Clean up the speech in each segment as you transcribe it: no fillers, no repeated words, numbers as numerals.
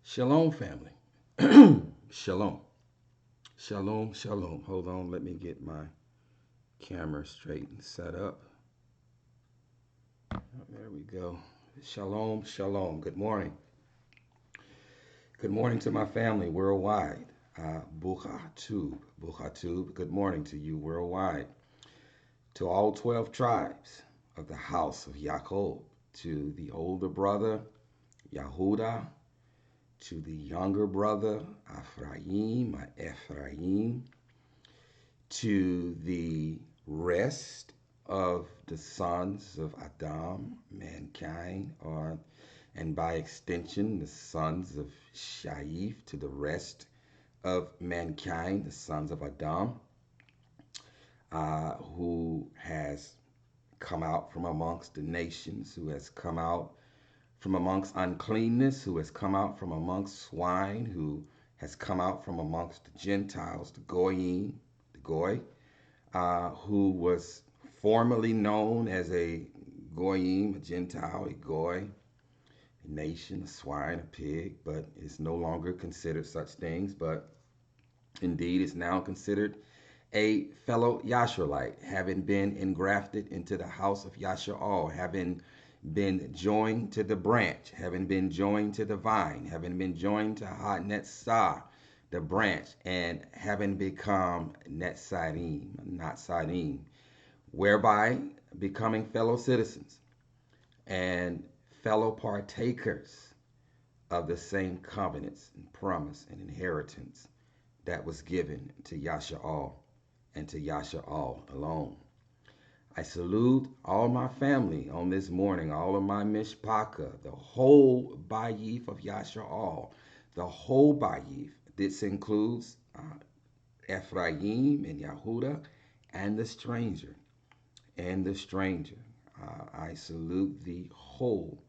Shalom, family. Shalom. Shalom, shalom. Hold on, let me get my camera straight and set up. There we go. Shalom, shalom. Good morning. Good morning to my family worldwide. Buchatub. Good morning to you worldwide. To all 12 tribes of the house of Yaakov. To the older brother, Yahudah. To the younger brother, Ephraim, to the rest of the sons of Adam, mankind, and by extension, the sons of Shaif, to the rest of mankind, the sons of Adam, who has come out from amongst the nations, who has come out from amongst uncleanness, who has come out from amongst swine, who has come out from amongst the Gentiles, the Goyim, the Goy, who was formerly known as a Goyim, a Gentile, a Goy, a nation, a swine, a pig, but is no longer considered such things, but indeed is now considered a fellow Yasharite, having been engrafted into the house of Yasha'al, having been joined to the branch, having been joined to the vine, having been joined to Ha-Netzah, the branch, and having become Netzarim, whereby becoming fellow citizens and fellow partakers of the same covenants and promise and inheritance that was given to Yasha'al and to Yasha'al alone. I salute all my family on this morning, all of my mishpaka, the whole Bayif of Yasha'al, the whole Bayif. This includes Ephraim and Yahudah and the stranger. I salute the whole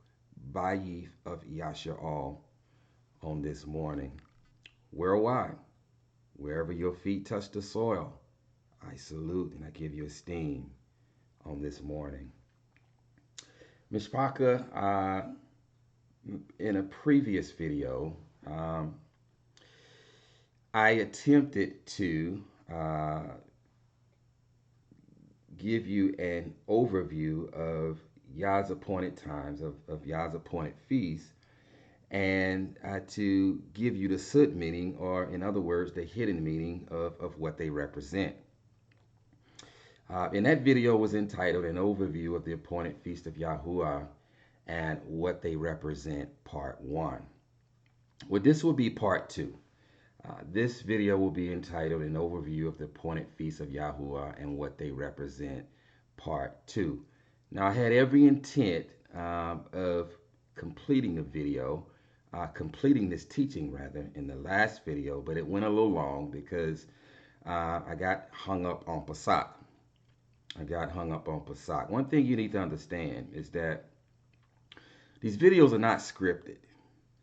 Bayif of Yasha'al on this morning. Worldwide, wherever your feet touch the soil, I salute and I give you esteem on this morning. Mishpaka, in a previous video, I attempted to give you an overview of Yah's appointed times, of Yah's appointed feasts, and to give you the sud meaning, or in other words, the hidden meaning of what they represent. And that video was entitled An Overview of the Appointed Feast of Yahuwah and What They Represent, Part 1. Well, this will be Part 2. This video will be entitled An Overview of the Appointed Feast of Yahuwah and What They Represent, Part 2. Now, I had every intent of completing the video, completing this teaching rather, in the last video, but it went a little long because I got hung up on Pesach. One thing you need to understand is that these videos are not scripted.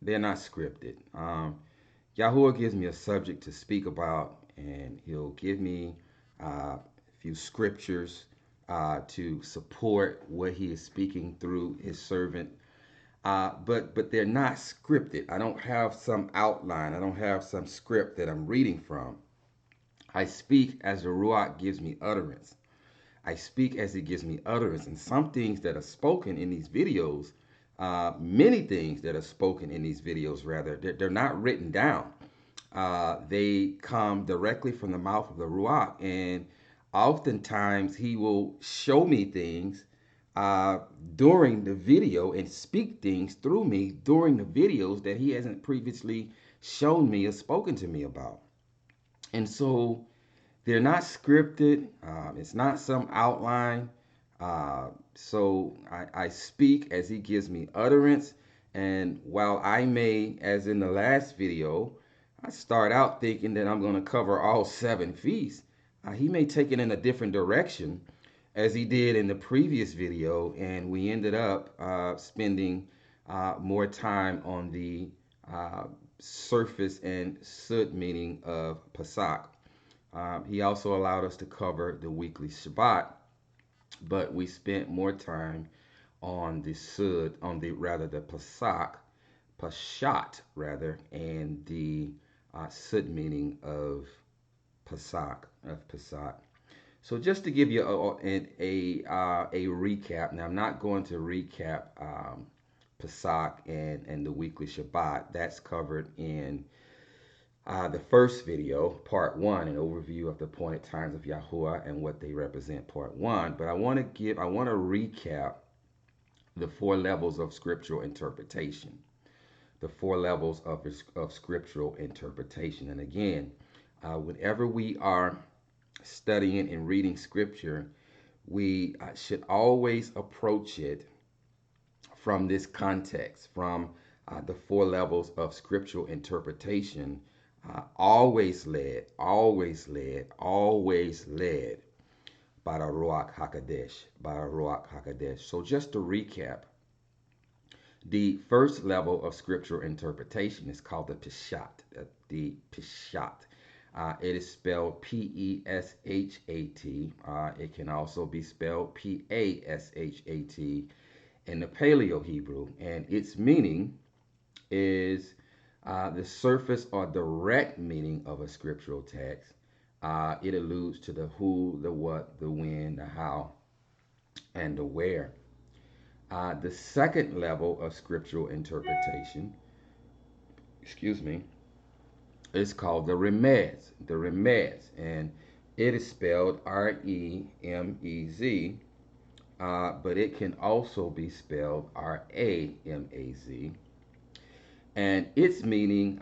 They're not scripted. Yahuwah gives me a subject to speak about, and he'll give me a few scriptures to support what he is speaking through his servant. But they're not scripted. I don't have some outline. I don't have some script that I'm reading from. I speak as the Ruach gives me utterance. I speak as he gives me utterance. And some things that are spoken in these videos, many things that are spoken in these videos, rather, they're not written down. They come directly from the mouth of the Ruach. And oftentimes he will show me things during the video and speak things through me during the videos that he hasn't previously shown me or spoken to me about. And so they're not scripted. It's not some outline. So I speak as he gives me utterance. And while I may, as in the last video, I start out thinking that I'm going to cover all 7 feasts, he may take it in a different direction as he did in the previous video. And we ended up spending more time on the surface and sud meaning of Pesach. He also allowed us to cover the weekly Shabbat, but we spent more time on the sud, the Pesach Pashat, rather, and the Sud meaning of Pesach. So just to give you a recap. Now I'm not going to recap Pesach and the weekly Shabbat. That's covered in the first video, part one, an overview of the appointed times of Yahuwah and what they represent, part one. But I want to recap the four levels of scriptural interpretation. The four levels of scriptural interpretation. And again, whenever we are studying and reading scripture, we should always approach it from this context, from the four levels of scriptural interpretation, always led by the Ruach HaKodesh. So just to recap, the first level of scriptural interpretation is called the Peshat. It is spelled Peshat. It can also be spelled Pashat in the Paleo Hebrew, and its meaning is the surface or direct meaning of a scriptural text. It alludes to the who, the what, the when, the how, and the where. The second level of scriptural interpretation, is called the Remez. And it is spelled Remez, but it can also be spelled Ramaz. And its meaning,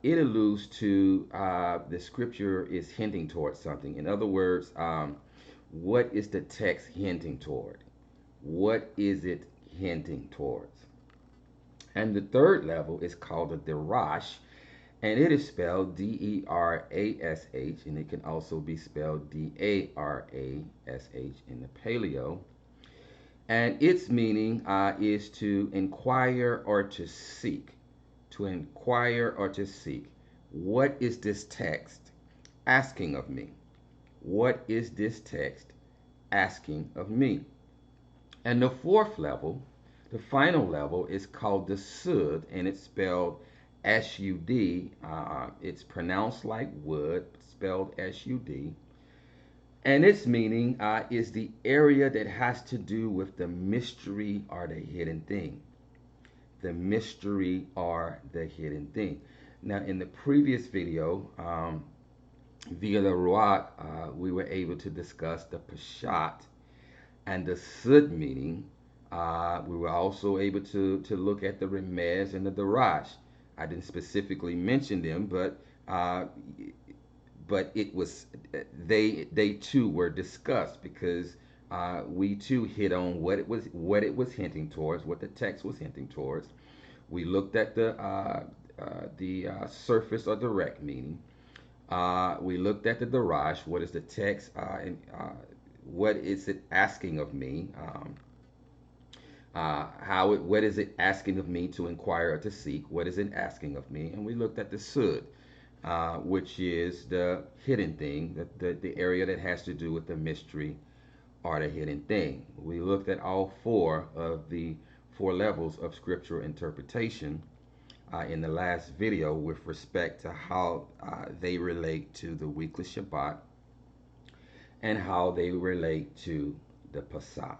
it alludes to the scripture is hinting towards something. In other words, what is the text hinting toward? What is it hinting towards? And the third level is called the Derash, and it is spelled Derash, and it can also be spelled Darash in the Paleo. And its meaning is to inquire or to seek. To inquire or to seek. What is this text asking of me? What is this text asking of me? And the fourth level, the final level, is called the Sud, and it's spelled S-U-D. It's pronounced like wood, spelled S-U-D. And its meaning is the area that has to do with the mystery or the hidden thing. The mystery or the hidden thing. Now, in the previous video, via the Ruach, we were able to discuss the Peshat and the Sud meaning. We were also able to look at the Remez and the Derash. I didn't specifically mention them, but it was they too were discussed because we too hit on what it was hinting towards, what the text was hinting towards. We looked at the surface or direct meaning. We looked at the Derash. What is the text and what is it asking of me? What is it asking of me to inquire or to seek? What is it asking of me? And we looked at the Sud, which is the hidden thing, the area that has to do with the mystery or the hidden thing. We looked at all four of the four levels of scriptural interpretation in the last video with respect to how they relate to the weekly Shabbat and how they relate to the Pesach.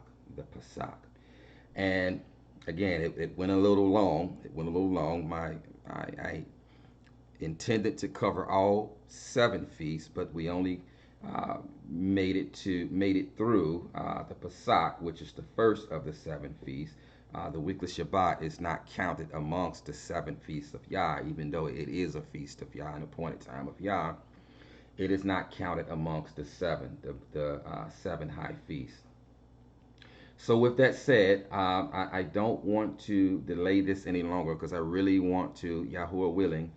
And again, it went a little long. I intended to cover all 7 feasts, but we only made it through the Pesach, which is the first of the 7 feasts. The weekly Shabbat is not counted amongst the 7 feasts of Yah, even though it is a feast of Yah, an appointed time of Yah. It is not counted amongst the 7 high feasts. So with that said, I don't want to delay this any longer because I really want to, Yahuwah willing,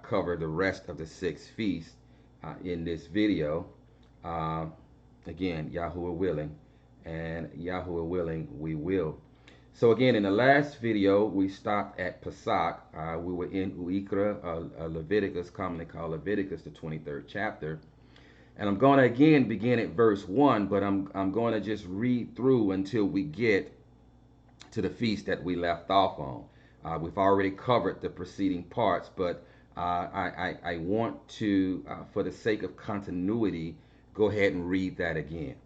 cover the rest of the 6 feasts in this video. Again, Yahuwah willing, and Yahuwah willing, we will. So again, in the last video, we stopped at Pesach. We were in Uikra, Leviticus, commonly called Leviticus, the 23rd chapter. And I'm going to again begin at verse 1, but I'm going to just read through until we get to the feast that we left off on. We've already covered the preceding parts, but I want to, for the sake of continuity, go ahead and read that again.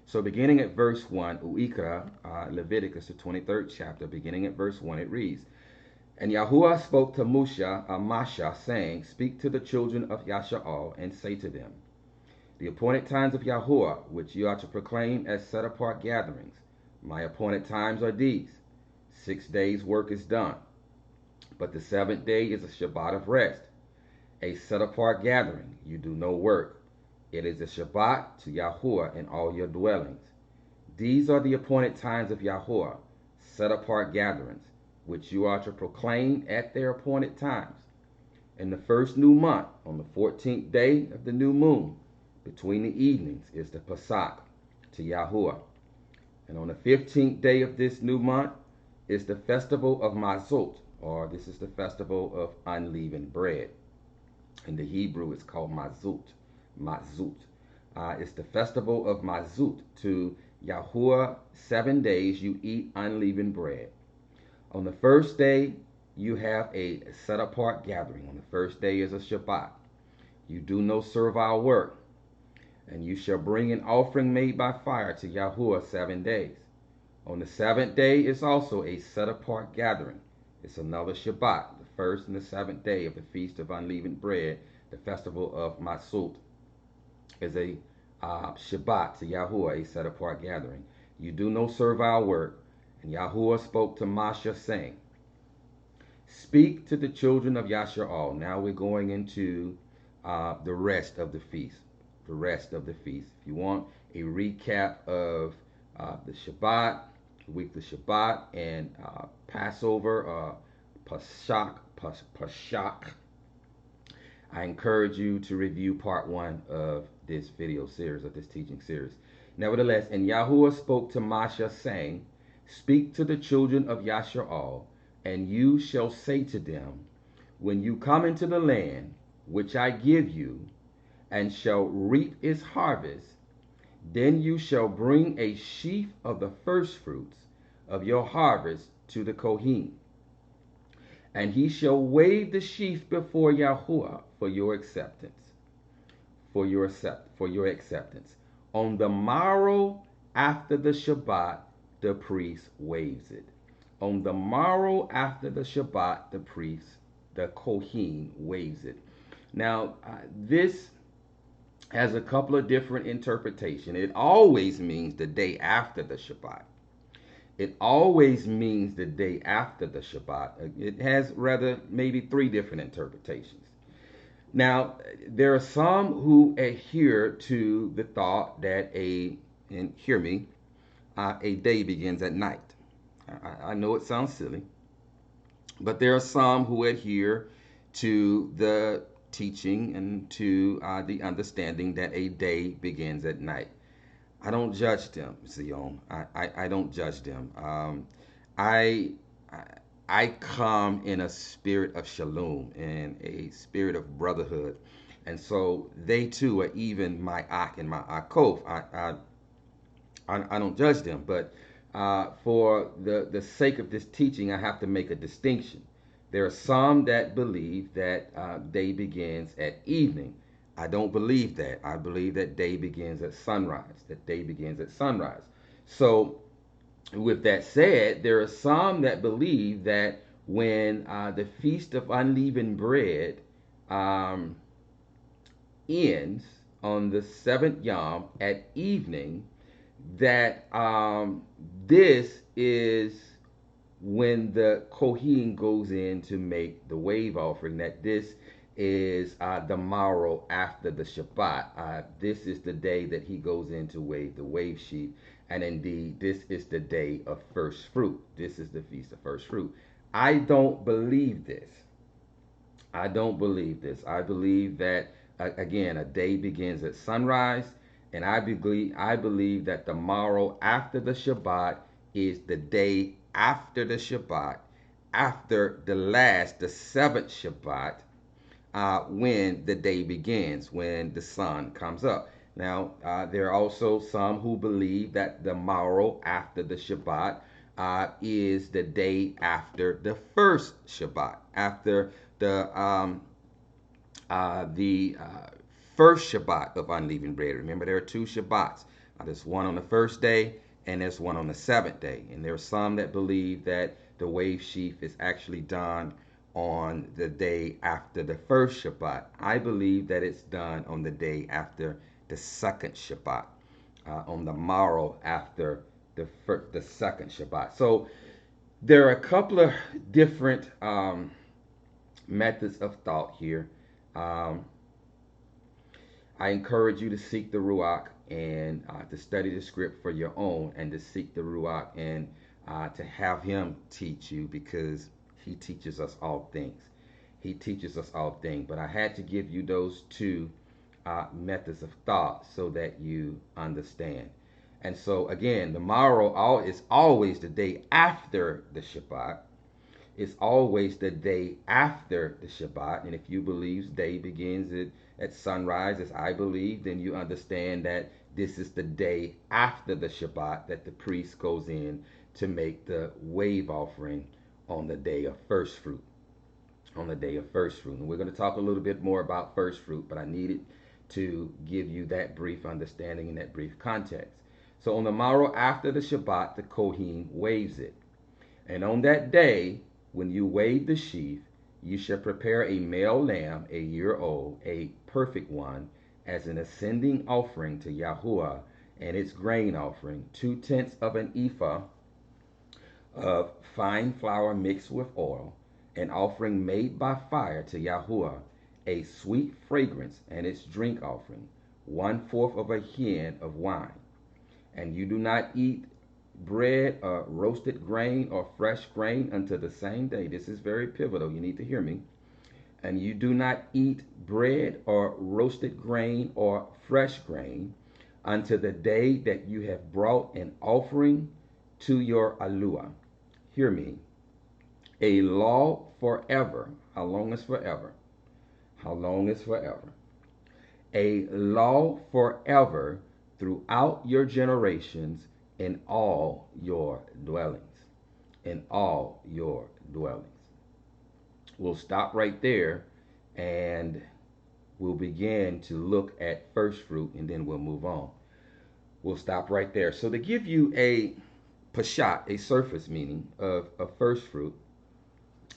So beginning at verse 1, Uikra, Leviticus, the 23rd chapter, beginning at verse 1, it reads, And Yahuwah spoke to Masha, saying, Speak to the children of Yasha'al, and say to them, The appointed times of Yahuwah, which you are to proclaim as set-apart gatherings. My appointed times are these. 6 days' work is done, but the seventh day is a Shabbat of rest, a set-apart gathering. You do no work. It is a Shabbat to Yahuwah in all your dwellings. These are the appointed times of Yahuwah, set-apart gatherings, which you are to proclaim at their appointed times. In the first new month, on the 14th day of the new moon, between the evenings, is the Pesach to Yahuwah. And on the 15th day of this new month is the festival of Mazot, or this is the festival of unleavened bread. In the Hebrew, it's called Mazut. Mazut. It's the festival of Mazut. To Yahuwah, 7 days you eat unleavened bread. On the first day, you have a set-apart gathering. On the first day is a Shabbat. You do no servile work. And you shall bring an offering made by fire to Yahuwah 7 days. On the seventh day is also a set-apart gathering. It's another Shabbat, the first and the seventh day of the Feast of Unleavened Bread, the festival of Matzot, is a Shabbat to Yahuwah, a set-apart gathering. You do no servile work. And Yahuwah spoke to Masha, saying, Speak to the children of Yasha'al. Now we're going into the rest of the feast. The rest of the feast. If you want a recap of the Shabbat, the week of Shabbat, and Passover, Pesach, I encourage you to review part 1 of this video series, of this teaching series. Nevertheless, and Yahuwah spoke to Masha, saying, Speak to the children of Yasha'al, and you shall say to them, When you come into the land which I give you, and shall reap its harvest, then you shall bring a sheaf of the firstfruits of your harvest to the Kohen. And he shall wave the sheaf before Yahuwah for your acceptance. For your acceptance. On the morrow after the Shabbat, the priest waves it. On the morrow after the Shabbat, the priest, the Kohen, waves it. Now, this has a couple of different interpretations. It always means the day after the Shabbat. It always means the day after the Shabbat. It has rather maybe 3 different interpretations. Now, there are some who adhere to the thought that and hear me, a day begins at night. I know it sounds silly, but there are some who adhere to the teaching and to the understanding that a day begins at night. I don't judge them, Zion. I don't judge them. I come in a spirit of shalom and a spirit of brotherhood, and so they too are even my ak and my akov. I don't judge them, but for the sake of this teaching, I have to make a distinction. There are some that believe that day begins at evening. I don't believe that. I believe that day begins at sunrise. That day begins at sunrise. So, with that said, there are some that believe that when the Feast of Unleavened Bread ends on the 7th Yom at evening, that this is when the Kohen goes in to make the wave offering, that this is the morrow after the Shabbat. This is the day that he goes in to wave the wave sheaf. And indeed, this is the day of first fruit. This is the Feast of First Fruit. I don't believe this. I don't believe this. I believe that, again, a day begins at sunrise. And I believe that the morrow after the Shabbat is the day after the Shabbat, after the 7th Shabbat, when the day begins, when the sun comes up. Now, there are also some who believe that the morrow after the Shabbat is the day after the first Shabbat, after the first Shabbat of unleavened bread. Remember, there are two Shabbats. There's one on the first day, and there's one on the seventh day. And there are some that believe that the wave sheaf is actually done on the day after the first Shabbat. I believe that it's done on the day after the second Shabbat, on the morrow after the second Shabbat. So there are a couple of different methods of thought here. Um, I encourage you to seek the Ruach and to study the script for your own, and to seek the Ruach and to have him teach you, because he teaches us all things. He teaches us all things. But I had to give you those two methods of thought so that you understand. And so again, the morrow is always the day after the Shabbat. It's always the day after the Shabbat. And if you believe day begins at sunrise, as I believe, then you understand that this is the day after the Shabbat that the priest goes in to make the wave offering on the day of first fruit. On the day of first fruit. And we're going to talk a little bit more about first fruit, but I needed to give you that brief understanding and that brief context. So on the morrow after the Shabbat, the Kohen waves it. And on that day, when you wave the sheaf, you shall prepare a male lamb, a year old, a perfect one, as an ascending offering to Yahuwah, and its grain offering, 2/10 of an ephah of fine flour mixed with oil, an offering made by fire to Yahuwah, a sweet fragrance, and its drink offering, 1/4 of a hin of wine. And you do not eat bread or roasted grain or fresh grain until the same day. This is very pivotal. You need to hear me. And you do not eat bread or roasted grain or fresh grain until the day that you have brought an offering to your Alua. Hear me. A law forever. How long is forever? How long is forever? A law forever throughout your generations in all your dwellings. In all your dwellings. We'll stop right there and we'll begin to look at first fruit, and then we'll move on. We'll stop right there. So to give you a pashat, a surface meaning of first fruit,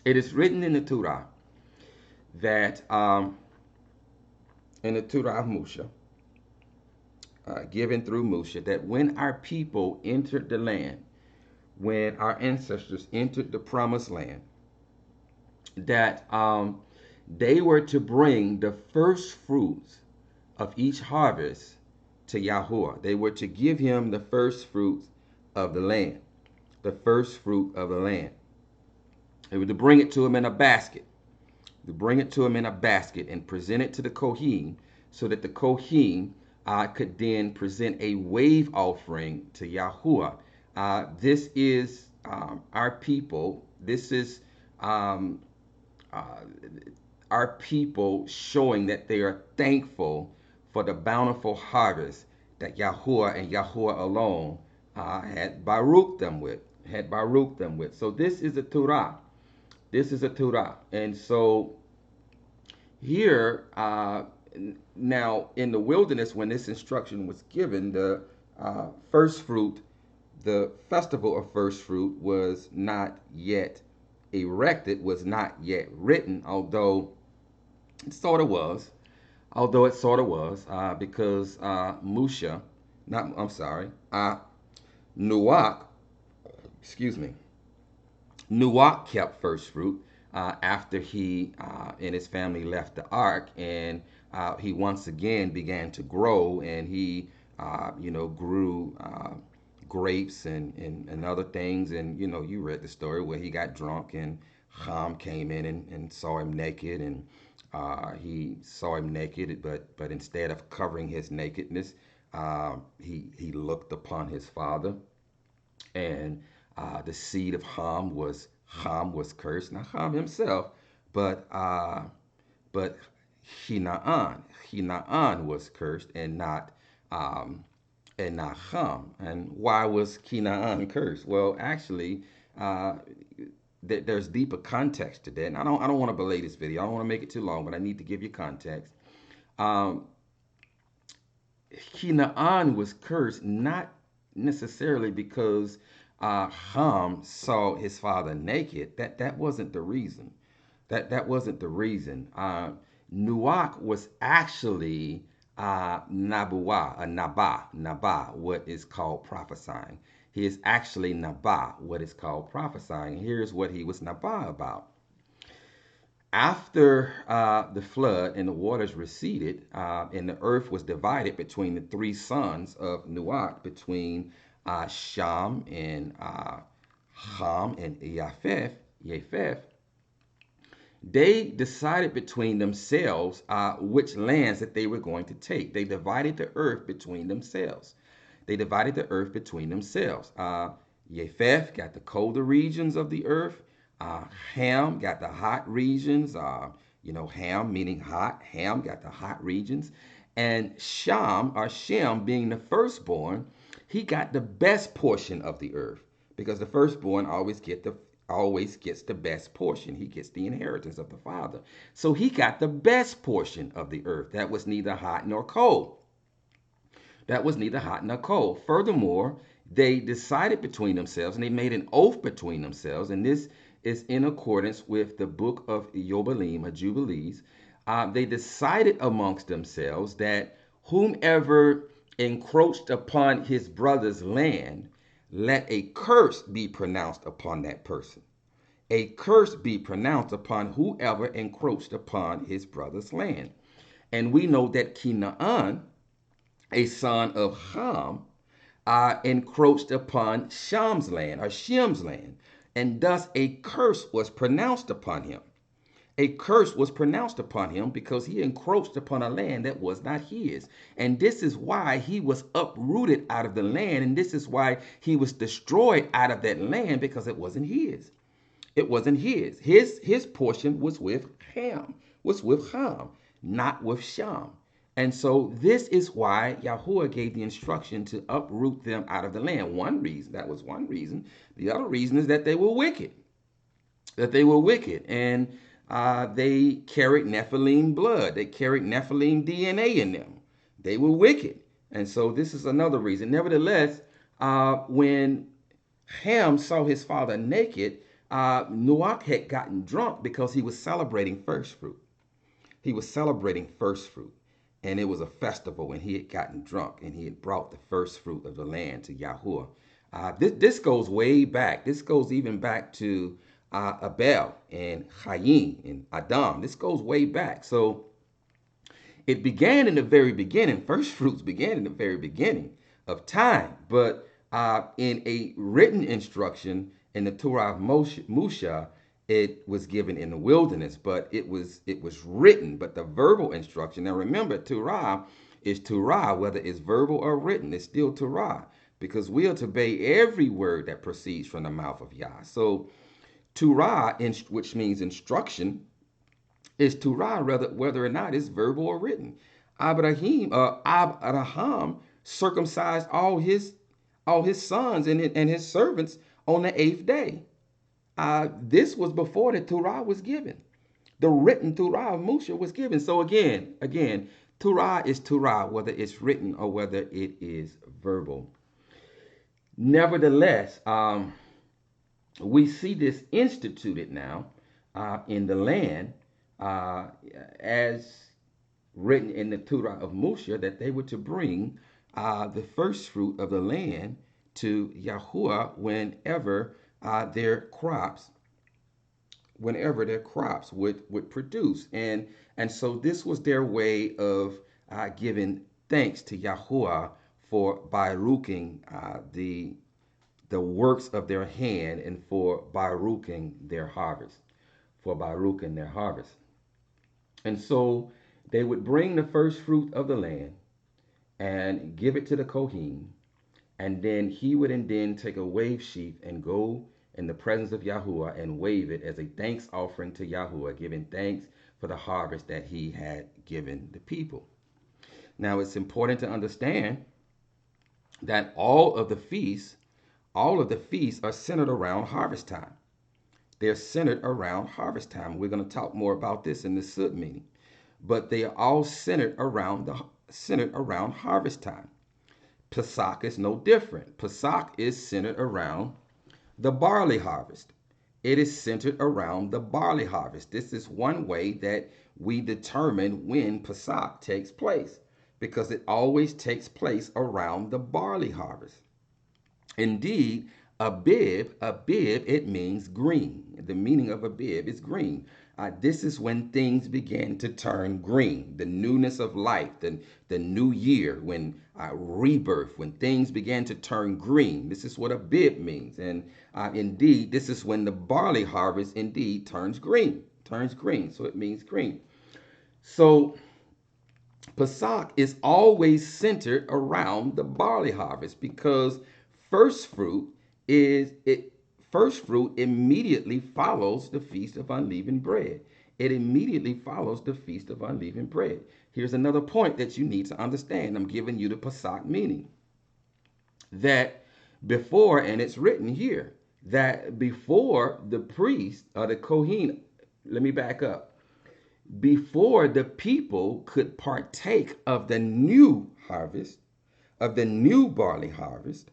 it is written in the Torah that in the Torah of Moshe, given through Moshe, that when our people entered the land, when our ancestors entered the promised land, that they were to bring the first fruits of each harvest to Yahuwah. They were to give him the first fruits of the land. The first fruit of the land. They were to bring it to him in a basket. To bring it to him in a basket and present it to the Kohen, so that the Kohen could then present a wave offering to Yahuwah. This is our people. This is our people showing that they are thankful for the bountiful harvest that Yahuwah and Yahuwah alone had baruch them with. So this is a Torah. This is a Torah. And so here, now in the wilderness, when this instruction was given, the first fruit, the festival of first fruit was not yet erected, was not yet written, although it sort of was. Because Musha, not, I'm sorry, Nuak, excuse me, Nuak kept first fruit after he and his family left the ark, and he once again began to grow, and he, grew grapes and other things. And, you read the story where he got drunk and Ham came in and saw him naked, and he saw him naked, but instead of covering his nakedness, he looked upon his father, and the seed of Ham was cursed. Not Ham himself, but Hinaan was cursed, and not and not Ham. And why was Canaan cursed? Well, actually, uh, there's deeper context to that. And I don't want to belay this video. I don't want to make it too long, but I need to give you context. Um, Canaan was cursed not necessarily because Ham saw his father naked. That wasn't the reason. That wasn't the reason. Nuak was actually Nabah, what is called prophesying. He is actually Nabah, what is called prophesying. Here's what he was Nabah about. After the flood and the waters receded, and the earth was divided between the three sons of Nuak, between Sham and Ham and Japheth, they decided between themselves which lands that they were going to take. They divided the earth between themselves. They divided the earth between themselves. Japheth got the colder regions of the earth. Ham got the hot regions. Ham meaning hot. Ham got the hot regions. And Sham, or Shem, being the firstborn, he got the best portion of the earth, because the firstborn always gets the best portion. He gets the inheritance of the father. So he got the best portion of the earth. That was neither hot nor cold. That was neither hot nor cold. Furthermore, they decided between themselves and they made an oath between themselves. And this is in accordance with the book of Yobalim, or Jubilees. They decided amongst themselves that whomever encroached upon his brother's land, let a curse be pronounced upon that person. A curse be pronounced upon whoever encroached upon his brother's land. And we know that Canaan, a son of Ham, encroached upon Sham's land, or Shem's land, and thus a curse was pronounced upon him. A curse was pronounced upon him because he encroached upon a land that was not his. And this is why he was uprooted out of the land, and this is why he was destroyed out of that land, because it wasn't his. It wasn't his. His portion was with Ham, not with Sham. And so this is why Yahuwah gave the instruction to uproot them out of the land. One reason, that was one reason. The other reason is that they were wicked. And they carried Nephilim blood. They carried Nephilim DNA in them. They were wicked. And so this is another reason. Nevertheless, when Ham saw his father naked, Noach had gotten drunk because he was celebrating first fruit. He was celebrating first fruit. And it was a festival, and he had gotten drunk, and he had brought the first fruit of the land to Yahuwah. This goes way back. This goes even back to Abel and Chaim and Adam. This goes way back. So it began in the very beginning. First fruits began in the very beginning of time. But in a written instruction in the Torah of Moshe, it was given in the wilderness, but it was written. But the verbal instruction, now remember, Torah is Torah, whether it's verbal or written, it's still Torah, because we are to obey every word that proceeds from the mouth of Yah. So Torah, which means instruction, is Torah, whether or not it's verbal or written. Abraham circumcised all his sons and his servants on the 8th day. This was before the Torah was given. The written Torah of Moshe was given. So again, Torah is Torah, whether it's written or whether it is verbal. Nevertheless, we see this instituted now in the land as written in the Torah of Moshe, that they were to bring the first fruit of the land to Yahuwah whenever their crops would produce. And so this was their way of giving thanks to Yahuwah for baruching the works of their hand, and for baruching their harvest. And so they would bring the first fruit of the land and give it to the Kohen, and then he would then take a wave sheaf and go in the presence of Yahuwah and wave it as a thanks offering to Yahuwah, giving thanks for the harvest that he had given the people. Now, it's important to understand that all of the feasts are centered around harvest time. They're centered around harvest time. We're going to talk more about this in the Sud meeting, but they are all centered around harvest time. Pesach is no different. Pesach is centered around the barley harvest. It is centered around the barley harvest. This is one way that we determine when Pesach takes place, because it always takes place around the barley harvest. Indeed, Abib, it means green. The meaning of Abib is green. This is when things begin to turn green, the newness of life, the new year, when rebirth, when things began to turn green. This is what Abib means. And indeed, this is when the barley harvest indeed turns green. So it means green. So Pesach is always centered around the barley harvest, because first fruit is it first fruit immediately follows the feast of unleavened bread. It immediately follows the feast of unleavened bread. Here's another point that you need to understand. I'm giving you the Pesach meaning. That before, and it's written here, that before the priest or the Kohen, let me back up, before the people could partake of the new harvest, of the new barley harvest,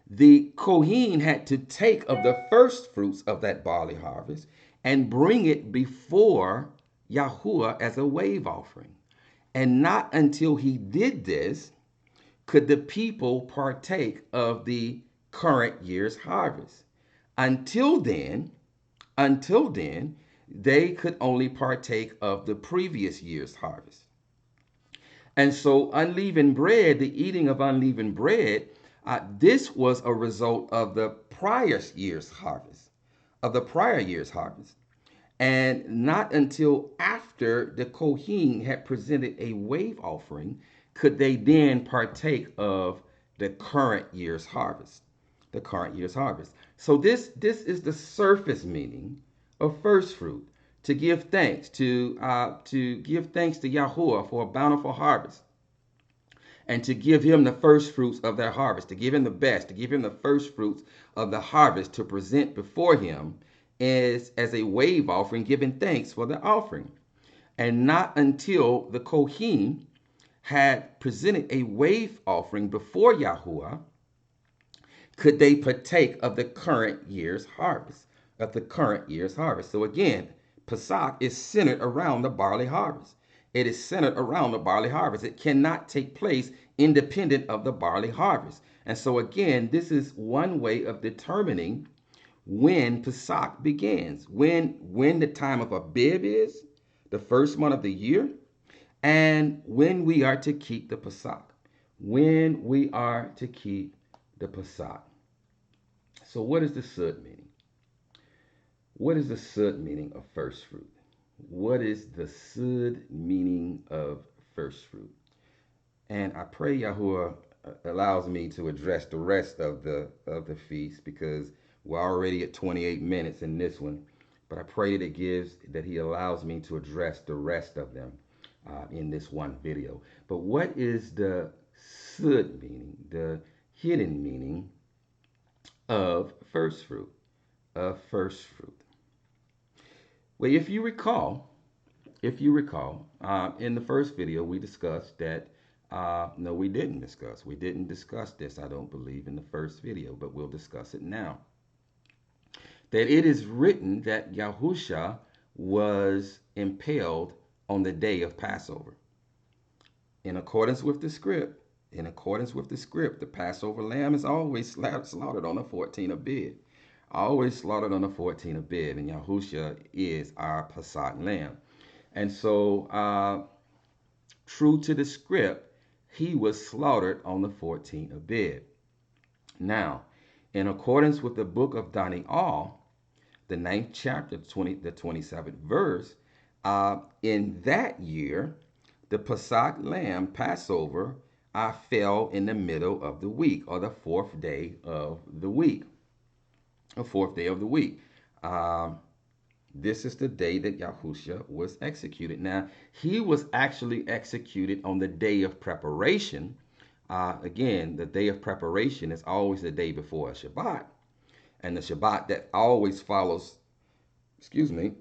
the Kohen had to take of the first fruits of that barley harvest and bring it before Yahuwah as a wave offering. And not until he did this could the people partake of the current year's harvest. Until then, they could only partake of the previous year's harvest. And so unleavened bread, the eating of unleavened bread, this was a result of the prior year's harvest, And not until after the Kohen had presented a wave offering could they then partake of the current year's harvest. So this is the surface meaning of first fruit, to give thanks to Yahuwah for a bountiful harvest, and to give him the first fruits of their harvest, to give him the best, to give him the first fruits of the harvest, to present before him as a wave offering, giving thanks for the offering. And not until the Kohen had presented a wave offering before Yahuwah could they partake of the current year's harvest. So again, Pesach is centered around the barley harvest. It cannot take place independent of the barley harvest. And so again, this is one way of determining when Pesach begins, when the time of Abib is, the first month of the year, and when we are to keep the Pesach. So what is the Sud meaning? What is the Sud meaning of first fruit? What is the Sud meaning of first fruit? And I pray Yahuwah allows me to address the rest of the feast, because we're already at 28 minutes in this one. But I pray that he allows me to address the rest of them in this one video. But what is the Sud meaning, the hidden meaning of first fruit? Well, if you recall, in the first video we discussed that. No, we didn't discuss this, I don't believe, in the first video, but we'll discuss it now. That it is written that Yahusha was impaled on the day of Passover. In accordance with the script, the Passover lamb is always slaughtered on the 14th of Abib. And Yahusha is our Pesach lamb. And so, true to the script, he was slaughtered on the 14th of Abib. Now, in accordance with the book of Daniel, the 9th chapter, the 27th verse, in that year, the Pesach lamb, Passover, fell in the middle of the week, or the fourth day of the week. This is the day that Yahusha was executed. Now, he was actually executed on the day of preparation, Again, the day of preparation is always the day before a Shabbat. And the Shabbat that always follows, excuse me,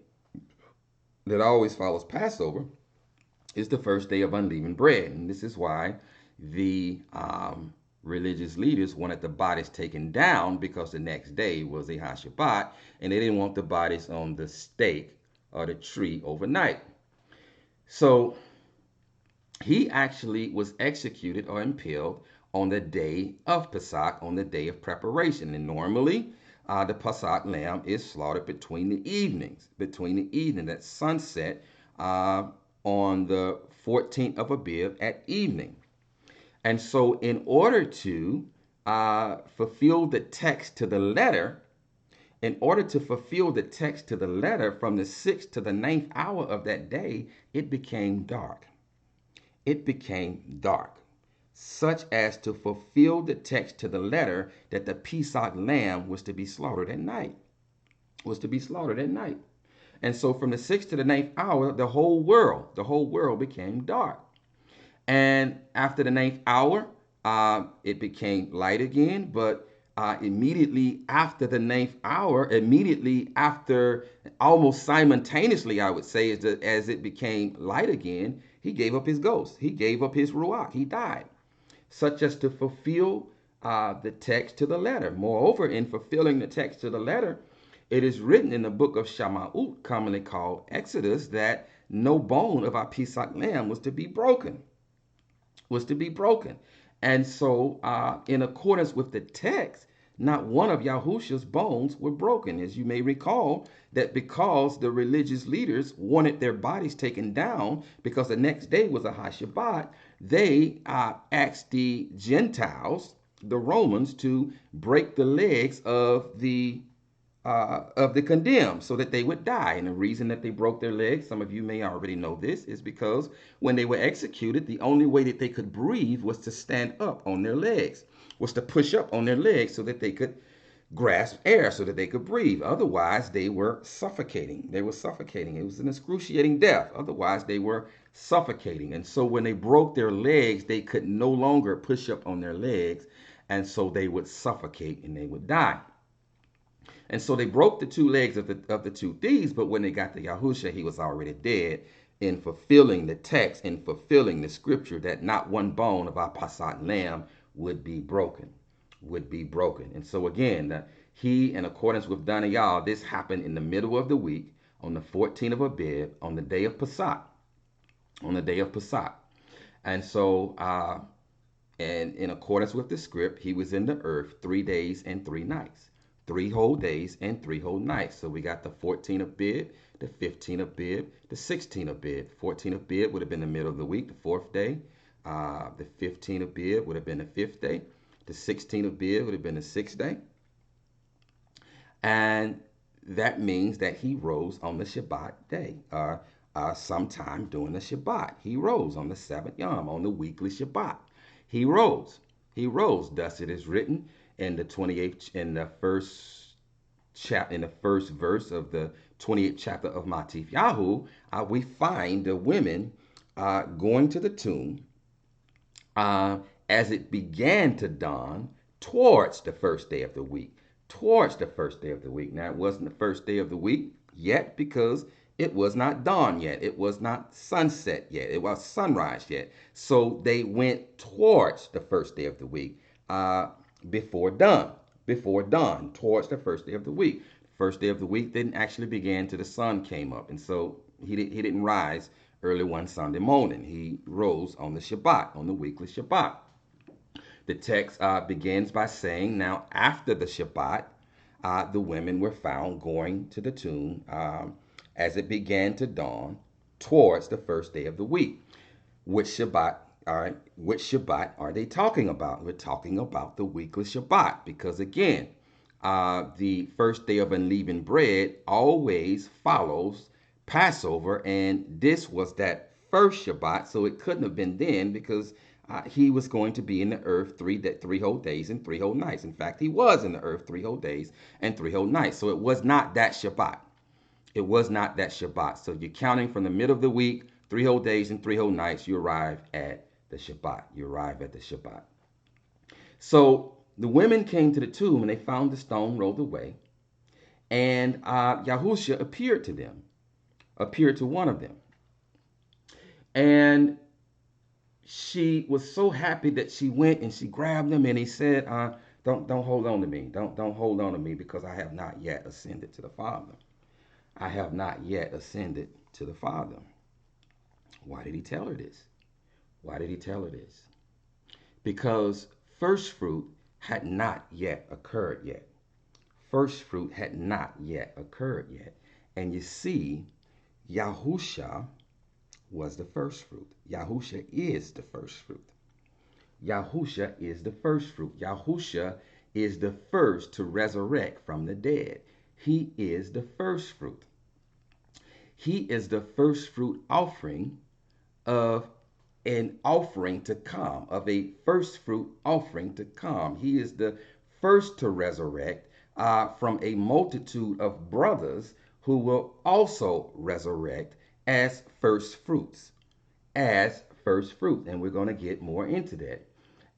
that always follows Passover is the first day of unleavened bread. And this is why the religious leaders wanted the bodies taken down, because the next day was a Shabbat, and they didn't want the bodies on the stake or the tree overnight. So he actually was executed or impaled on the day of Pesach, on the day of preparation. And normally, the Pesach lamb is slaughtered between the evenings, at sunset, on the 14th of Abib at evening. And so, in order to fulfill the text to the letter, from the 6th to the 9th hour of that day, it became dark. It became dark, such as to fulfill the text to the letter that the Pesach lamb was to be slaughtered at night. And so from the 6th to the 9th hour, the whole world became dark. And after the 9th hour, it became light again. But immediately after the 9th hour, almost simultaneously, I would say, as it became light again, he gave up his ghost. He gave up his ruach. He died, such as to fulfill the text to the letter. Moreover, in fulfilling the text to the letter, it is written in the book of Shema'ut, commonly called Exodus, that no bone of our Pesach lamb was to be broken. And so, in accordance with the text, not one of Yahushua's bones were broken. As you may recall, that because the religious leaders wanted their bodies taken down, because the next day was a Shabbat, they asked the Gentiles, the Romans, to break the legs of the condemned, so that they would die. And the reason that they broke their legs, some of you may already know this, is because when they were executed, the only way that they could breathe was to stand up on their legs, was to push up on their legs so that they could grasp air, so that they could breathe. Otherwise, they were suffocating. It was an excruciating death. Otherwise, they were suffocating. And so when they broke their legs, they could no longer push up on their legs, and so they would suffocate and they would die. And so they broke the two legs of the two thieves, but when they got to Yahushua, he was already dead, in fulfilling the text, in fulfilling the scripture that not one bone of our Pesach lamb would be broken. And so again, he, in accordance with Daniel, this happened in the middle of the week, on the 14th of Abib, on the day of Pesach. And so, and in accordance with the script, he was in the earth 3 days and 3 nights. 3 whole days and 3 whole nights. So we got the 14th of Abib, the 15th of Abib, the 16th of Abib. 14th of Abib would have been the middle of the week, the 4th day. The 15th of Abib would have been the 5th day. The 16th of Abib would have been the 6th day. And that means that he rose on the Shabbat day, sometime during the Shabbat. He rose on the 7th Yom, on the weekly Shabbat. He rose. Thus it is written in the 28th, in the first verse of the 28th chapter of Matif Yahu, we find the women going to the tomb as it began to dawn towards the first day of the week. Now, it wasn't the first day of the week yet, because it was not dawn yet. It was not sunset yet. It was sunrise yet. So they went towards the first day of the week. Before dawn, towards the first day of the week. First day of the week didn't actually begin till the sun came up, and so he didn't rise early one Sunday morning. He rose on the Shabbat, on the weekly Shabbat. The text begins by saying, now after the Shabbat, the women were found going to the tomb as it began to dawn towards the first day of the week. Which Shabbat are they talking about? We're talking about the weekly Shabbat, because again, the first day of unleavened bread always follows Passover, and this was that first Shabbat, so it couldn't have been then, because he was going to be in the earth 3 whole days and 3 whole nights. In fact, he was in the earth 3 whole days and 3 whole nights. So it was not that Shabbat. So you're counting from the middle of the week, 3 whole days and 3 whole nights, you arrive at the Shabbat. So the women came to the tomb and they found the stone rolled away. And Yahusha appeared to them, appeared to one of them. And she was so happy that she went and she grabbed him and he said, don't hold on to me. Don't hold on to me because I have not yet ascended to the Father. I have not yet ascended to the Father. Why did he tell her this? Why did he tell her this? Because first fruit had not yet occurred yet. First fruit had not yet occurred yet. And you see, Yahusha was the first fruit. Yahusha is the first fruit. Yahusha is the first fruit. Yahusha is the first to resurrect from the dead. He is the first fruit. He is the first fruit offering of an offering to come, of a first fruit offering to come. He is the first to resurrect from a multitude of brothers who will also resurrect as first fruits. As first fruit. And we're going to get more into that.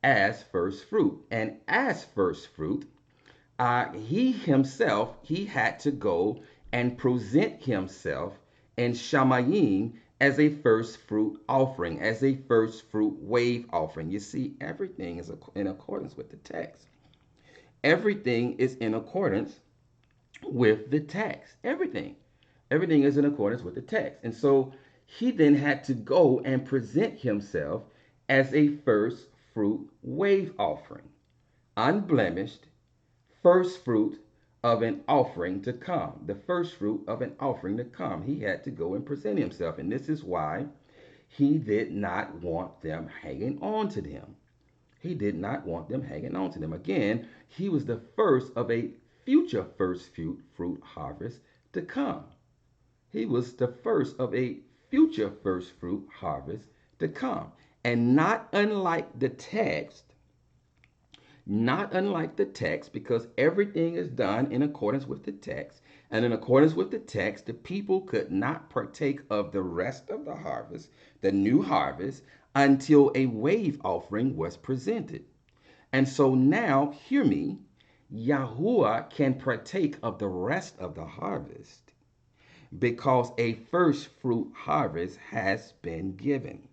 As first fruit. And as first fruit, he himself, he had to go and present himself in Shamayim as a first fruit offering, as a first fruit wave offering. You see, everything is in accordance with the text. Everything is in accordance with the text. Everything. Everything is in accordance with the text. And so he then had to go and present himself as a first fruit wave offering, unblemished, first fruit of an offering to come. The first fruit of an offering to come. He had to go and present himself. And this is why he did not want them hanging on to them. He did not want them hanging on to them. Again, he was the first of a future first fruit harvest to come. He was the first of a future first fruit harvest to come. And not unlike the text, because everything is done in accordance with the text. And in accordance with the text, the people could not partake of the rest of the harvest, the new harvest, until a wave offering was presented. And so now, hear me, Yahuwah can partake of the rest of the harvest because a first fruit harvest has been given.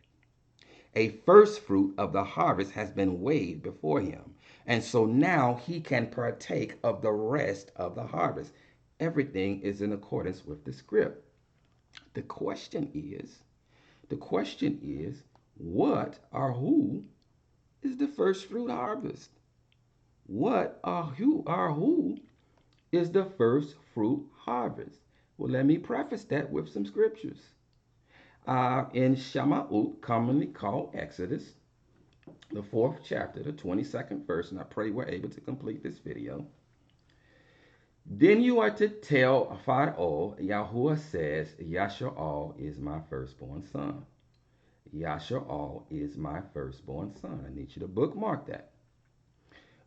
A first fruit of the harvest has been waved before him. And so now he can partake of the rest of the harvest. Everything is in accordance with the script. The question is, what or who is the first fruit harvest? What or who is the first fruit harvest? Well, let me preface that with some scriptures. In Shema'ut, commonly called Exodus, the 4th chapter, the 22nd verse, and I pray we're able to complete this video. Then you are to tell Pharaoh, Yahuwah says, Yasha'al is my firstborn son. Yasha'al is my firstborn son. I need you to bookmark that.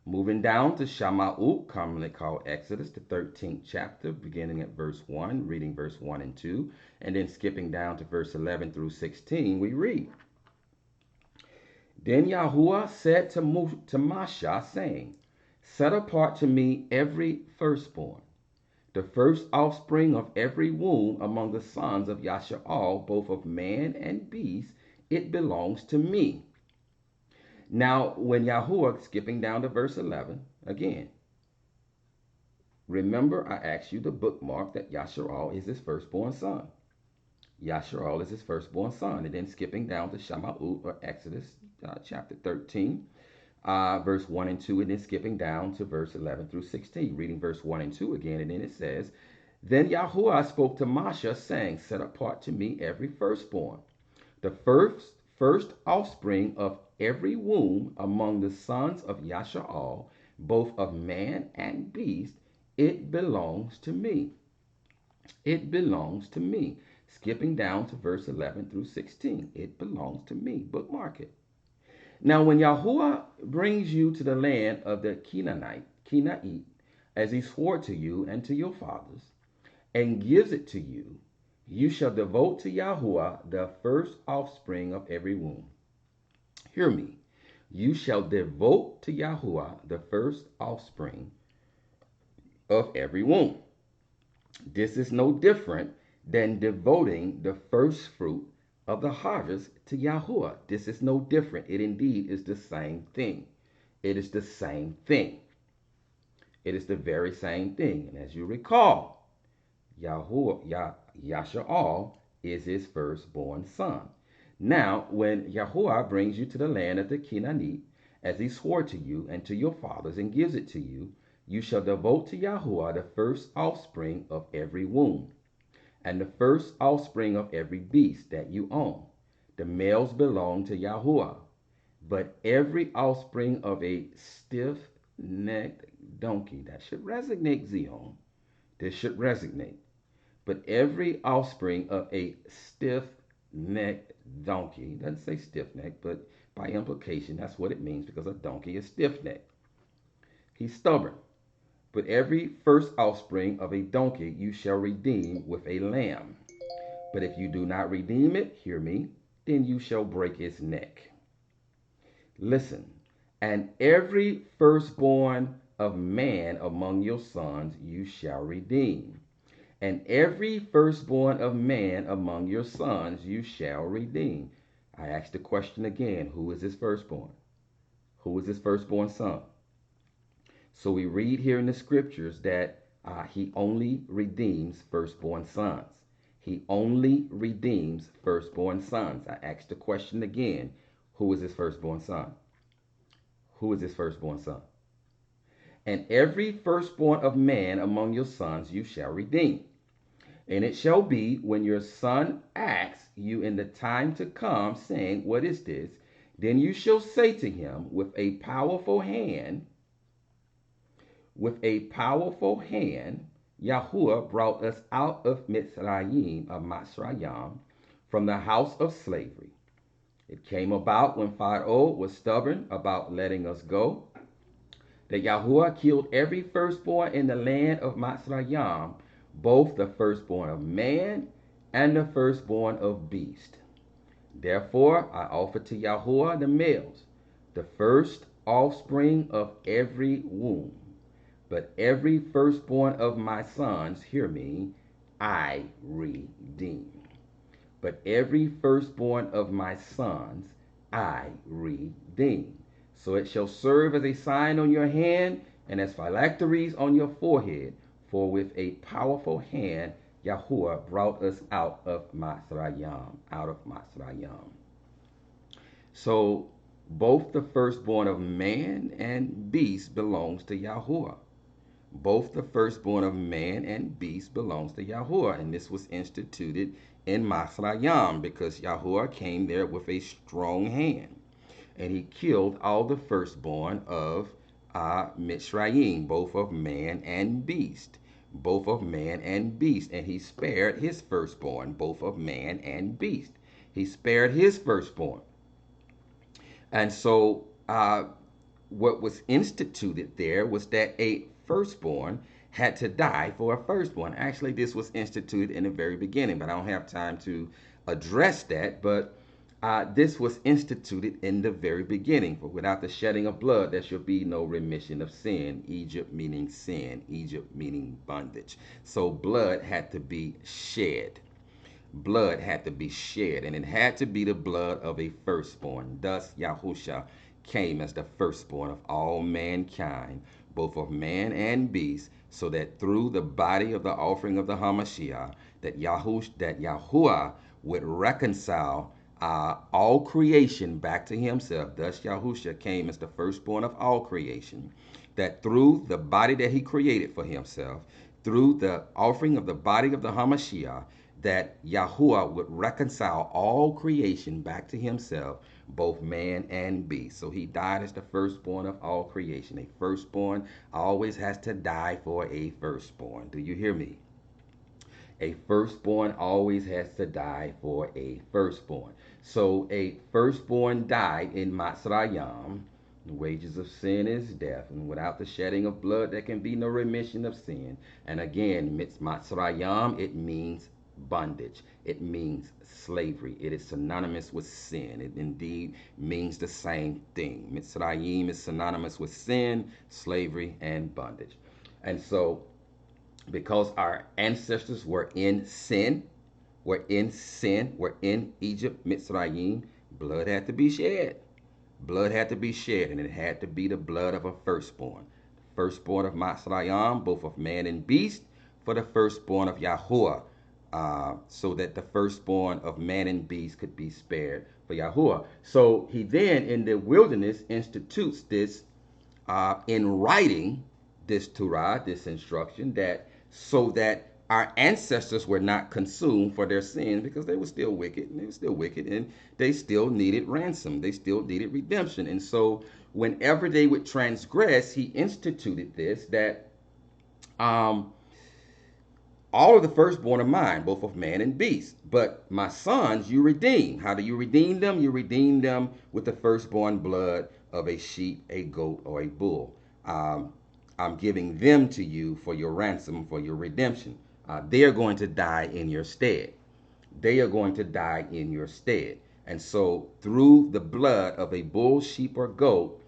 Moving down to Shema'ut, commonly called Exodus, the 13th chapter, beginning at verse 1, reading verse 1 and 2, and then skipping down to verse 11 through 16, we read, Then Yahuwah said to Moshe, saying, Set apart to me every firstborn, the first offspring of every womb among the sons of Yasha'al, both of man and beast, it belongs to me. Now, when Yahuwah, skipping down to verse 11, again, remember I asked you to bookmark that Yasha'al is his firstborn son. Yasha'al is his firstborn son. And then skipping down to Shema'ut, or Exodus chapter 13, verse 1 and 2, and then skipping down to verse 11 through 16, reading verse 1 and 2 again, and then it says, Then Yahuwah spoke to Moshe, saying, Set apart to me every firstborn, the first offspring of every womb among the sons of Yasha'al, both of man and beast, it belongs to me. It belongs to me. Skipping down to verse 11 through 16, it belongs to me. Bookmark it. Now, when Yahuwah brings you to the land of the Kenite, as he swore to you and to your fathers, and gives it to you, you shall devote to Yahuwah the first offspring of every womb. Hear me. You shall devote to Yahuwah the first offspring of every womb. This is no different than devoting the first fruit of the harvest to Yahuwah. This is no different. It indeed is the same thing. It is the same thing. It is the very same thing. And as you recall, Yasha'al is his firstborn son. Now, when Yahuwah brings you to the land of the Canaanite, as he swore to you and to your fathers and gives it to you, you shall devote to Yahuwah the first offspring of every womb, and the first offspring of every beast that you own. The males belong to Yahuwah, but every offspring of a stiff-necked donkey, that should resonate, Zion. This should resonate. But every offspring of a stiff-necked donkey, doesn't say stiff-necked, but by implication, that's what it means, because a donkey is stiff-necked. He's stubborn. But every first offspring of a donkey you shall redeem with a lamb. But if you do not redeem it, hear me, then you shall break its neck. Listen, and every firstborn of man among your sons you shall redeem. And every firstborn of man among your sons you shall redeem. I ask the question again, who is his firstborn? Who is his firstborn son? So we read here in the scriptures that he only redeems firstborn sons. He only redeems firstborn sons. I ask the question again, who is his firstborn son? Who is his firstborn son? And every firstborn of man among your sons you shall redeem. And it shall be when your son asks you in the time to come, saying, what is this? Then you shall say to him, with a powerful hand, Yahuwah brought us out of Mitzrayim, from the house of slavery. It came about when Pharaoh was stubborn about letting us go, that Yahuwah killed every firstborn in the land of Mitzrayim, both the firstborn of man and the firstborn of beast. Therefore I offer to Yahuwah the males, the first offspring of every womb. But every firstborn of my sons, hear me, I redeem. But every firstborn of my sons, I redeem. So it shall serve as a sign on your hand and as phylacteries on your forehead. For with a powerful hand, Yahuwah brought us out of Mitzrayim, So both the firstborn of man and beast belongs to Yahuwah. Both the firstborn of man and beast belongs to Yahuwah. And this was instituted in Mitzrayim because Yahuwah came there with a strong hand. And he killed all the firstborn of Mitzrayim, both of man and beast. Both of man and beast. And he spared his firstborn, both of man and beast. He spared his firstborn. And so what was instituted there was that a firstborn had to die for a firstborn. Actually, this was instituted in the very beginning, but I don't have time to address that. But this was instituted in the very beginning. For without the shedding of blood, there shall be no remission of sin. Egypt meaning sin, Egypt meaning bondage. So blood had to be shed. Blood had to be shed, and it had to be the blood of a firstborn. Thus, Yahusha came as the firstborn of all mankind, both of man and beast, so that through the body of the offering of the Hamashiach, that Yahuwah would reconcile all creation back to himself. Thus, Yahusha came as the firstborn of all creation, that through the body that he created for himself, through the offering of the body of the Hamashiach, that Yahuwah would reconcile all creation back to himself, both man and beast. So he died as the firstborn of all creation. A firstborn always has to die for a firstborn. Do you hear me? A firstborn always has to die for a firstborn. So a firstborn died in Mitzrayim. The wages of sin is death, and without the shedding of blood, there can be no remission of sin. And again, Mitzrayim, it means bondage. It means slavery. It is synonymous with sin. It indeed means the same thing. Mitzrayim is synonymous with sin, slavery, and bondage. And so, because our ancestors were in sin, were in Egypt, Mitzrayim, blood had to be shed. Blood had to be shed, and it had to be the blood of a firstborn. Firstborn of Mitzrayim, both of man and beast, for the firstborn of Yahuwah, so that the firstborn of man and beast could be spared for Yahuwah. So he then, in the wilderness, institutes this in writing, this Torah, this instruction, that so that our ancestors were not consumed for their sins, because they were still wicked, and they still needed ransom. They still needed redemption. And so whenever they would transgress, he instituted this, that all of the firstborn are mine, both of man and beast. But my sons you redeem. How do you redeem them? You redeem them with the firstborn blood of a sheep, a goat, or a bull. I'm giving them to you for your ransom, for your redemption. They are going to die in your stead. They are going to die in your stead. And so through the blood of a bull, sheep, or goat,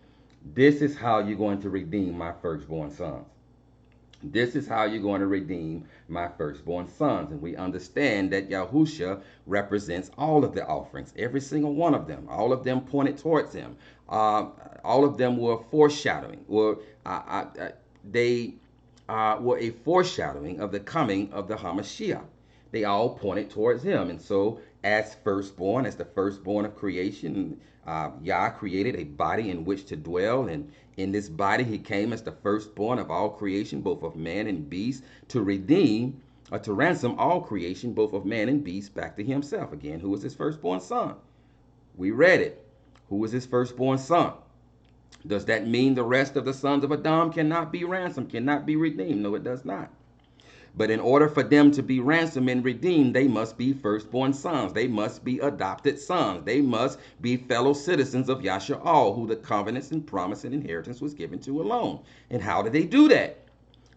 this is how you're going to redeem my firstborn sons. This is how you're going to redeem my firstborn sons. And we understand that Yahusha represents all of the offerings, every single one of them. All of them pointed towards him. All of them were foreshadowing, they were a foreshadowing of the coming of the Hamashiach. They all pointed towards him. And so as firstborn, as the firstborn of creation, Yah created a body in which to dwell, and in this body he came as the firstborn of all creation, both of man and beast, to redeem or to ransom all creation, both of man and beast, back to himself. Again, who was his firstborn son? We read it. Who was his firstborn son? Does that mean the rest of the sons of Adam cannot be ransomed, cannot be redeemed? No, it does not. But in order for them to be ransomed and redeemed, they must be firstborn sons. They must be adopted sons. They must be fellow citizens of Yasha'al, who the covenants and promise and inheritance was given to alone. And how do they do that?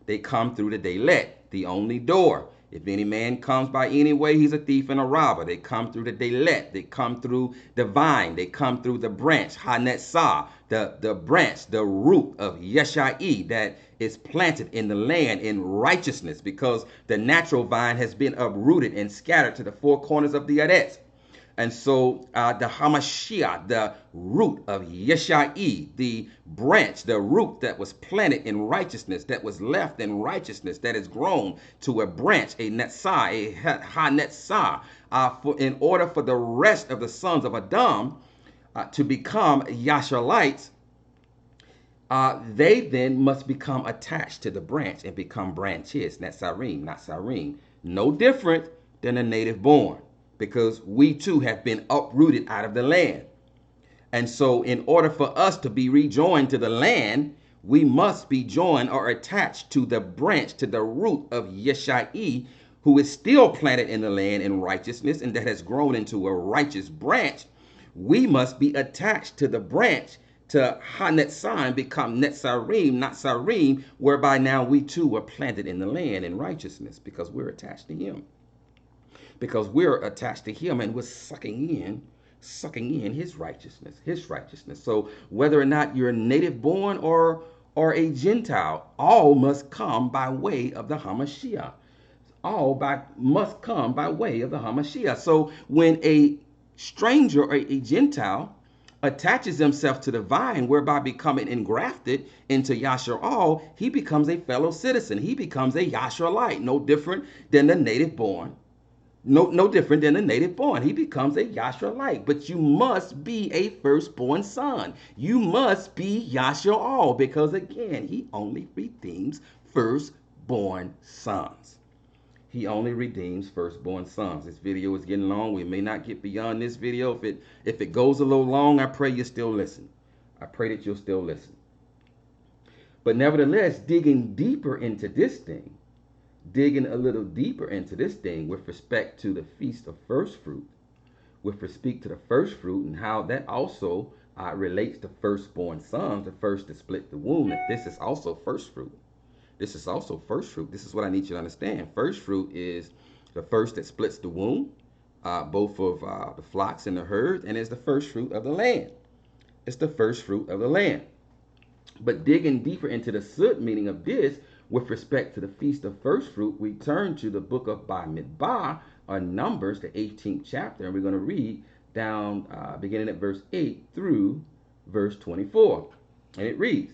They come through the Dalet, the only door. If any man comes by any way, he's a thief and a robber. They come through the Dalet. They come through the vine. They come through the branch, Hanetzah, the branch, the root of Yeshai that is planted in the land in righteousness, because the natural vine has been uprooted and scattered to the four corners of the Eretz. And so the Hamashiach, the root of Yeshai, the branch, the root that was planted in righteousness, that was left in righteousness, that has grown to a branch, a netzah, a ha-netzah, in order for the rest of the sons of Adam to become Yashalites, they then must become attached to the branch and become branches, netzarim, not sarim. No different than a native born, because we too have been uprooted out of the land. And so in order for us to be rejoined to the land, we must be joined or attached to the branch, to the root of Yeshai, who is still planted in the land in righteousness and that has grown into a righteous branch. We must be attached to the branch, to Ha-Netzah, and become Netzarim, not Sarim, whereby now we too are planted in the land in righteousness, because we're attached to him. Because we're attached to him and we're sucking in his righteousness, So whether or not you're native born or a Gentile, all must come by way of the Hamashiach. Must come by way of the Hamashiach. So when a stranger or a Gentile attaches himself to the vine, whereby becoming engrafted into Yasha'al, he becomes a fellow citizen. He becomes a Yasha'alite, no different than the native born. No different than a native born. He becomes a Yasha'alite. But you must be a firstborn son. You must be Yasha'al, because again, he only redeems firstborn sons. He only redeems firstborn sons. This video is getting long. We may not get beyond this video. If it goes a little long, I pray you still listen. I pray that you'll still listen. But nevertheless, digging deeper into this thing, digging a little deeper into this thing with respect to the Feast of First Fruit, with respect to the first fruit and how that also relates to firstborn sons, the first to split the womb, that this is also first fruit. This is also first fruit. This is what I need you to understand. First fruit is the first that splits the womb, both of the flocks and the herd, and is the first fruit of the land. It's the first fruit of the land. But digging deeper into the sud meaning of this, with respect to the feast of first fruit, we turn to the book of Bamidbar, or Numbers, the 18th chapter, and we're going to read down beginning at verse 8 through verse 24. And it reads,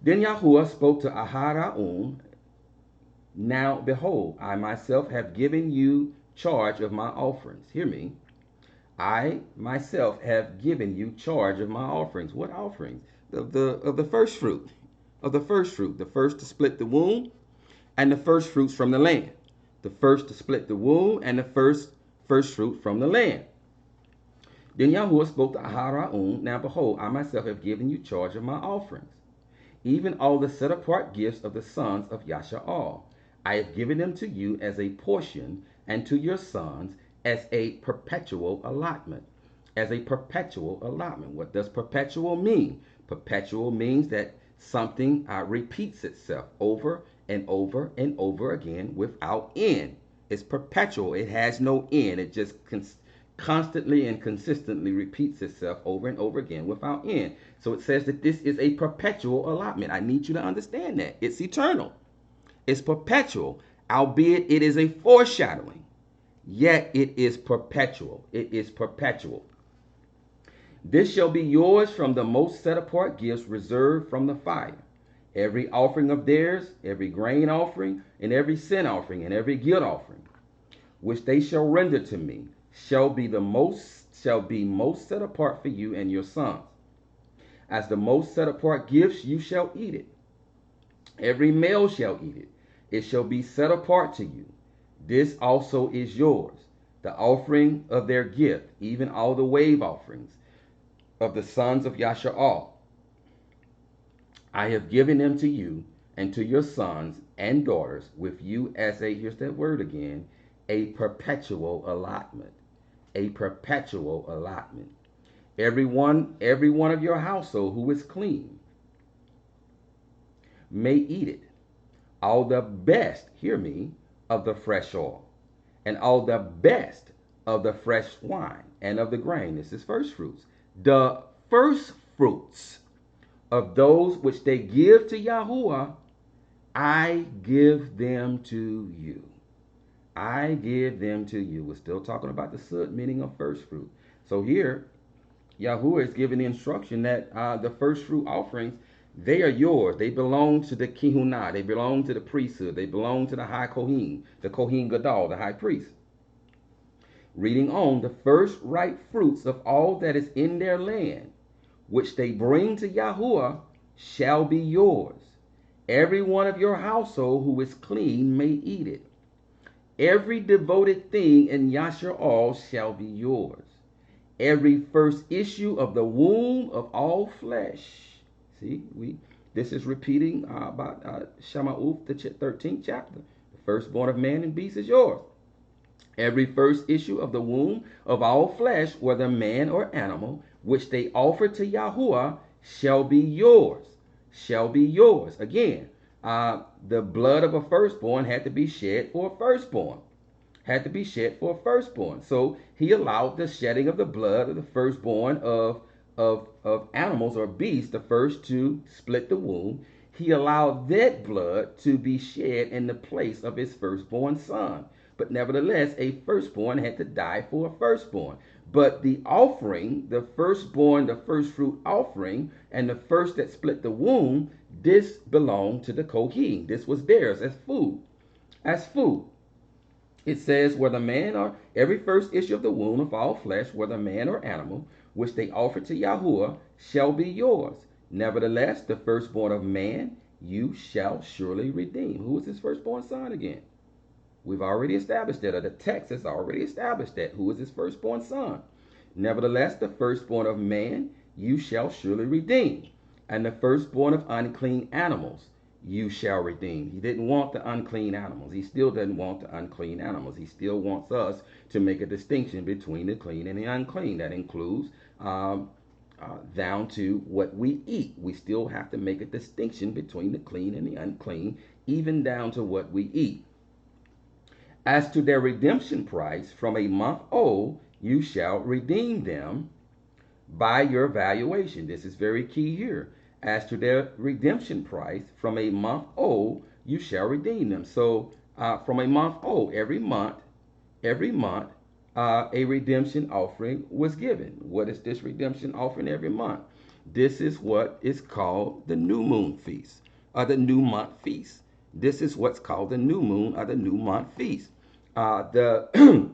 Then Yahuwah spoke to Ahara'un, Now behold, I myself have given you charge of my offerings. Hear me. I myself have given you charge of my offerings. What offerings? Of the first fruit. Of the first fruit. The first to split the womb and the first fruits from the land. The first to split the womb and the first fruit from the land. Then Yahuwah spoke to Ahara'un, Now behold, I myself have given you charge of my offerings, even all the set apart gifts of the sons of Yasha'al. I have given them to you as a portion, and to your sons as a perpetual allotment. As a perpetual allotment. What does perpetual mean? Perpetual means that something repeats itself over and over and over again without end. It's perpetual. It has no end. It just constantly and consistently repeats itself over and over again without end. So it says that this is a perpetual allotment. I need you to understand that. It's eternal. It's perpetual, albeit it is a foreshadowing. Yet it is perpetual. It is perpetual. This shall be yours from the most set apart gifts reserved from the fire. Every offering of theirs, every grain offering, and every sin offering, and every guilt offering, which they shall render to me, shall be most set apart for you and your sons. As the most set apart gifts, you shall eat it. Every male shall eat it. It shall be set apart to you. This also is yours, the offering of their gift, even all the wave offerings of the sons of Yasha'al. I have given them to you and to your sons and daughters with you as a, here's that word again, a perpetual allotment. A perpetual allotment. Every one of your household who is clean may eat it. All the best, hear me, of the fresh oil, and all the best of the fresh wine and of the grain. This is first fruits. The first fruits of those which they give to Yahuwah, I give them to you. I give them to you. We're still talking about the sud meaning of first fruit. So here, Yahuwah is giving the instruction that the first fruit offerings, they are yours. They belong to the kihunah. They belong to the priesthood. They belong to the high kohen, the kohen gadol, the high priest. Reading on, the first ripe fruits of all that is in their land, which they bring to Yahuwah, shall be yours. Every one of your household who is clean may eat it. Every devoted thing in Yasha'al shall be yours. Every first issue of the womb of all flesh. See, this is repeating about Shama'uf, the 13th chapter. The firstborn of man and beast is yours. Every first issue of the womb of all flesh, whether man or animal, which they offer to Yahuwah, shall be yours. Shall be yours. Again, the blood of a firstborn had to be shed for a firstborn. Had to be shed for a firstborn. So he allowed the shedding of the blood of the firstborn of animals or beasts, the first to split the womb. He allowed that blood to be shed in the place of his firstborn son. But nevertheless, a firstborn had to die for a firstborn. But the offering, the firstborn, the first fruit offering, and the first that split the womb, this belonged to the Kohen. This was theirs as food. As food. It says, whether man or every first issue of the womb of all flesh, whether man or animal, which they offer to Yahuwah, shall be yours. Nevertheless, the firstborn of man you shall surely redeem. Who is his firstborn son again? We've already established that, or the text has already established that. Who is his firstborn son? Nevertheless, the firstborn of man you shall surely redeem. And the firstborn of unclean animals you shall redeem. He didn't want the unclean animals. He still doesn't want the unclean animals. He still wants us to make a distinction between the clean and the unclean. That includes down to what we eat. We still have to make a distinction between the clean and the unclean, even down to what we eat. As to their redemption price, from a month old, you shall redeem them by your valuation. This is very key here. As to their redemption price, from a month old, you shall redeem them. So from a month old, every month, a redemption offering was given. What is this redemption offering every month? This is what is called the new moon feast, or the new month feast. This is what's called the new moon or the new month feast. The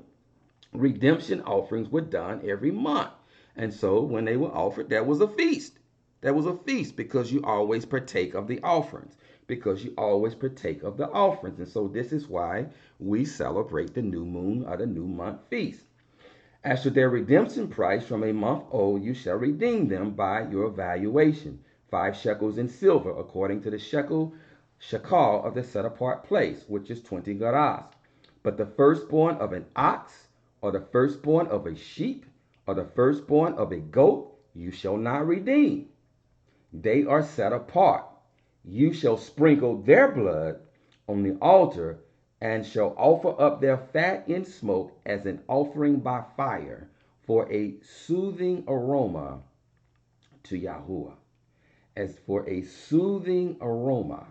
redemption offerings were done every month. And so when they were offered, there was a feast. There was a feast because you always partake of the offerings. Because you always partake of the offerings. And so this is why we celebrate the new moon or the new month feast. As to their redemption price, from a month old, you shall redeem them by your valuation. 5 shekels in silver, according to the shekel of the set apart place, which is 20 gerahs. But the firstborn of an ox, or the firstborn of a sheep, or the firstborn of a goat, you shall not redeem. They are set apart. You shall sprinkle their blood on the altar, and shall offer up their fat in smoke as an offering by fire, for a soothing aroma to Yahuwah. As for a soothing aroma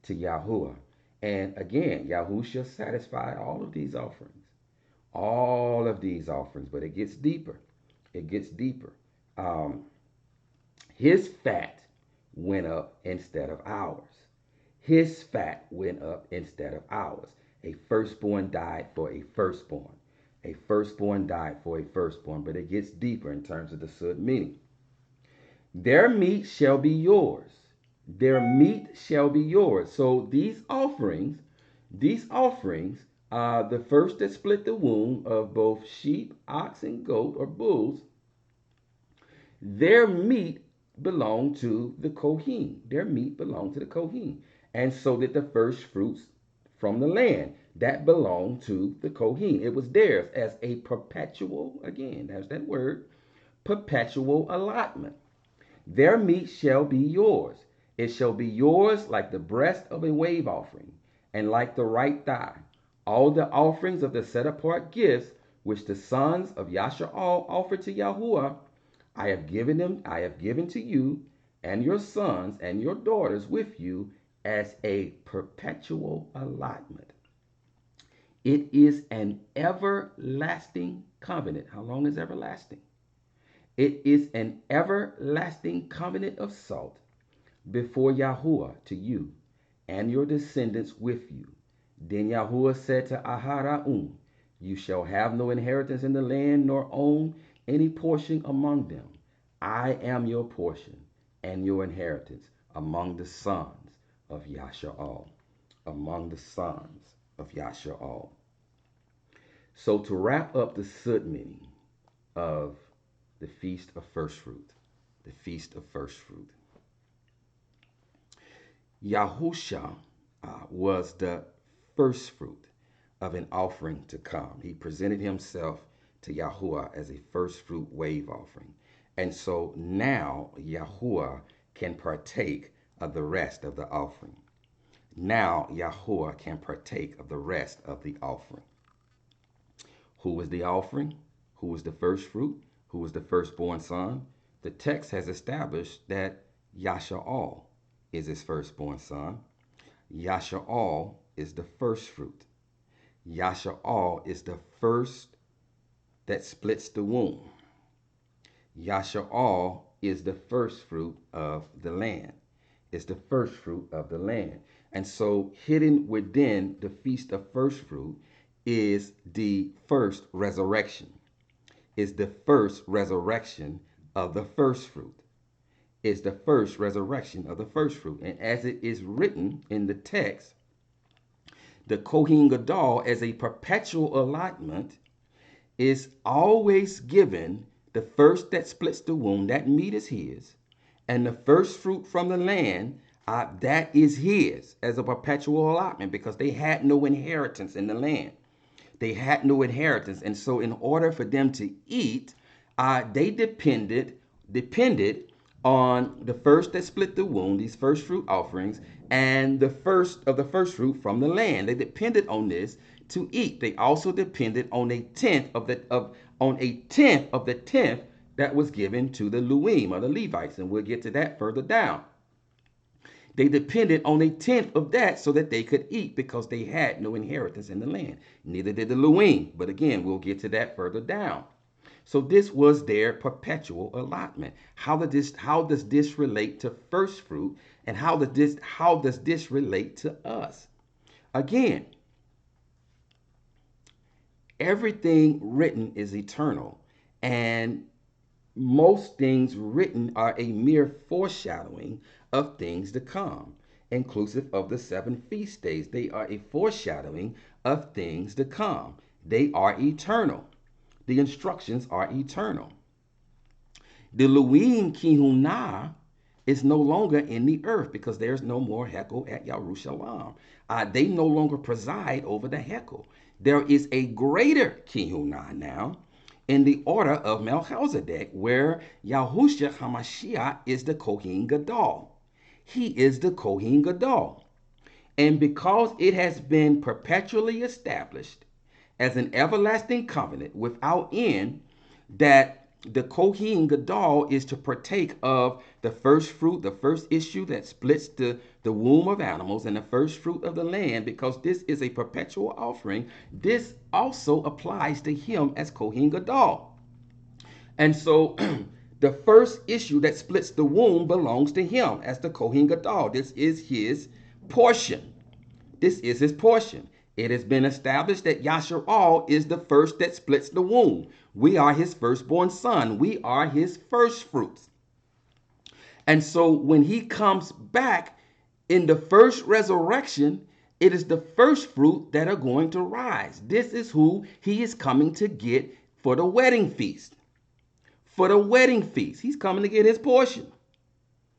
to Yahuwah. And again, Yahushua satisfied all of these offerings. All of these offerings, but it gets deeper. It gets deeper. His fat went up instead of ours. His fat went up instead of ours. A firstborn died for a firstborn. A firstborn died for a firstborn. But it gets deeper in terms of the sud meaning. Their meat shall be yours. Their meat shall be yours. So these offerings, the first that split the womb of both sheep, ox, and goat, or bulls, their meat belonged to the Kohen. Their meat belonged to the Kohen. And so did the first fruits from the land. That belonged to the Kohen. It was theirs as a perpetual, again, there's that word, perpetual allotment. Their meat shall be yours. It shall be yours like the breast of a wave offering, and like the right thigh. All the offerings of the set apart gifts which the sons of Yasha'al offer to Yahuwah, I have given to you and your sons and your daughters with you as a perpetual allotment. It is an everlasting covenant. How long is everlasting? It is an everlasting covenant of salt before Yahuwah to you and your descendants with you. Then Yahuwah said to Ahara'um, you shall have no inheritance in the land, nor own any portion among them. I am your portion and your inheritance among the sons of Yasha'al. Among the sons of Yasha'al. So to wrap up the sud meaning of the Feast of First Fruit, the Feast of First Fruit. Yahusha was the first fruit of an offering to come. He presented himself to Yahuwah as a first fruit wave offering. And so now Yahuwah can partake of the rest of the offering. Now Yahuwah can partake of the rest of the offering. Who was the offering? Who was the first fruit? Who was the firstborn son? The text has established that Yasha'al is his firstborn son. Yasha'al is the first fruit. Yasha'al is the first that splits the womb. Yasha'al is the first fruit of the land. It's the first fruit of the land. And so hidden within the Feast of First Fruit is the first resurrection. Is the first resurrection of the first fruit. Is the first resurrection of the first fruit. And as it is written in the text, the Kohen Gadol as a perpetual allotment is always given the first that splits the womb, that meat is his, and the first fruit from the land, that is his as a perpetual allotment, because they had no inheritance in the land. They had no inheritance. And so in order for them to eat, they depended on the first that split the womb, these first fruit offerings, and the first of the first fruit from the land. They depended on this to eat. They also depended on a tenth of the tenth that was given to the Luim or the Levites, and we'll get to that further down. They depended on a tenth of that so that they could eat because they had no inheritance in the land. Neither did the Luim, but again, we'll get to that further down. So this was their perpetual allotment. How does this relate to first fruit, and how does this relate to us? Again, everything written is eternal, and most things written are a mere foreshadowing of things to come, inclusive of the 7 feast days. They are a foreshadowing of things to come. They are eternal. The instructions are eternal. The Luim Kihuna is no longer in the earth because there's no more Hekel at Yerushalayim. They no longer preside over the Hekel. There is a greater Kihuna now in the order of Melchizedek, where Yahushua HaMashiach is the Kohen Gadol. He is the Kohen Gadol. And because it has been perpetually established as an everlasting covenant without end, that the Kohen Gadol is to partake of the first fruit, the first issue that splits the womb of animals, and the first fruit of the land, because this is a perpetual offering. This also applies to him as Kohen Gadol. And so the first issue that splits the womb belongs to him as the Kohen Gadol. This is his portion. This is his portion. It has been established that Yasharal is the first that splits the womb. We are his firstborn son. We are his first fruits. And so when he comes back in the first resurrection, it is the first fruit that are going to rise. This is who he is coming to get for the wedding feast. For the wedding feast, he's coming to get his portion.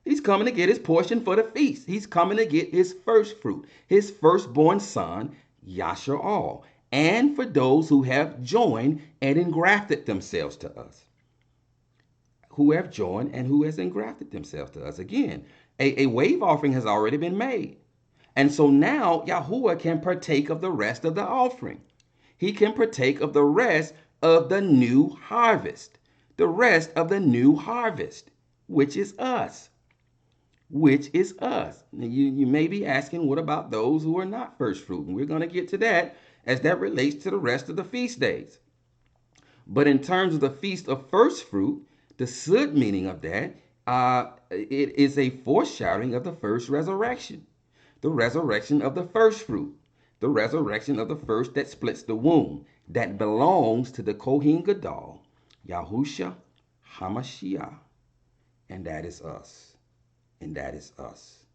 He's coming to get his portion for the feast. He's coming to get his first fruit, his firstborn son, Yasharal, and for those who have joined and engrafted themselves to us. Who have joined and who has engrafted themselves to us. Again, a wave offering has already been made. And so now Yahuwah can partake of the rest of the offering. He can partake of the rest of the new harvest. The rest of the new harvest, which is us. Which is us. You may be asking, what about those who are not first fruit? And we're going to get to that as that relates to the rest of the feast days. But in terms of the feast of first fruit, the sud meaning of that, it is a foreshadowing of the first resurrection. The resurrection of the first fruit. The resurrection of the first that splits the womb. That belongs to the Kohen Gadol, Yahushua HaMashiach. And that is us. And that is us.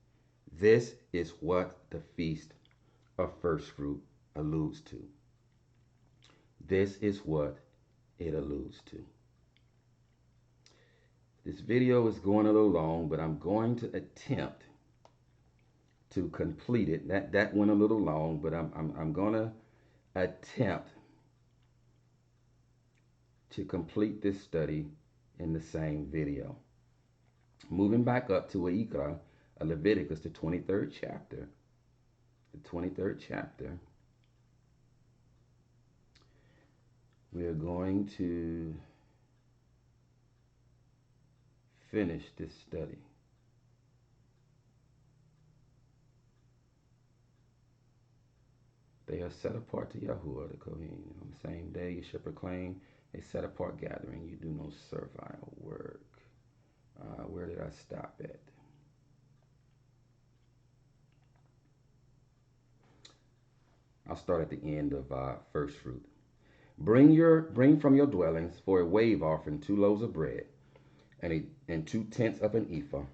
This is what the feast of first fruit alludes to. This is what it alludes to. This video is going a little long, but I'm going to attempt to complete it. That went a little long, but I'm going to attempt to complete this study in the same video. Moving back up to Ikra, Leviticus, the 23rd chapter. The 23rd chapter. We are going to finish this study. They are set apart to Yahuwah, the Kohen. On the same day you shall proclaim a set apart gathering. You do no servile work. Where did I stop at? I'll start at the end of first fruit. Bring from your dwellings for a wave offering 2 loaves of bread and 2/10 of an ephah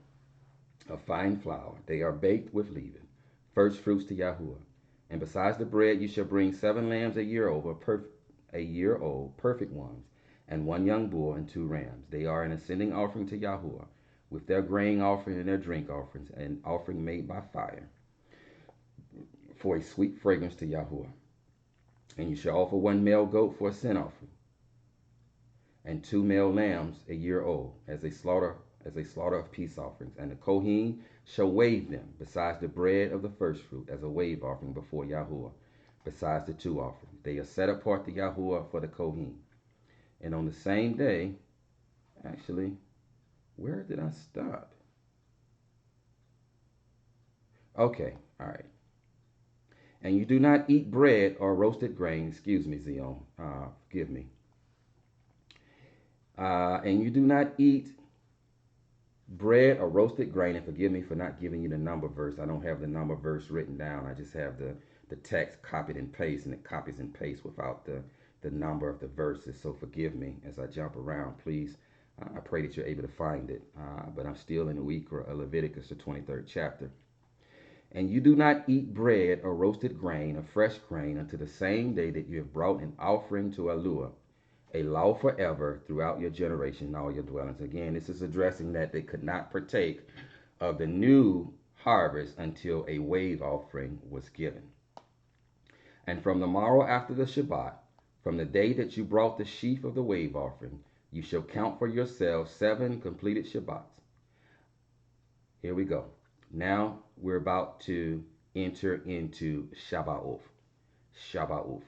of fine flour. They are baked with leaven, first fruits to Yahuwah. And besides the bread, you shall bring 7 lambs a year old, perfect ones, and 1 young bull and 2 rams. They are an ascending offering to Yahuwah, with their grain offering and their drink offerings, an offering made by fire, for a sweet fragrance to Yahuwah. And you shall offer 1 male goat for a sin offering, and 2 male lambs a year old, as a slaughter of peace offerings. And the Kohen shall wave them, besides the bread of the first fruit, as a wave offering before Yahuwah. besides the two offerings. They are set apart to Yahuwah for the Kohen. And on the same day, actually, where did I stop? Okay, all right. And you do not eat bread or roasted grain. Excuse me, Zion. Forgive me. And you do not eat bread or roasted grain. And forgive me for not giving you the number verse. I don't have the number verse written down. I just have the text copied and pasted, and it copies and pastes without the number of the verses. So forgive me as I jump around, please. I pray that you're able to find it. But I'm still in the week of Leviticus, the 23rd chapter. And you do not eat bread or roasted grain or fresh grain until the same day that you have brought an offering to Yahuwah, a law forever throughout your generation and all your dwellings. Again, this is addressing that they could not partake of the new harvest until a wave offering was given. And from the morrow after the Shabbat, from the day that you brought the sheaf of the wave offering, you shall count for yourselves 7 completed Shabbats. Here we go. Now we're about to enter into Shabbat. Shabbat.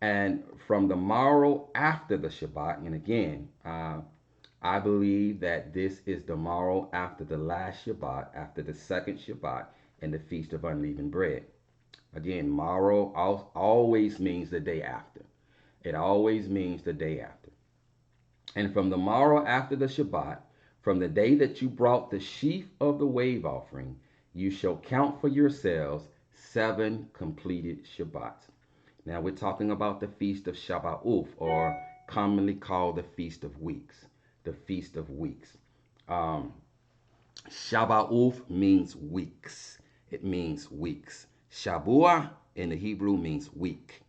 And from the morrow after the Shabbat, and again, I believe that this is the morrow after the last Shabbat, after the second Shabbat, and the Feast of Unleavened Bread. Again, morrow always means the day after. It always means the day after. And from the morrow after the Shabbat, from the day that you brought the sheaf of the wave offering, you shall count for yourselves 7 completed Shabbats. Now we're talking about the Feast of Shabbat, or commonly called the Feast of Weeks. The Feast of Weeks. Shabbat means weeks. It means weeks. Shabuah in the Hebrew means week,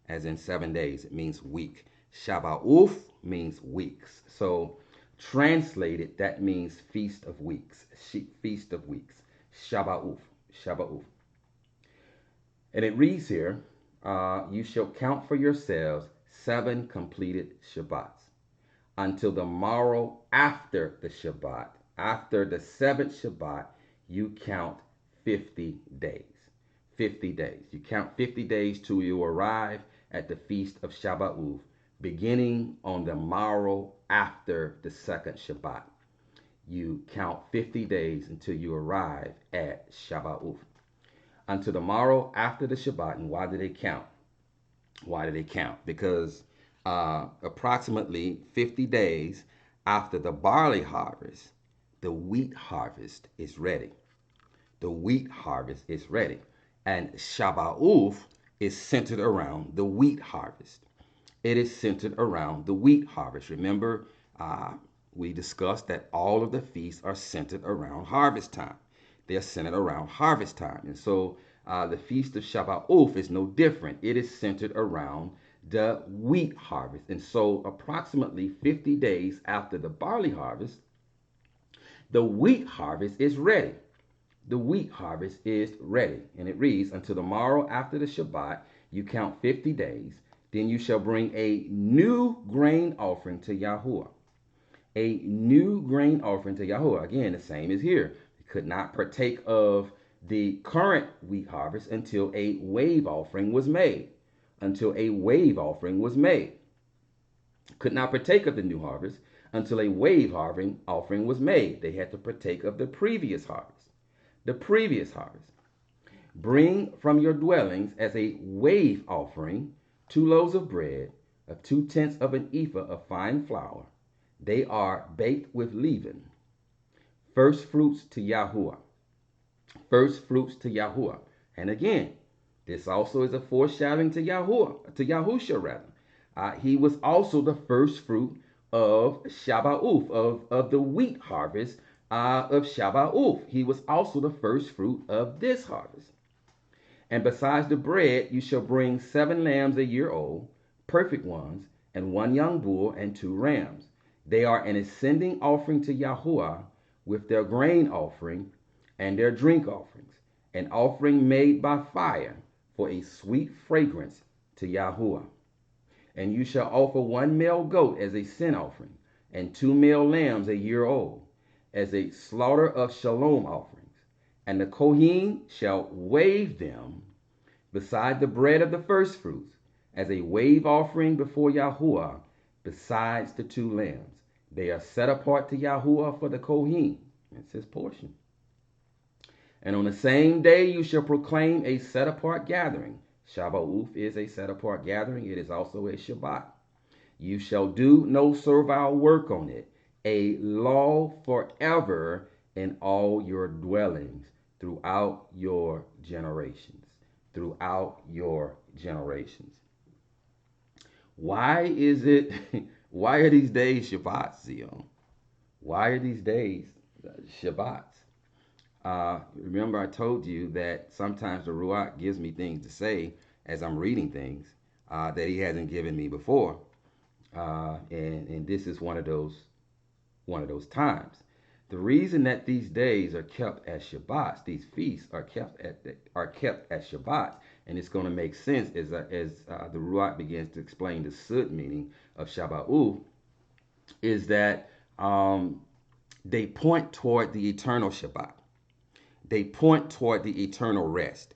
as in 7 days. It means week. Shabbat means weeks. So translated, that means Feast of Weeks. Feast of Weeks. Shabbat. Shabbat. And it reads here, you shall count for yourselves 7 completed Shabbats until the morrow after the Shabbat. After the 7th Shabbat, you count 50 days. 50 days. You count 50 days till you arrive at the Feast of Shabbat, beginning on the morrow after the 2nd Shabbat. You count 50 days until you arrive at Shabbat. Until the morrow after the Shabbat. And why do they count? Why do they count? Because approximately 50 days after the barley harvest, the wheat harvest is ready. The wheat harvest is ready. And Shabbat is centered around the wheat harvest. It is centered around the wheat harvest. Remember, we discussed that all of the feasts are centered around harvest time. They're centered around harvest time. And so the Feast of Shabbat is no different. It is centered around the wheat harvest. And so approximately 50 days after the barley harvest, the wheat harvest is ready. The wheat harvest is ready. And it reads, until the morrow after the Shabbat, you count 50 days. Then you shall bring a new grain offering to Yahuwah. A new grain offering to Yahuwah. Again, the same as here. You could not partake of the current wheat harvest until a wave offering was made. Until a wave offering was made. Could not partake of the new harvest until a wave offering was made. They had to partake of the previous harvest. The previous harvest. Bring from your dwellings as a wave offering 2 loaves of bread of 2/10 of an ephah of fine flour. They are baked with leaven. First fruits to Yahuwah. First fruits to Yahuwah. And again, this also is a foreshadowing to Yahuwah, to Yahusha rather. He was also the first fruit of Shabbat, of the wheat harvest of Shabbat. He was also the first fruit of this harvest. And besides the bread, you shall bring 7 lambs a year old, perfect ones, and 1 young bull and 2 rams. They are an ascending offering to Yahuwah with their grain offering and their drink offerings, an offering made by fire for a sweet fragrance to Yahuwah. And you shall offer 1 male goat as a sin offering, and 2 male lambs a year old, as a slaughter of shalom offerings. And the Kohen shall wave them beside the bread of the first fruits, as a wave offering before Yahuwah, besides the two lambs. They are set apart to Yahuwah for the Kohen. It's his portion. And on the same day you shall proclaim a set apart gathering. Shabbat is a set apart gathering. It is also a Shabbat. You shall do no servile work on it. A law forever in all your dwellings throughout your generations. Throughout your generations. Why is it, why are these days Shabbats, Zion? Why are these days Shabbats? Remember I told you that sometimes the Ruach gives me things to say as I'm reading things that he hasn't given me before. And this is one of those times. The reason that these days are kept as Shabbats, these feasts are kept as Shabbats, and it's going to make sense as the Ruach begins to explain the Sud meaning of Shabbat, is that they point toward the eternal Shabbat. They point toward the eternal rest.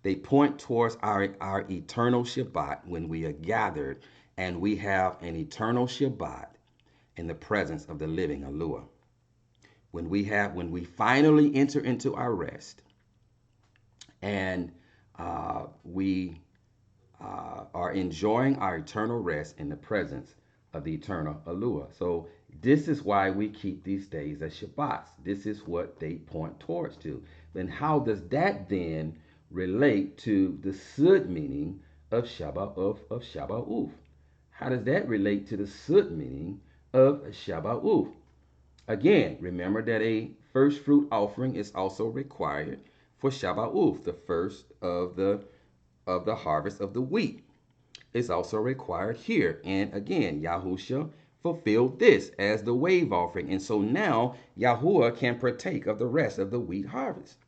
They point towards our eternal Shabbat when we are gathered and we have an eternal Shabbat in the presence of the living Alua. When we finally enter into our rest and we are enjoying our eternal rest in the presence of the eternal Alua. So this is why we keep these days as Shabbats. This is what they point towards to. Then how does that then relate to the Sud meaning of Shabbat? How does that relate to the Sud meaning of Shabbat? Again, remember that a first fruit offering is also required for Shabbat, the first of the harvest of the wheat. Is also required here. And again, Yahusha fulfilled this as the wave offering. And so now Yahuwah can partake of the rest of the wheat harvest.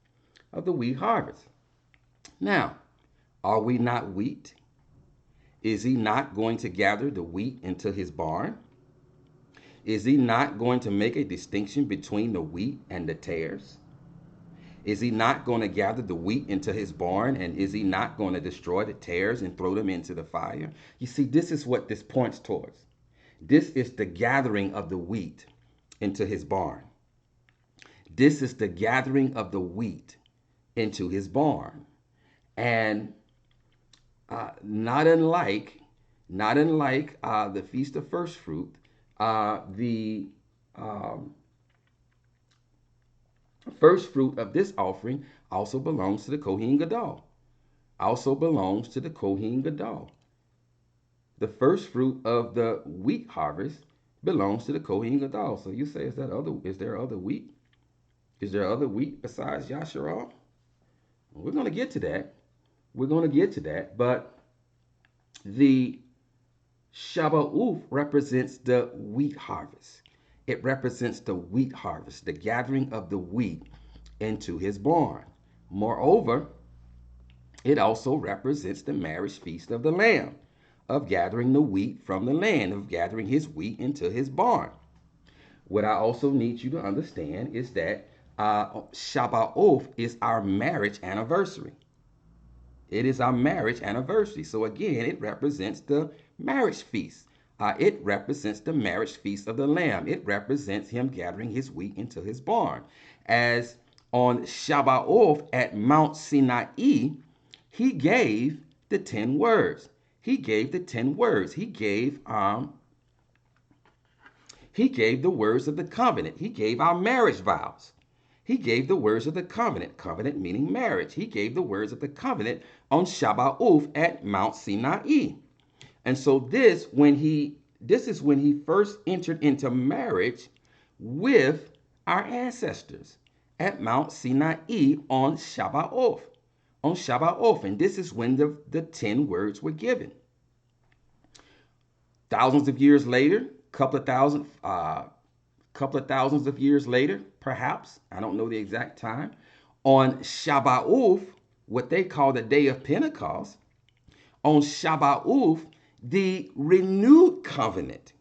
Now, are we not wheat? Is he not going to gather the wheat into his barn? Is he not going to make a distinction between the wheat and the tares? Is he not going to gather the wheat into his barn? And is he not going to destroy the tares and throw them into the fire? You see, this is what this points towards. This is the gathering of the wheat into his barn. This is the gathering of the wheat into his barn. And not unlike the Feast of First Fruit, the first fruit of this offering also belongs to the Kohen Gadol. The first fruit of the wheat harvest belongs to the Kohen Gadol. So you say, is there other wheat? Is there other wheat besides Yasharal? We're going to get to that. But the Shabbat represents the wheat harvest. It represents the wheat harvest, the gathering of the wheat into his barn. Moreover, it also represents the marriage feast of the Lamb, of gathering the wheat from the land, of gathering his wheat into his barn. What I also need you to understand is that Shabbat is our marriage anniversary. It is our marriage anniversary. So again, it represents the marriage feast. It represents the marriage feast of the Lamb. It represents him gathering his wheat into his barn. As on Shabbat at Mount Sinai, he gave the 10 words. He gave the 10 words. He gave the words of the covenant. He gave our marriage vows. He gave the words of the covenant, covenant meaning marriage. He gave the words of the covenant on Shabbat at Mount Sinai. And so this is when he first entered into marriage with our ancestors at Mount Sinai on Shabbat. And this is when the 10 words were given. Thousands of years later, couple of thousands of years later, perhaps, I don't know the exact time, on Shabbat, what they call the day of Pentecost, on Shabbat, the renewed covenant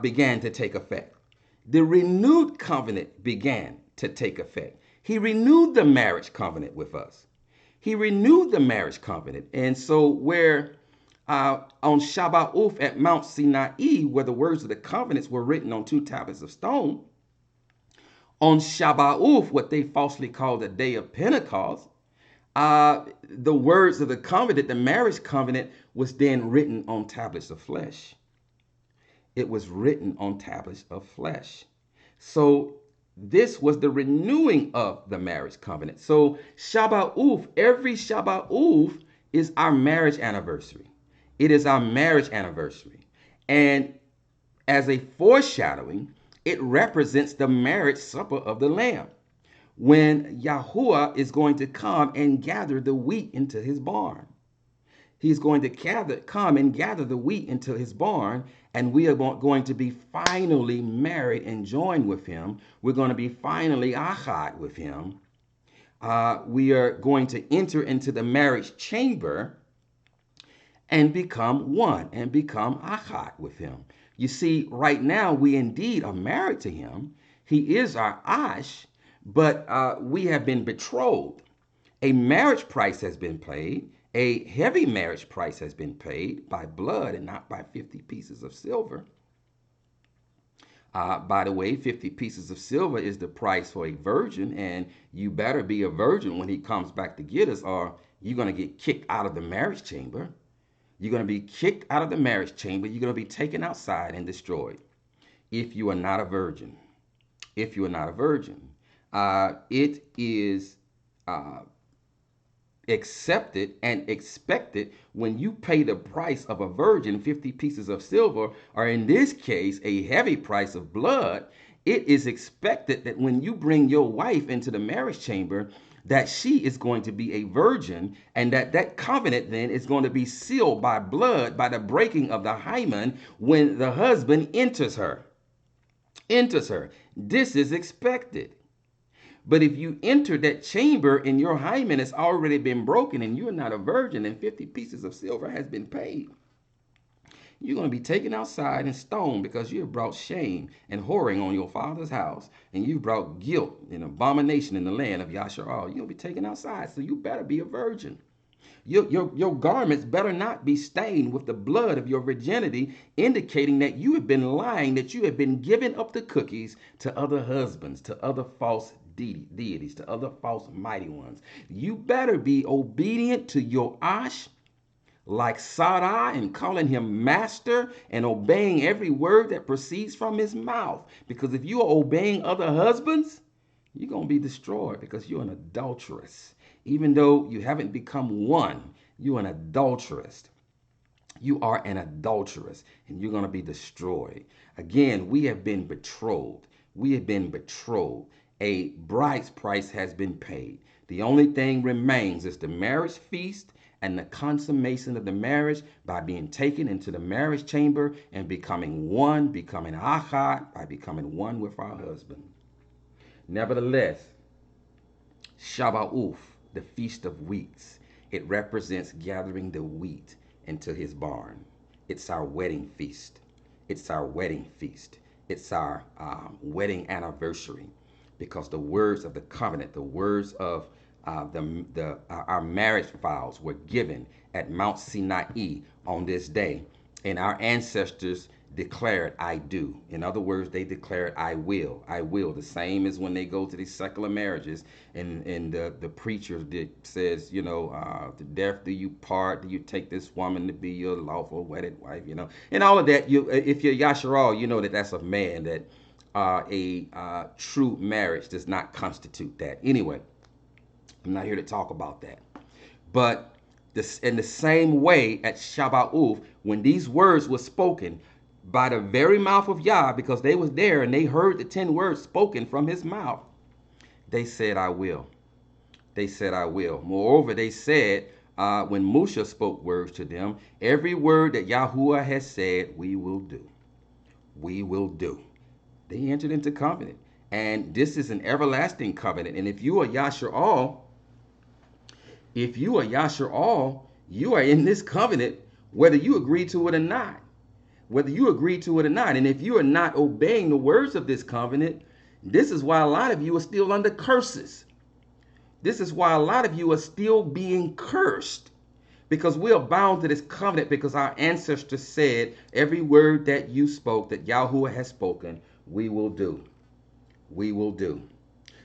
began to take effect. The renewed covenant began to take effect. He renewed the marriage covenant with us. He renewed the marriage covenant. And so where on Shabbat at Mount Sinai, where the words of the covenants were written on 2 tablets of stone, on Shabbat, what they falsely call the day of Pentecost, the words of the covenant, the marriage covenant, was then written on tablets of flesh. It was written on tablets of flesh. So this was the renewing of the marriage covenant. So Shabbat, every Shabbat is our marriage anniversary. It is our marriage anniversary. And as a foreshadowing, it represents the marriage supper of the Lamb, when Yahuwah is going to come and gather the wheat into his barn. He's going to come and gather the wheat into his barn, and we are going to be finally married and joined with him. We're going to be finally ahad with him. We are going to enter into the marriage chamber and become one and become ahad with him. You see, right now we indeed are married to him. He is our ash, but we have been betrothed. A marriage price has been paid. A heavy marriage price has been paid by blood and not by 50 pieces of silver. By the way, 50 pieces of silver is the price for a virgin, and you better be a virgin when he comes back to get us, or you're going to get kicked out of the marriage chamber. You're going to be kicked out of the marriage chamber. You're going to be taken outside and destroyed if you are not a virgin. If you are not a virgin. It is accepted and expected when you pay the price of a virgin, 50 pieces of silver, or in this case, a heavy price of blood. It is expected that when you bring your wife into the marriage chamber, that she is going to be a virgin, and that covenant then is going to be sealed by blood, by the breaking of the hymen when the husband enters her. This is expected. But if you enter that chamber and your hymen has already been broken and you're not a virgin and 50 pieces of silver has been paid, you're going to be taken outside and stoned because you have brought shame and whoring on your father's house, and you've brought guilt and abomination in the land of Yasharah. You're going to be taken outside, so you better be a virgin. Your garments better not be stained with the blood of your virginity, indicating that you have been lying, that you have been giving up the cookies to other husbands, to other false deities, to other false mighty ones. You better be obedient to your Ash, like Sarai, and calling him master and obeying every word that proceeds from his mouth. Because if you are obeying other husbands, you're going to be destroyed, because you're an adulteress. Even though you haven't become one, you're an adulteress. You are an adulteress, and you're going to be destroyed. Again, we have been betrothed. We have been betrothed. A bride's price has been paid. The only thing remains is the marriage feast and the consummation of the marriage by being taken into the marriage chamber and becoming one, becoming ahad, by becoming one with our husband. Nevertheless, Shabbat, the Feast of Weeks, it represents gathering the wheat into his barn. It's our wedding feast. It's our wedding feast. It's our wedding anniversary, because the words of the covenant, the words of our marriage vows were given at Mount Sinai on this day, and our ancestors declared, I do. In other words, they declared, I will. I will. The same as when they go to these secular marriages, and the preacher says, to death do you part, do you take this woman to be your lawful wedded wife, and all of that. If you're Yasharal, you know that that's a man, that a true marriage does not constitute that. Anyway, I'm not here to talk about that. But in the same way at Shabbat, when these words were spoken by the very mouth of Yah, because they was there and they heard the 10 words spoken from his mouth, they said, I will. They said, I will. Moreover, they said, when Musha spoke words to them, every word that Yahuwah has said, we will do. We will do. They entered into covenant. And this is an everlasting covenant. And if you are Yashar'al, you are in this covenant, whether you agree to it or not. Whether you agree to it or not. And if you are not obeying the words of this covenant, this is why a lot of you are still under curses. This is why a lot of you are still being cursed, because we are bound to this covenant, because our ancestors said every word that you spoke, that Yahuwah has spoken, we will do. We will do.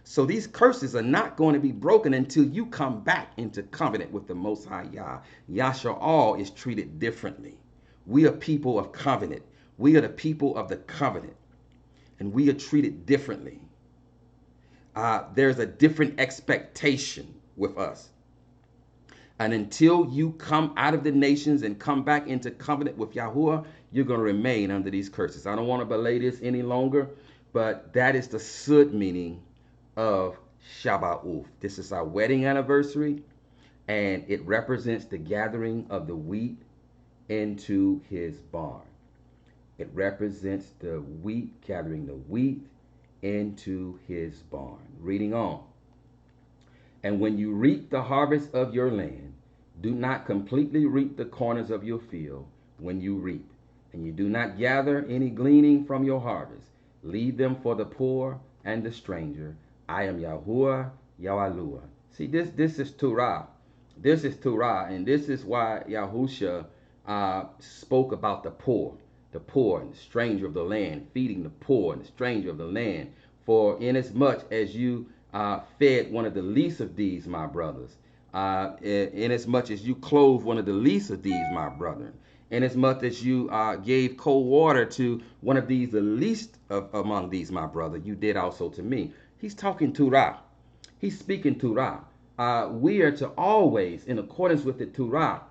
So these curses are not going to be broken until you come back into covenant with the Most High Yah. Yasha'al is treated differently. We are people of covenant. We are the people of the covenant, and we are treated differently. There's a different expectation with us. And until you come out of the nations and come back into covenant with Yahuwah, you're going to remain under these curses. I don't want to belay this any longer, but that is the Sud meaning of Shabbat. This is our wedding anniversary, and it represents the gathering of the wheat into his barn. It represents the wheat, gathering the wheat into his barn. Reading on. And when you reap the harvest of your land, do not completely reap the corners of your field when you reap, and you do not gather any gleaning from your harvest. Leave them for the poor and the stranger. I am Yahuwah, Yahuwah. See, this is Torah. This is Torah, and this is why Yahusha spoke about the poor and the stranger of the land, feeding the poor and the stranger of the land. For inasmuch as you fed one of the least of these, my brothers, inasmuch as you clothed one of the least of these, my brethren, inasmuch as you gave cold water to one of these, the least among these, my brother, you did also to me. He's talking Torah. He's speaking Torah. We are to always, in accordance with the Torah,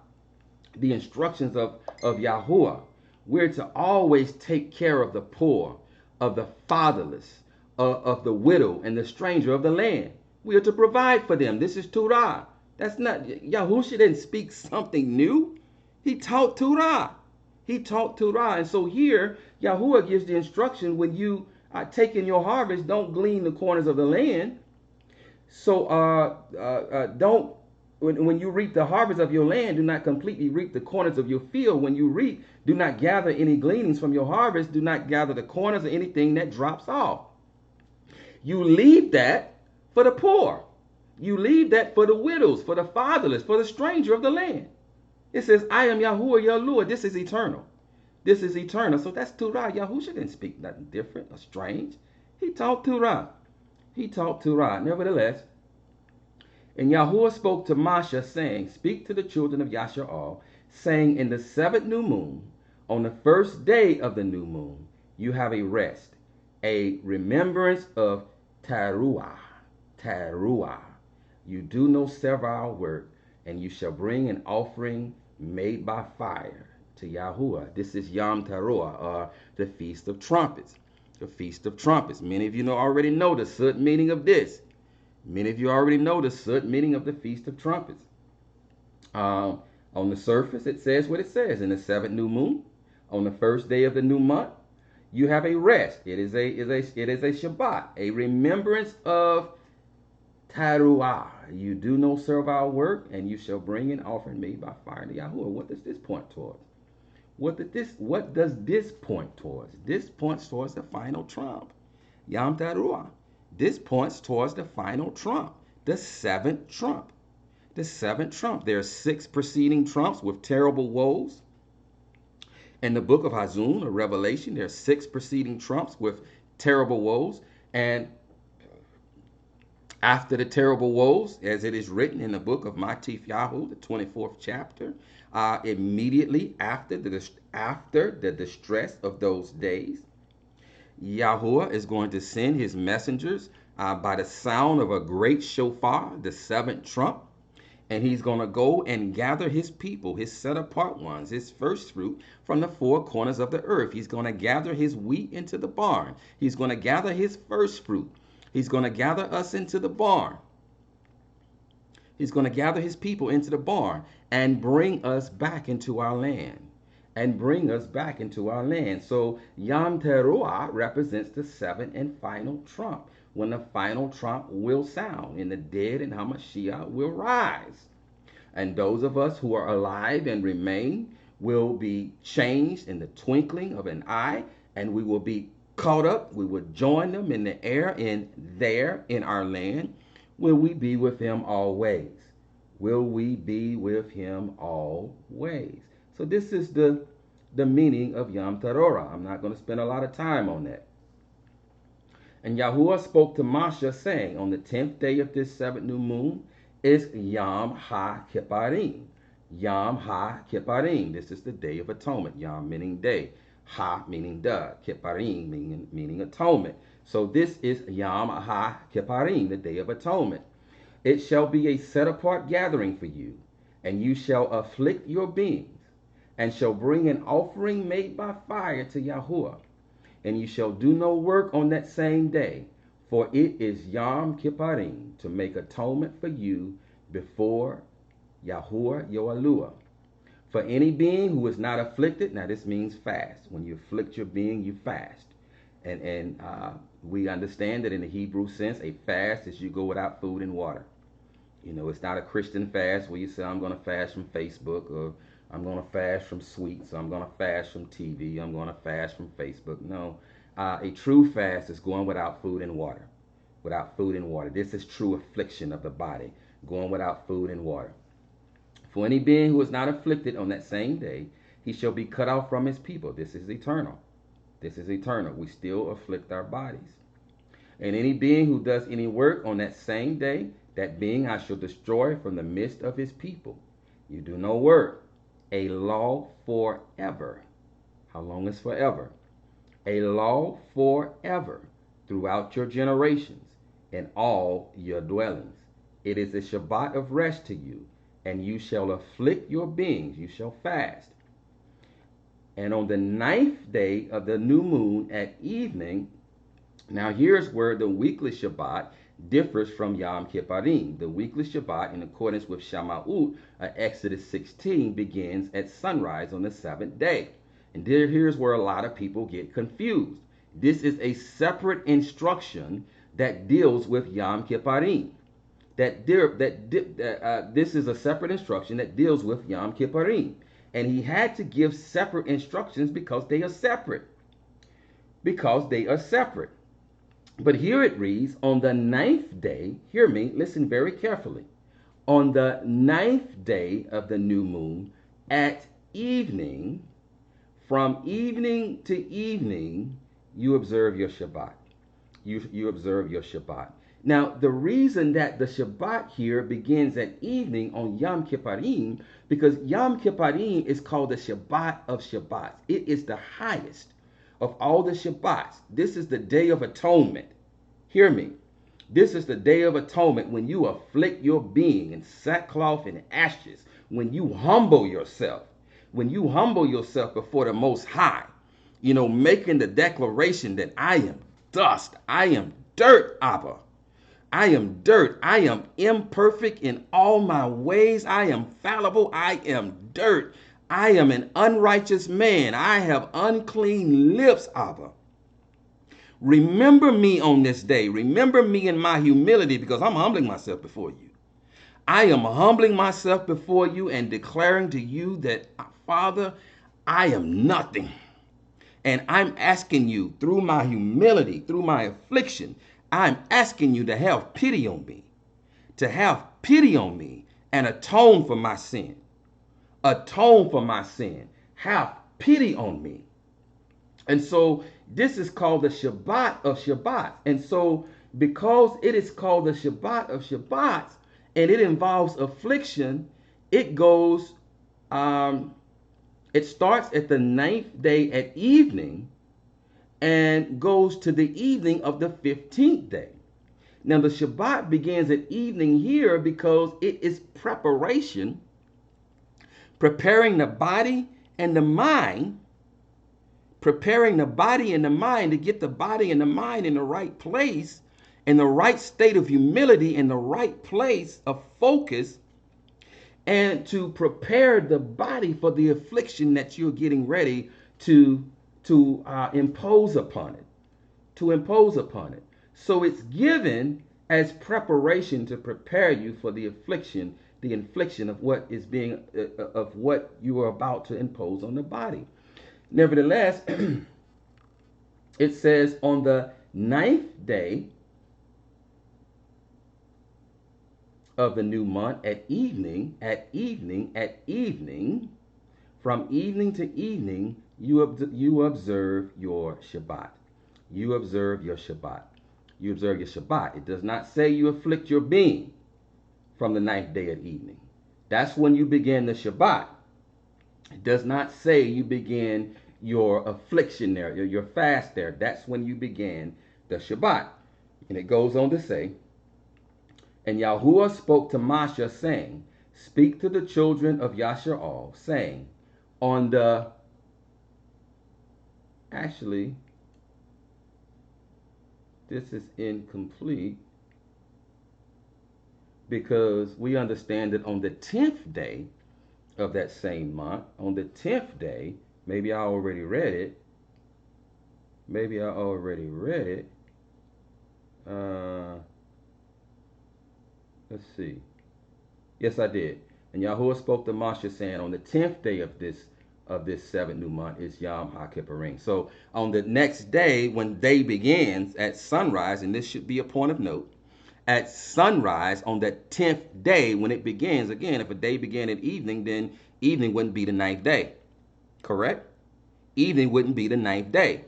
the instructions of Yahuwah, we're to always take care of the poor, of the fatherless, of the widow and the stranger of the land. We are to provide for them. This is Torah. That's not, Yahusha didn't speak something new. He taught Torah. He taught Torah. And so here, Yahuwah gives the instruction, when you take in your harvest, don't glean the corners of the land. So don't, when you reap the harvest of your land, do not completely reap the corners of your field. When you reap, do not gather any gleanings from your harvest. Do not gather the corners or anything that drops off. You leave that for the poor. You leave that for the widows, for the fatherless, for the stranger of the land. It says, I am Yahuwah, Yahuwah. This is eternal. This is eternal. So that's Torah. Yahusha didn't speak nothing different or strange. He taught Torah. He taught Torah. Nevertheless, and Yahuwah spoke to Masha, saying, speak to the children of Yasha'al, saying, in the 7th new moon, on the 1st day of the new moon, you have a rest, a remembrance of Teruah. Teruah. You do no servile work, and you shall bring an offering made by fire to Yahuwah. This is Yom Teruah, or the Feast of Trumpets. The Feast of Trumpets. Many of you already know the Sud meaning of this. Many of you already know the Sud meaning of the Feast of Trumpets. On the surface, it says what it says. In the 7th new moon, on the 1st day of the new month, you have a rest. It is a Shabbat, a remembrance of Teruah. You do no servile work, and you shall bring an offering made by fire to Yahuwah. What does this point towards? What does this point towards? This points towards the final trump, Yom Teruah. This points towards the final trump, the 7th trump. The 7th trump. There are 6 preceding trumps with terrible woes. In the book of Hazun, or Revelation, there are 6 preceding trumps with terrible woes. And after the terrible woes, as it is written in the book of Matif Yahu, the 24th chapter, immediately after the distress of those days, Yahuwah is going to send his messengers by the sound of a great shofar, the 7th trump, and he's going to go and gather his people, his set apart ones, his first fruit from the 4 corners of the earth. He's going to gather his wheat into the barn. He's going to gather his first fruit. He's going to gather us into the barn. He's going to gather his people into the barn and bring us back into our land. And bring us back into our land. So Yom Teruah represents the 7th and final trump, when the final trump will sound, and the dead in Hamashiach will rise. And those of us who are alive and remain will be changed in the twinkling of an eye, and we will be caught up. We will join them in the air in our land. will we be with him always? Will we be with him always? So this is the meaning of Yom Teruah. I'm not going to spend a lot of time on that. And Yahuwah spoke to Moshe, saying, on the 10th day of this seventh new moon is Yom HaKipparim. Yom HaKipparim. This is the Day of Atonement. Yom meaning day. Ha meaning Kipparim meaning atonement. So this is Yom HaKipparim, the Day of Atonement. It shall be a set apart gathering for you, and you shall afflict your beings, and shall bring an offering made by fire to Yahuwah. And you shall do no work on that same day, for it is Yom Kipparim, to make atonement for you before Yahuwah Yoaluah. For any being who is not afflicted, now this means fast. When you afflict your being, you fast. And we understand that in the Hebrew sense, a fast is you go without food and water. You know, it's not a Christian fast where you say, I'm going to fast from Facebook, or I'm going to fast from sweets, or I'm going to fast from TV, I'm going to fast from Facebook. No, a true fast is going without food and water. Without food and water. This is true affliction of the body, going without food and water. For any being who is not afflicted on that same day, he shall be cut off from his people. This is eternal. This is eternal. We still afflict our bodies. And any being who does any work on that same day, that being I shall destroy from the midst of his people. You do no work. A law forever. How long is forever? A law forever throughout your generations and all your dwellings. It is a Shabbat of rest to you, and you shall afflict your beings. You shall fast. And on the 9th day of the new moon at evening, now here's where the weekly Shabbat differs from Yom Kipparim. The weekly Shabbat, in accordance with Shamma'ut, Exodus 16, begins at sunrise on the 7th day. And here's where a lot of people get confused. This is a separate instruction that deals with Yom Kipparim. This is a separate instruction that deals with Yom Kipparim. And he had to give separate instructions because they are separate. Because they are separate. But here it reads, on the 9th day, hear me, listen very carefully. On the 9th day of the new moon, at evening, from evening to evening, you observe your Shabbat. You observe your Shabbat. Now, the reason that the Shabbat here begins at evening on Yom Kipparim, because Yom Kipparim is called the Shabbat of Shabbats. It is the highest of all the Shabbats. This is the Day of Atonement. Hear me. This is the Day of Atonement when you afflict your being in sackcloth and ashes, when you humble yourself. When you humble yourself before the Most High, you know, making the declaration that I am dust, I am dirt, Abba. I am dirt. I am imperfect in all my ways. I am fallible. I am dirt. I am an unrighteous man. I have unclean lips, Abba. Remember me on this day. Remember me in my humility, because I'm humbling myself before you. I am humbling myself before you and declaring to you that, Father, I am nothing. And I'm asking you through my humility, through my affliction, I'm asking you to have pity on me, to have pity on me and atone for my sin. Atone for my sin. Have pity on me. And so this is called the Shabbat of Shabbats. And so because it is called the Shabbat of Shabbats and it involves affliction, it goes, it starts at the 9th day at evening and goes to the evening of the 15th day. Now the Shabbat begins at evening here because it is preparation, preparing the body and the mind, preparing the body and the mind to get the body and the mind in the right place, in the right state of humility, in the right place of focus, and to prepare the body for the affliction that you're getting ready to impose upon it, So it's given as preparation to prepare you for the infliction of what is being, of what you are about to impose on the body. Nevertheless, it says on the 9th day, of the new month at evening, from evening to evening, you observe your Shabbat. You observe your Shabbat. You observe your Shabbat. It does not say you afflict your being from the ninth day at evening. That's when you begin the Shabbat. It does not say you begin your affliction there, your fast there. That's when you begin the Shabbat. And it goes on to say, and Yahuwah spoke to Moshe, saying, speak to the children of Yashar'al, saying, on the, actually, this is incomplete, because we understand that on the 10th day of that same month, on the 10th day, maybe I already read it. Let's see. Yes, I did. And Yahuwah spoke to Moshe, saying, on the 10th day of this seventh new month is Yom HaKippurim. So on the next day, when day begins at sunrise, and this should be a point of note, at sunrise on that 10th day when it begins, again, if a day began at evening, then evening wouldn't be the ninth day. Correct? Evening wouldn't be the ninth day.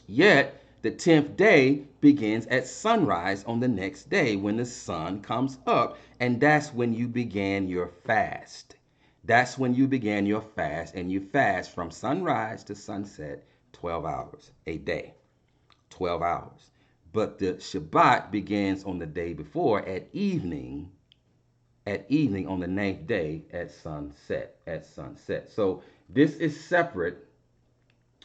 Yet, the 10th day begins at sunrise on the next day when the sun comes up, and that's when you began your fast. That's when you began your fast, and you fast from sunrise to sunset, 12 hours a day, 12 hours. But the Shabbat begins on the day before at evening on the ninth day at sunset, So this is separate.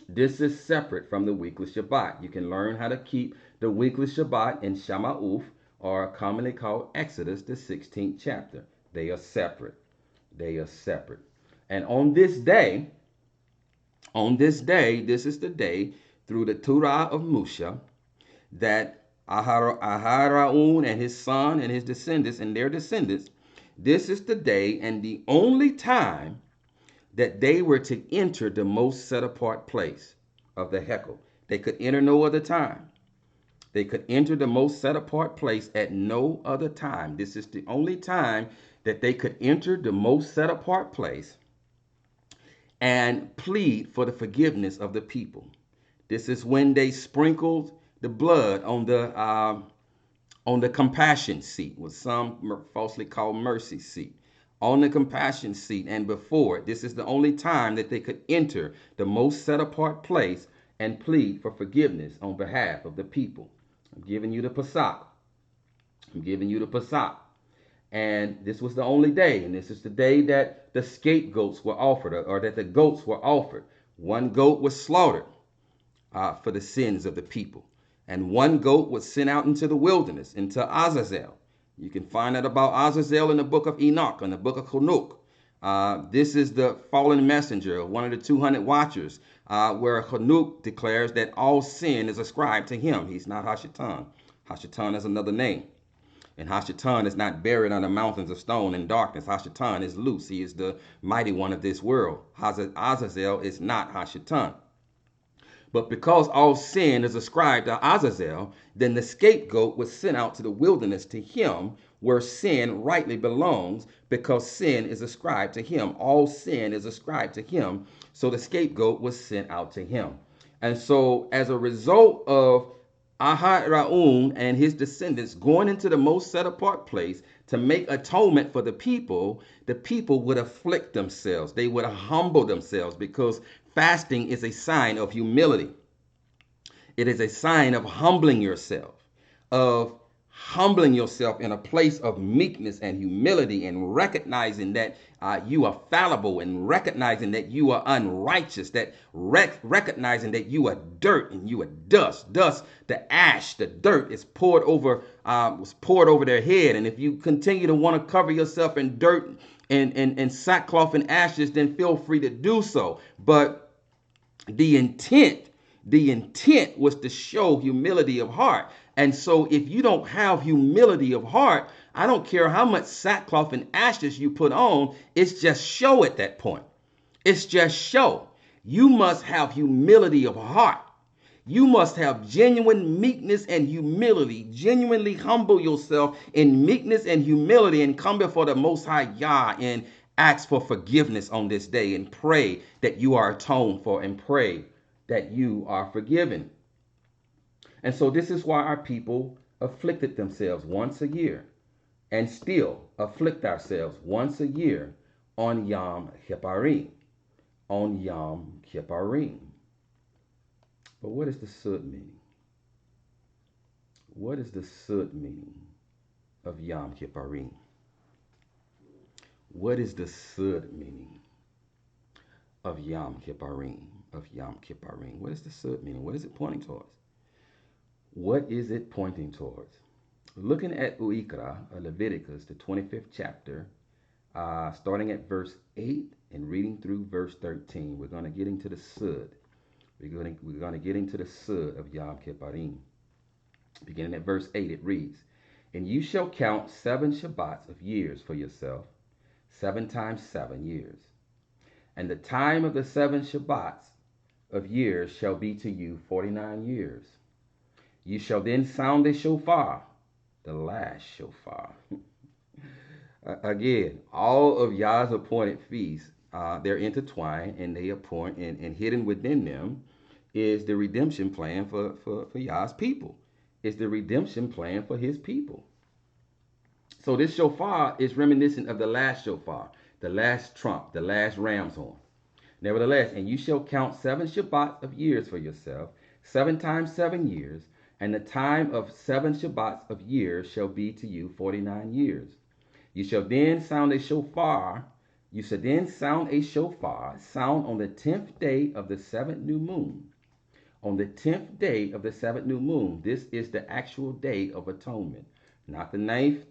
This is separate from the weekly Shabbat. You can learn how to keep the weekly Shabbat in Shama'uf, or commonly called Exodus, the 16th chapter. They are separate. And on this day, this is the day through the Torah of Musha that Aharon and his son and his descendants and their descendants, this is the day and the only time that they were to enter the most set apart place of the Hekel. They could enter no other time. They could enter the most set apart place at no other time. This is the only time that they could enter the most set apart place and plead for the forgiveness of the people. This is when they sprinkled the blood on the compassion seat, what some falsely call mercy seat. On the compassion seat and before it. This is the only time that they could enter the most set apart place and plead for forgiveness on behalf of the people. I'm giving you the Pesach. And this was the only day, and this is the day that the scapegoats were offered, or that the goats were offered. One goat was slaughtered for the sins of the people, and one goat was sent out into the wilderness, into Azazel. You can find out about Azazel in the book of Enoch, in the book of Hanuk. This is the fallen messenger, one of the 200 watchers, where Hanuk declares that all sin is ascribed to him. He's not Hashatan. Hashatan is another name. And Hashatan is not buried under mountains of stone in darkness. Hashatan is loose. He is the mighty one of this world. Azazel is not Hashatan. But because all sin is ascribed to Azazel, then the scapegoat was sent out to the wilderness to him, where sin rightly belongs, because sin is ascribed to him. All sin is ascribed to him. So the scapegoat was sent out to him. And so as a result of Aharon and his descendants going into the most set apart place to make atonement for the people would afflict themselves. They would humble themselves, because fasting is a sign of humility. It is a sign of humbling yourself, in a place of meekness and humility, and recognizing that you are fallible, and recognizing that you are unrighteous, that recognizing that you are dirt and you are dust. Dust, the ash, the dirt is was poured over their head. And if you continue to want to cover yourself in dirt and sackcloth and ashes, then feel free to do so. But the intent was to show humility of heart. And so if you don't have humility of heart, I don't care how much sackcloth and ashes you put on, it's just show at that point. It's just show. You must have humility of heart. You must have genuine meekness and humility. Genuinely humble yourself in meekness and humility and come before the Most High Yah and ask for forgiveness on this day and pray that you are atoned for and pray that you are forgiven. And so this is why our people afflicted themselves once a year and still afflict ourselves once a year on Yom Kippurim. On Yom Kippurim. But what is the Sud meaning? What is the Sud meaning of Yom Kippurim? What is the Sud meaning of Yom Kippurim? Of Yom Kippurim. What is the Sud meaning? What is it pointing towards? What is it pointing towards? Looking at Uikra, Leviticus, the 25th chapter, starting at verse 8 and reading through verse 13, we're going to get into the Sud. We're going to get into the Sud of Yom Kippurim. Beginning at verse 8, it reads, "And you shall count 7 Shabbats of years for yourself, 7 times 7 years. And the time of the 7 Shabbats of years shall be to you 49 years. You shall then sound a shofar," the last shofar. Again, all of Yah's appointed feasts, they're intertwined and they appoint, and hidden within them is the redemption plan for Yah's people. It's the redemption plan for his people. So this shofar is reminiscent of the last shofar, the last trump, the last ram's horn. Nevertheless, and you shall count 7 Shabbats of years for yourself, 7 times 7 years, and the time of 7 Shabbats of years shall be to you 49 years. You shall then sound a shofar. You shall then sound a shofar, sound on the 10th day of the 7th new moon. On the 10th day of the 7th new moon, this is the actual day of atonement. Not the ninth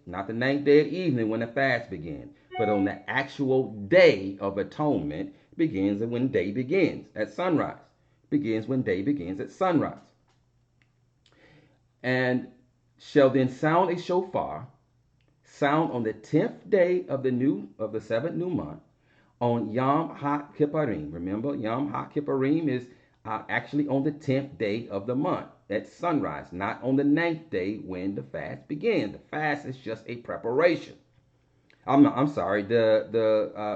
day of evening when the fast began, but on the actual day of atonement begins when day begins at sunrise. Begins when day begins at sunrise. And shall then sound a shofar, sound on the 10th day of the 7th new month, on Yom HaKippurim. Remember, Yom HaKippurim is actually on the 10th day of the month at sunrise, not on the 9th day when the fast began. The fast is just a preparation. I'm sorry, the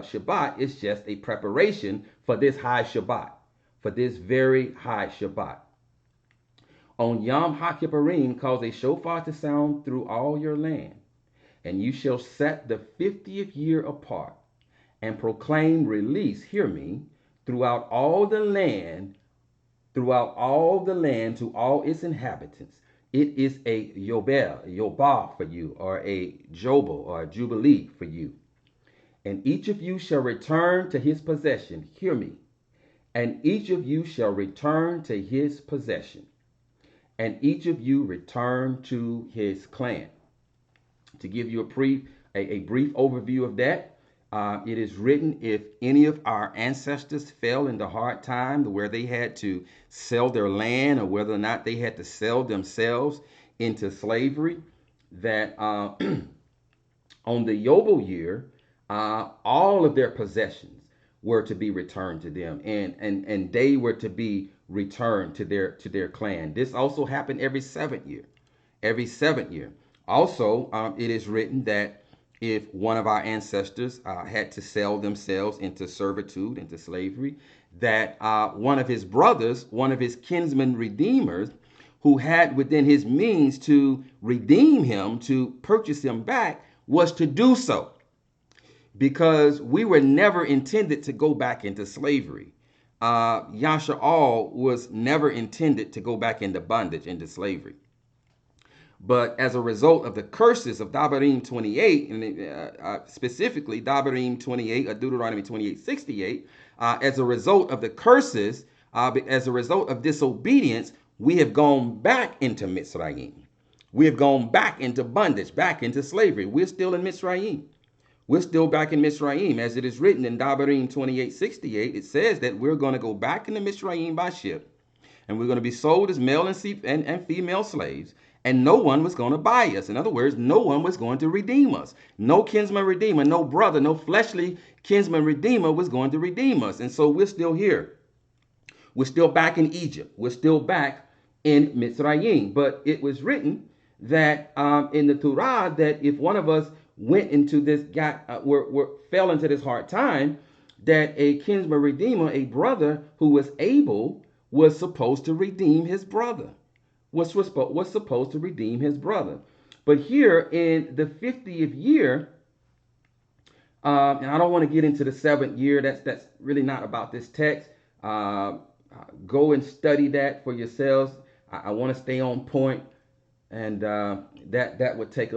Shabbat is just a preparation for this high Shabbat, for this very high Shabbat. On Yom HaKippurim, cause a shofar to sound through all your land, and you shall set the 50th year apart, and proclaim release, hear me, throughout all the land to all its inhabitants. It is a Yobah for you, or a Jobel, or a Jubilee for you. And each of you shall return to his possession, hear me, and each of you shall return to his possession, and each of you return to his clan. To give you a brief overview of that, it is written, if any of our ancestors fell into hard time where they had to sell their land, or whether or not they had to sell themselves into slavery, that on the Yobel year, all of their possessions were to be returned to them, and they were to be returned to their clan. This also happened every 7th year. Every 7th year. Also, it is written that if one of our ancestors had to sell themselves into servitude, into slavery, that one of his brothers, one of his kinsmen redeemers, who had within his means to redeem him, to purchase him back, was to do so. Because we were never intended to go back into slavery. Yasha'al was never intended to go back into bondage, into slavery. But as a result of the curses of Devarim 28, and specifically Devarim 28, or Deuteronomy 28:68, as a result of the curses, as a result of disobedience, we have gone back into Mitzrayim. We have gone back into bondage, back into slavery. We're still in Mitzrayim. We're still back in Mitzrayim. As it is written in Devarim 28:68, it says that we're going to go back into Mitzrayim by ship, and we're going to be sold as male and female slaves, and no one was going to buy us. In other words, no one was going to redeem us. No kinsman redeemer, no brother, no fleshly kinsman redeemer was going to redeem us. And so we're still here. We're still back in Egypt. We're still back in Mitzrayim. But it was written that in the Torah that if one of us went into this, fell into this hard time, that a kinsman redeemer, a brother who was able, was supposed to redeem his brother. Was supposed to redeem his brother. But here in the 50th year, and I don't want to get into the 7th year. That's really not about this text. Go and study that for yourselves. I want to stay on point, and that would take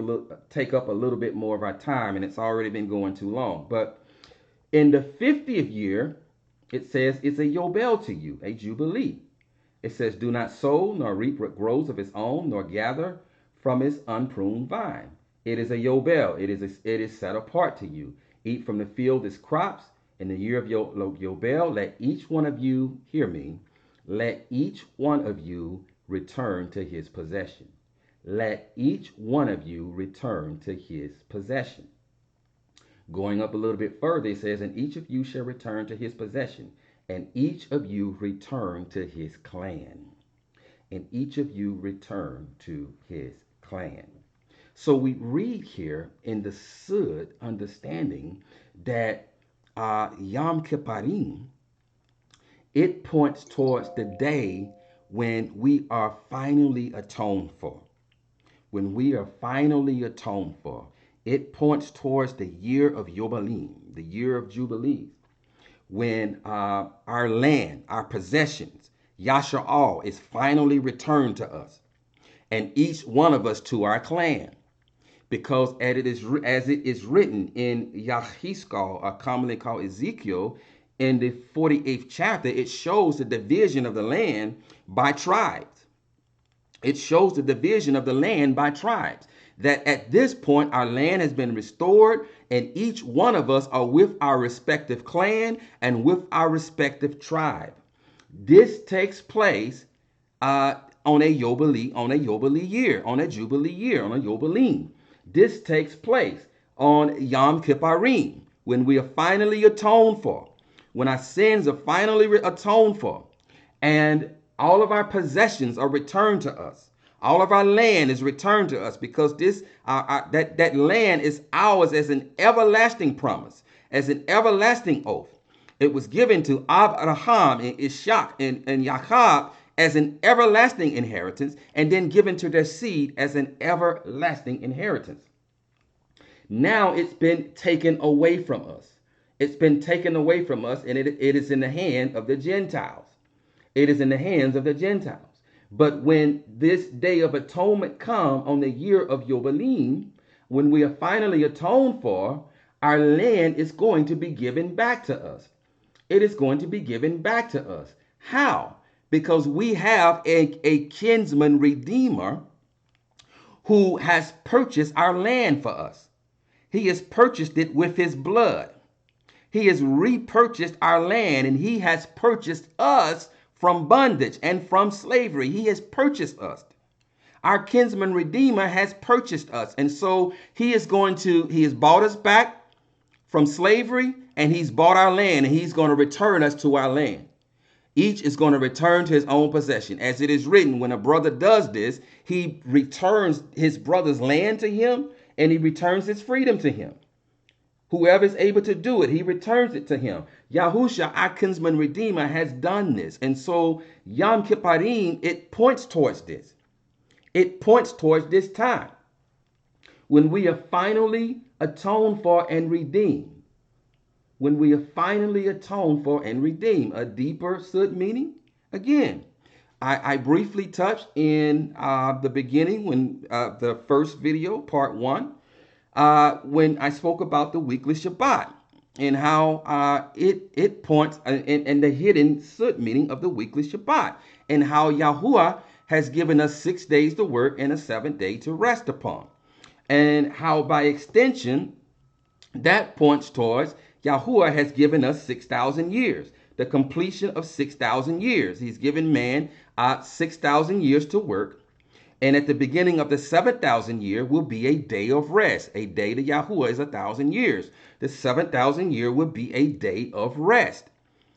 up a little bit more of our time, and it's already been going too long. But in the 50th year, it says it's a yobel to you, a jubilee. It says, do not sow nor reap what grows of its own, nor gather from its unpruned vine. It is a yobel. It is set apart to you. Eat from the field its crops. In the year of yobel, let each one of you, hear me, let each one of you return to his possession. Let each one of you return to his possession. Going up a little bit further, it says, and each of you shall return to his possession, and each of you return to his clan. And each of you return to his clan. So we read here in the Sud understanding that Yom Kippurim, it points towards the day when we are finally atoned for. When we are finally atoned for, it points towards the year of Yobalim, the year of Jubilees, when our land, our possessions, Yasha'al, is finally returned to us, and each one of us to our clan. Because as it is written in YAHUAH'S, commonly called Ezekiel, in the 48th chapter, it shows the division of the land by tribes. It shows the division of the land by tribes. That at this point, our land has been restored, and each one of us are with our respective clan and with our respective tribe. This takes place on a Jubilee year, on a Yobalim. This takes place on Yom Kippurim, when we are finally atoned for, when our sins are finally atoned for, and all of our possessions are returned to us. All of our land is returned to us, because that land is ours as an everlasting promise, as an everlasting oath. It was given to Abraham and Ishaq and Jacob as an everlasting inheritance, and then given to their seed as an everlasting inheritance. Now it's been taken away from us. It's been taken away from us, and it is in the hand of the Gentiles. It is in the hands of the Gentiles. But when this day of atonement comes on the year of Yobalim, when we are finally atoned for, our land is going to be given back to us. It is going to be given back to us. How? Because we have a kinsman redeemer who has purchased our land for us. He has purchased it with his blood. He has repurchased our land, and he has purchased us from bondage and from slavery. He has purchased us. Our kinsman redeemer has purchased us. And so he has bought us back from slavery, and he's bought our land, and he's going to return us to our land. Each is going to return to his own possession. As it is written, when a brother does this, he returns his brother's land to him, and he returns his freedom to him. Whoever is able to do it, he returns it to him. Yahusha, our kinsman redeemer, has done this. And so Yom Kippurim, it points towards this. It points towards this time when we are finally atoned for and redeemed. When we are finally atoned for and redeemed. A deeper Sud meaning? Again, I briefly touched in the beginning, when the first video, part 1, when I spoke about the weekly Shabbat and how it points and the hidden Sud meaning of the weekly Shabbat, and how Yahuwah has given us 6 days to work and a 7th day to rest upon, and how by extension that points towards Yahuwah has given us 6,000 years, the completion of 6,000 years. He's given man 6,000 years to work. And at the beginning of the 7,000 year will be a day of rest. A day to Yahuwah is 1,000 years. The 7,000 year will be a day of rest.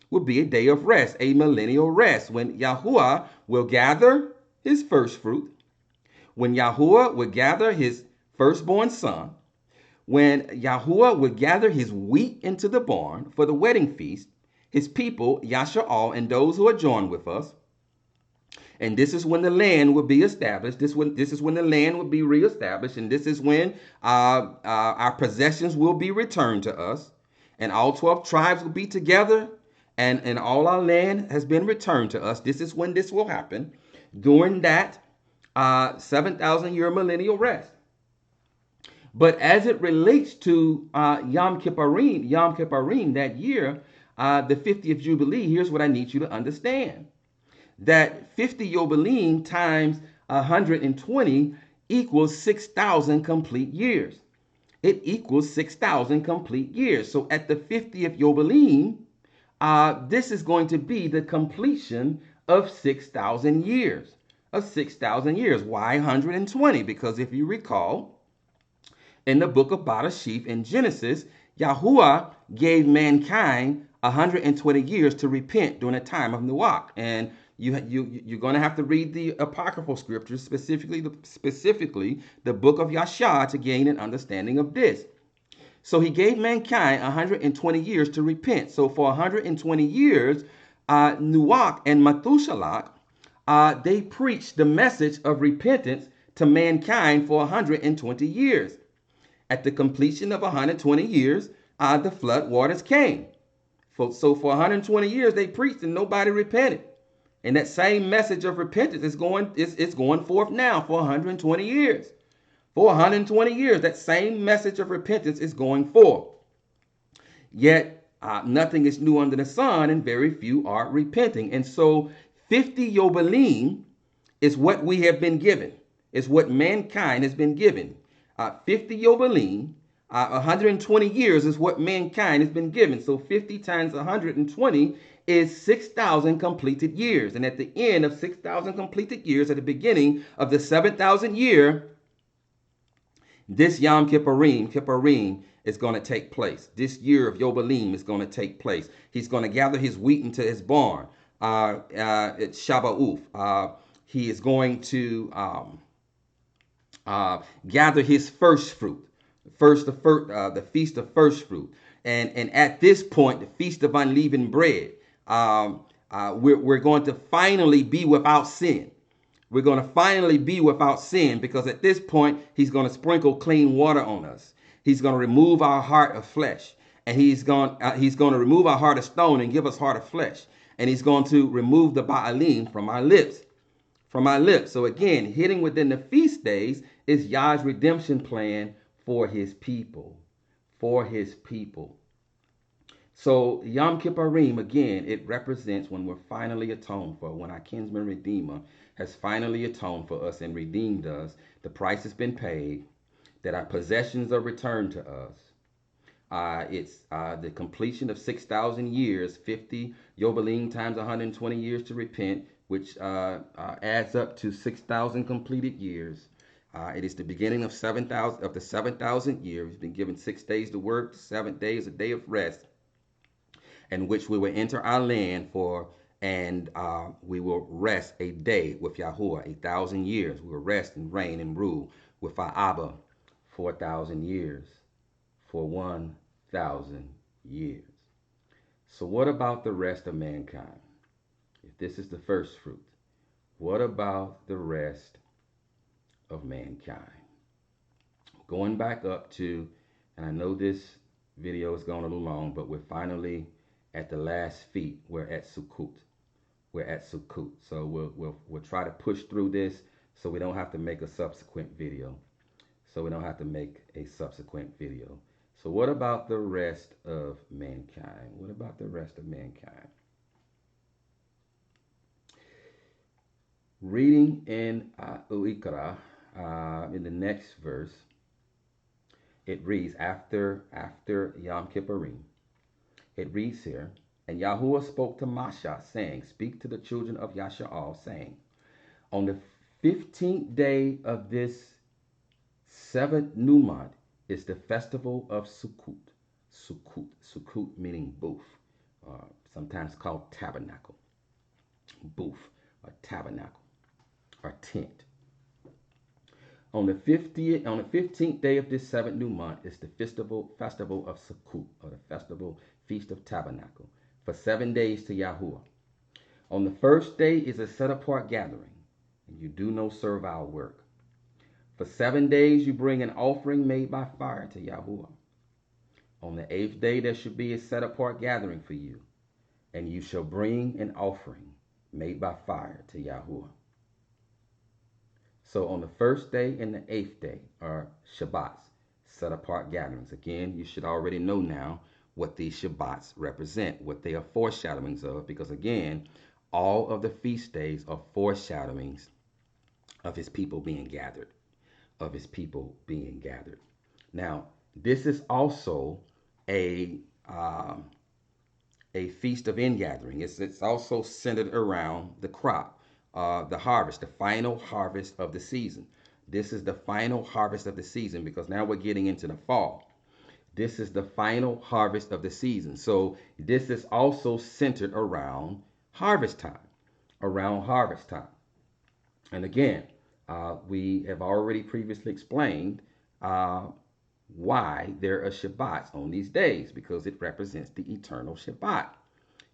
Will be a day of rest, a millennial rest, when Yahuwah will gather his first fruit, when Yahuwah would gather his firstborn son, when Yahuwah would gather his wheat into the barn for the wedding feast, his people, Yasha'al, and those who are joined with us, and this is when the land will be established. This is when the land will be reestablished, and this is when our possessions will be returned to us, and all 12 tribes will be together, and all our land has been returned to us. This is when this will happen during that 7,000-year millennial rest. But as it relates to Yom Kippurim that year, the 50th Jubilee, here's what I need you to understand. That 50 Yobelim times 120 equals 6,000 complete years. It equals 6,000 complete years. So at the 50th Yobelim, this is going to be the completion of 6,000 years. Why 120? Because if you recall, in the book of Barashif in Genesis, Yahuwah gave mankind 120 years to repent during the time of Nuach. And you're going to have to read the apocryphal scriptures, specifically the book of Yashar, to gain an understanding of this. So he gave mankind 120 years to repent. So for 120 years, Nuach and Methuselah, they preached the message of repentance to mankind for 120 years. At the completion of 120 years, the flood waters came. So for 120 years, they preached and nobody repented. And that same message of repentance is going forth now for 120 years. For 120 years, that same message of repentance is going forth. Yet nothing is new under the sun, and very few are repenting. And so 50 Yobelim is what we have been given, is what mankind has been given. 50 Yobelim, 120 years is what mankind has been given. So 50 times 120 is 6,000 completed years. And at the end of 6,000 completed years, at the beginning of the 7,000th year, this Yom Kippurim is going to take place. This year of Yobelim is going to take place. He's going to gather his wheat into his barn. It's Shabbat. He is going to gather his first fruit, the feast of first fruit, and at this point, the feast of unleavened bread. We're going to finally be without sin. We're going to finally be without sin, because at this point, he's going to sprinkle clean water on us. He's going to remove our heart of flesh, and he's going to remove our heart of stone and give us heart of flesh. And he's going to remove the Baalim from our lips. So again, hitting within the feast days is Yah's redemption plan for his people. So Yom Kippurim, again, it represents when we're finally atoned for, when our kinsman redeemer has finally atoned for us and redeemed us. The price has been paid, that our possessions are returned to us. It's the completion of 6,000 years, 50 Yobelim times 120 years to repent, which adds up to 6,000 completed years. It is the beginning of the 7,000th year. We've been given 6 days to work, 7 days, a day of rest, in which we will enter our land and we will rest a day with Yahuwah, 1,000 years. We will rest and reign and rule with our Abba 4,000 years, for 1,000 years. So what about the rest of mankind? If this is the first fruit, what about the rest of mankind? Going back up to, and I know this video is going a little long, but we're finally at the last feet. We're at Sukkot. So we'll try to push through this so we don't have to make a subsequent video. So what about the rest of mankind? Reading in Uikra, in the next verse, it reads, after Yom Kippurim, it reads here, and Yahuwah spoke to Masha, saying, speak to the children of Yasha'al, saying, on the 15th day of this 7th new month is the festival of Sukkot. Sukkot meaning booth, sometimes called tabernacle. Booth, or tabernacle. or tent. On the 15th day of this seventh new month is the festival of Sukkot, or the festival feast of tabernacle, for 7 days to Yahuwah. On the first day is a set apart gathering, and you do no servile work. For 7 days you bring an offering made by fire to Yahuwah. On the 8th day there should be a set apart gathering for you, and you shall bring an offering made by fire to Yahuwah. So on the first day and the 8th day are Shabbats, set apart gatherings. Again, you should already know now what these Shabbats represent, what they are foreshadowings of, because again, all of the feast days are foreshadowings of his people being gathered, Now, this is also a feast of ingathering. It's also centered around the crop, the harvest, the final harvest of the season. This is the final harvest of the season because now we're getting into the fall. This is the final harvest of the season. So this is also centered around harvest time, And again, we have already previously explained why there are Shabbats on these days, because it represents the eternal Shabbat.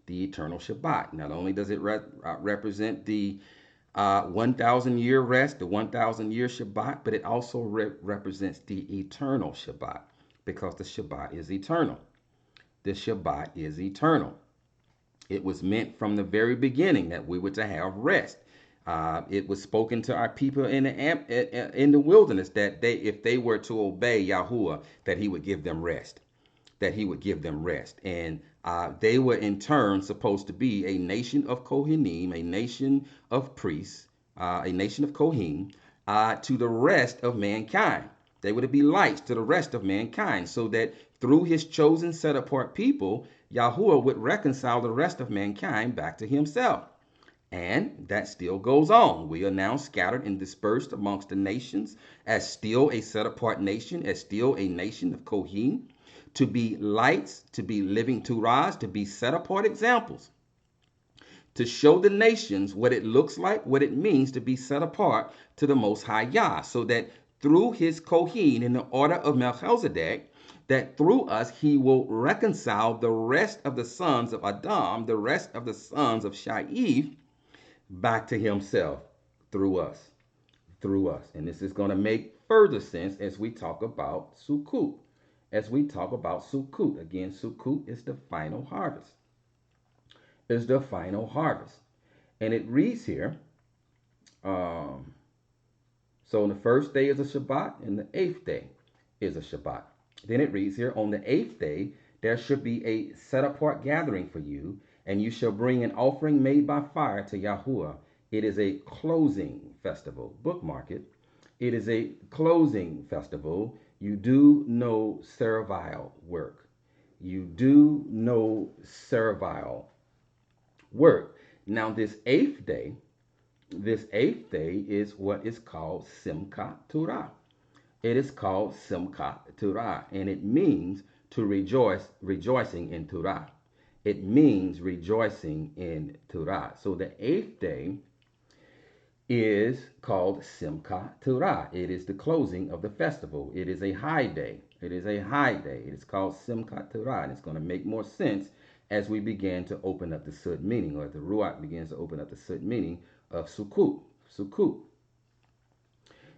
The eternal Shabbat. Not only does it represent the 1,000-year rest, the 1,000-year Shabbat, but it also represents the eternal Shabbat, because the Shabbat is eternal. The Shabbat is eternal. It was meant from the very beginning that we were to have rest. It was spoken to our people in the wilderness that if they were to obey Yahuwah, that he would give them rest. And they were in turn supposed to be a nation of Kohanim, a nation of priests, a nation of Kohim, to the rest of mankind. They were to be lights to the rest of mankind, so that through his chosen set apart people, Yahuwah would reconcile the rest of mankind back to himself. And that still goes on. We are now scattered and dispersed amongst the nations as still a set apart nation, as still a nation of Kohim, to be lights, to be living Torahs, to be set apart examples, to show the nations what it looks like, what it means to be set apart to the Most High Yah, so that through his Kohen in the order of Melchizedek, that through us he will reconcile the rest of the sons of Adam, the rest of the sons of Shaif, back to himself through us. And this is going to make further sense as we talk about Sukkot. Again, Sukkot is the final harvest. And it reads here, so on the first day is a Shabbat, and the 8th day is a Shabbat. Then it reads here, on the 8th day, there should be a set apart gathering for you, and you shall bring an offering made by fire to Yahuwah. It is a closing festival. Bookmark it. It is a closing festival. You do no servile work. Now, this eighth day is what is called Simchat Torah. It is called Simchat Torah, and it means to rejoicing in Torah. It means rejoicing in Torah. So the 8th day is called Simchat Torah. It is the closing of the festival. It is a high day. It is called Simchat Torah, and it's going to make more sense as we begin to open up the Sud meaning, or the Ruach begins to open up the Sud meaning of Sukkot.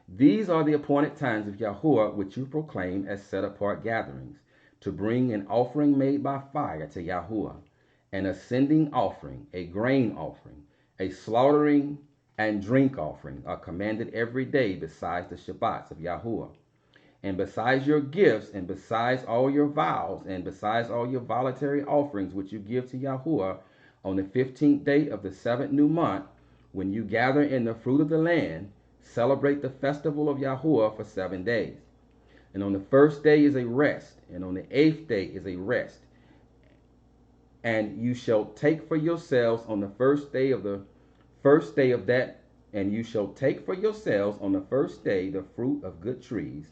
These are the appointed times of Yahuwah, which you proclaim as set apart gatherings, to bring an offering made by fire to Yahuwah, an ascending offering, a grain offering, a slaughtering and drink offering are commanded every day besides the Shabbats of Yahuwah. And besides your gifts, and besides all your vows, and besides all your voluntary offerings which you give to Yahuwah, on the 15th day of the 7th new month, when you gather in the fruit of the land, celebrate the festival of Yahuwah for 7 days. And on the first day is a rest, and on the 8th day is a rest. And you shall take for yourselves on the first day of that, and you shall take for yourselves on the first day the fruit of good trees,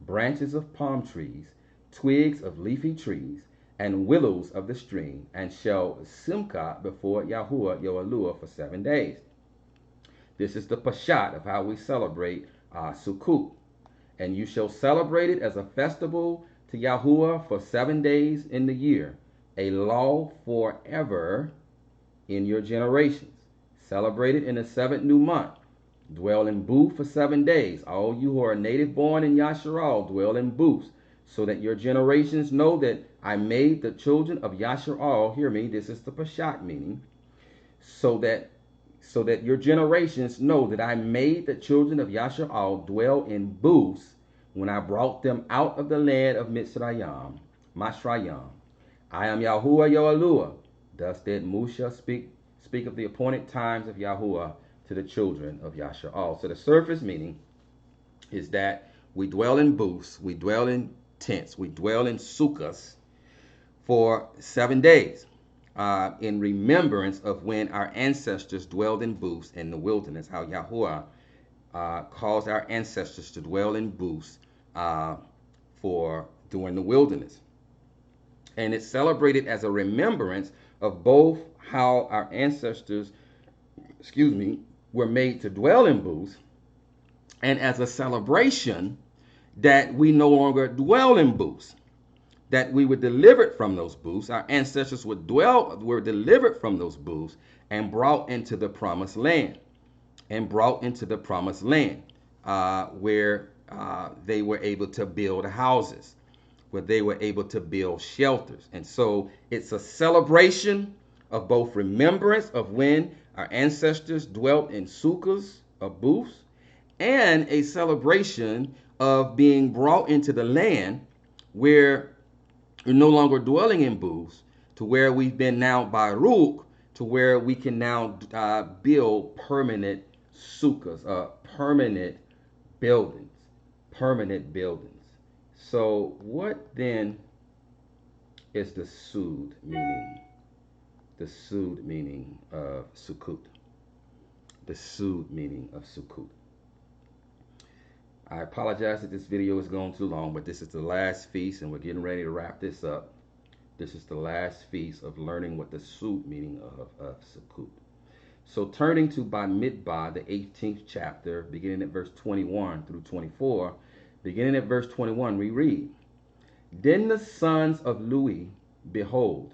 branches of palm trees, twigs of leafy trees, and willows of the stream, and shall simcha before Yahuwah your Eluah for 7 days. This is the Pashat of how we celebrate Sukkot. And you shall celebrate it as a festival to Yahuwah for 7 days in the year, a law forever in your generations. Celebrate it in the 7th new month. Dwell in booths for 7 days. All you who are native born in Yasharal, dwell in booths, so that your generations know that I made the children of Yasharal, hear me, this is the Pashat meaning, so that your generations know that I made the children of Yasharal dwell in booths when I brought them out of the land of Mitzrayim, Mashrayim. I am Yahuwah Yoelua. Thus did Musha speak of the appointed times of Yahuwah to the children of Yasharal. So the surface meaning is that we dwell in booths, we dwell in tents, we dwell in sukkahs for 7 days in remembrance of when our ancestors dwelled in booths in the wilderness, how Yahuwah caused our ancestors to dwell in booths during the wilderness. And it's celebrated as a remembrance of both how our ancestors, were made to dwell in booths, and as a celebration that we no longer dwell in booths, that we were delivered from those booths. Our ancestors were delivered from those booths and brought into the promised land, where they were able to build houses, where they were able to build shelters. And so it's a celebration of both remembrance of when our ancestors dwelt in sukkahs or booths, and a celebration of being brought into the land where we're no longer dwelling in booths, to where we've been now Baruch, to where we can now build permanent sukkahs, permanent buildings. So what then is the sud meaning? The sud meaning of Sukkot. The sud meaning of Sukkot. I apologize if this video is going too long, but this is the last feast and we're getting ready to wrap this up. This is the last feast of learning what the sud meaning of Sukkot. So turning to Bamidbar, the 18th chapter, beginning at verse 21 through 24, beginning at verse 21, we read, Then the sons of Lewi, behold,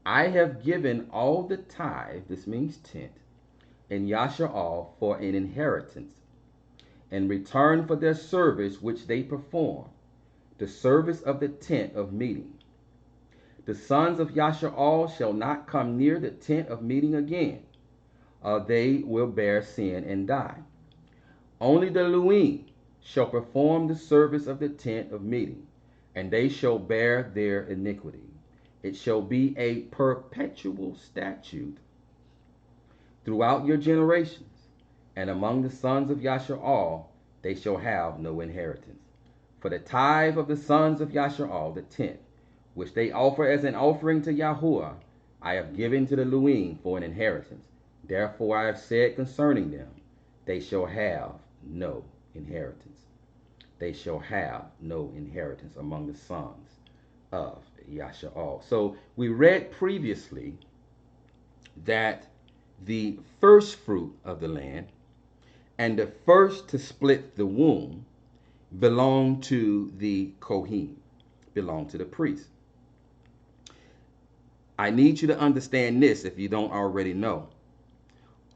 I have given all the tithe, this means tenth, in Yasharal for an inheritance, in return for their service which they perform, the service of the tent of meeting. The sons of Yasharal shall not come near the tent of meeting again, or they will bear sin and die. Only the Luim shall perform the service of the tent of meeting, and they shall bear their iniquity. It shall be a perpetual statute throughout your generations, and among the sons of Yasharal they shall have no inheritance. For the tithe of the sons of Yasharal, the tenth, which they offer as an offering to Yahuwah, I have given to the Luim for an inheritance. Therefore I have said concerning them, they shall have no inheritance. They shall have no inheritance among the sons of Yasharal. So we read previously that the first fruit of the land and the first to split the womb belong to the Kohen, belong to the priest. I need you to understand this if you don't already know.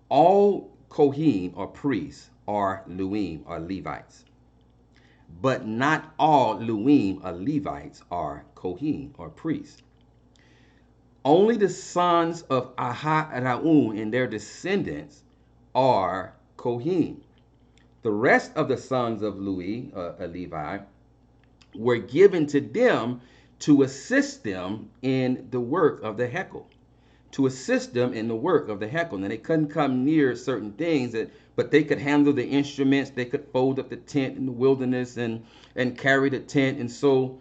All Kohen or priests are Luim or Levites, but not all Luim or Levites are Kohen or priests. Only the sons of Aharaun and their descendants are Kohen. The rest of the sons of Levi were given to them to assist them in the work of the Hekel. To assist them in the work of the Hekel. And they couldn't come near certain things, but they could handle the instruments. They could fold up the tent in the wilderness and carry the tent. And so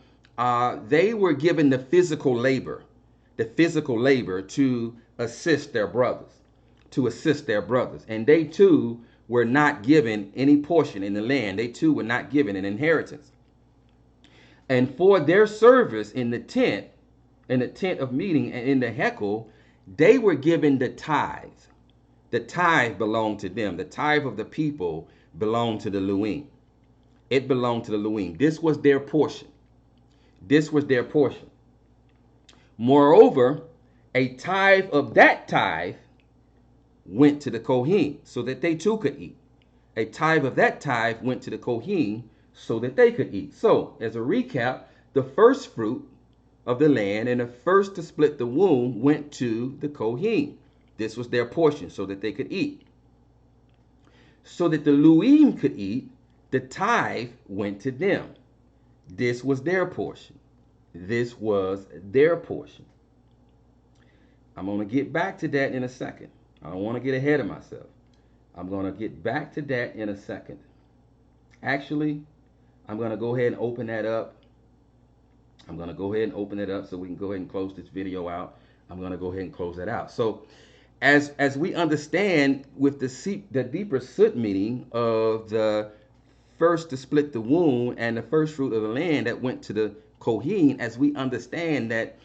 they were given the physical labor to assist their brothers. And they too were not given any portion in the land. They too were not given an inheritance. And for their service in the tent of meeting and in the Hekel, they were given the tithe the tithe belonged to them. The tithe of the people belonged to the Luim. It belonged to the Luim. This was their portion. This was their portion. Moreover, a tithe of that tithe went to the Kohen so that they too could eat. A tithe of that tithe went to the Kohen so that they could eat. So, as a recap, the first fruit of the land and the first to split the womb went to the Kohen. This was their portion so that they could eat. So that the Luim could eat, the tithe went to them. This was their portion. This was their portion. I'm going to get back to that in a second. I don't want to get ahead of myself. I'm going to get back to that in a second. Actually, I'm going to go ahead and open that up. I'm going to go ahead and open it up so we can go ahead and close this video out. I'm going to go ahead and close that out. So as we understand with the deeper soot meaning of the first to split the womb and the first fruit of the land that went to the Kohen, as we understand that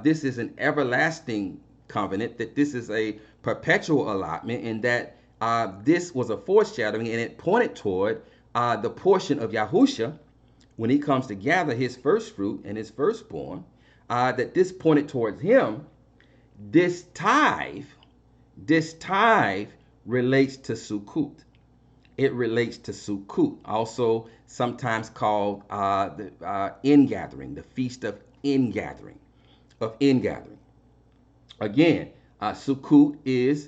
this is an everlasting covenant, that this is a perpetual allotment, and that this was a foreshadowing, and it pointed toward the portion of Yahusha when he comes to gather his first fruit and his firstborn, that this pointed towards him. This tithe relates to Sukkot. It relates to Sukkot, also sometimes called the ingathering, the feast of ingathering, Again, Sukkot is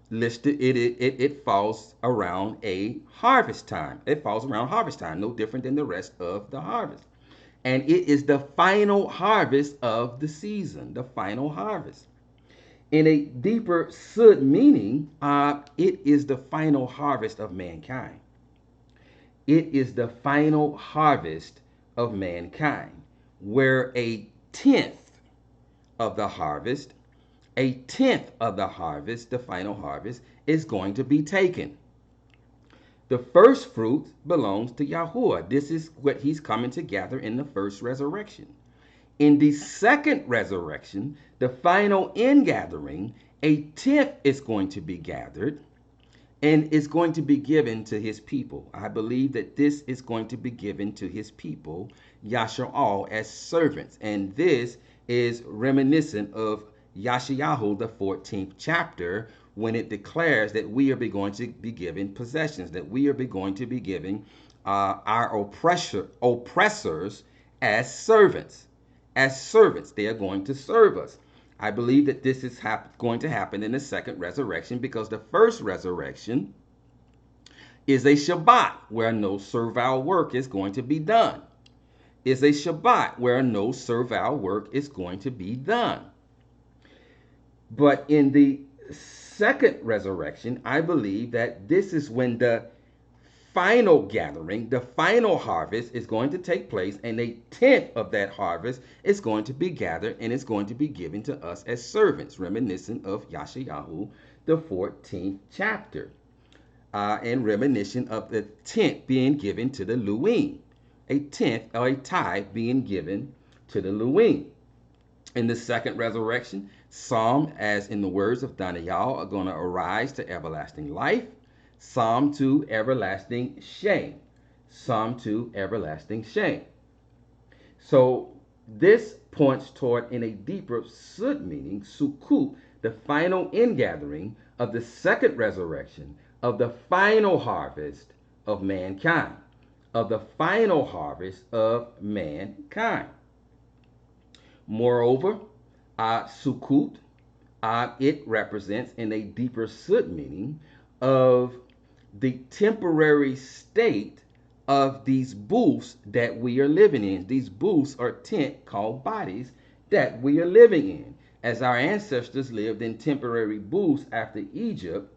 listed. It falls around a harvest time. It falls around harvest time, no different than the rest of the harvest. And it is the final harvest of the season, the final harvest. In a deeper sud meaning, it is the final harvest of mankind. It is the final harvest of mankind, where a tenth of the harvest, the final harvest, is going to be taken. The first fruit belongs to Yahuwah. This is what he's coming to gather in the first resurrection. In the second resurrection, the final ingathering, a tenth is going to be gathered and is going to be given to his people. I believe that this is going to be given to his people, Yasharal, as servants. And this is reminiscent of Yashayahu, the 14th chapter, when it declares that we are going to be given possessions, that we are going to be giving our oppressors as servants. As servants, they are going to serve us. I believe that this is going to happen in the second resurrection, because the first resurrection is a Shabbat where no servile work is going to be done. Is a Shabbat where no servile work is going to be done. But in the second resurrection, I believe that this is when the final gathering, the final harvest is going to take place, and a tenth of that harvest is going to be gathered and it's going to be given to us as servants, reminiscent of Yashayahu, the 14th chapter, and reminiscent of the tenth being given to the Luim, a tenth or a tithe being given to the Luim. In the second resurrection, some, as in the words of Daniel, are going to arise to everlasting life. Some to everlasting shame. Some to everlasting shame. So this points toward, in a deeper sud meaning, Sukkot, the final ingathering of the second resurrection, of the final harvest of mankind. Of the final harvest of mankind. Moreover, Sukkot, it represents, in a deeper sud meaning, of the temporary state of these booths that we are living in. These booths are tent called bodies that we are living in. As our ancestors lived in temporary booths after Egypt,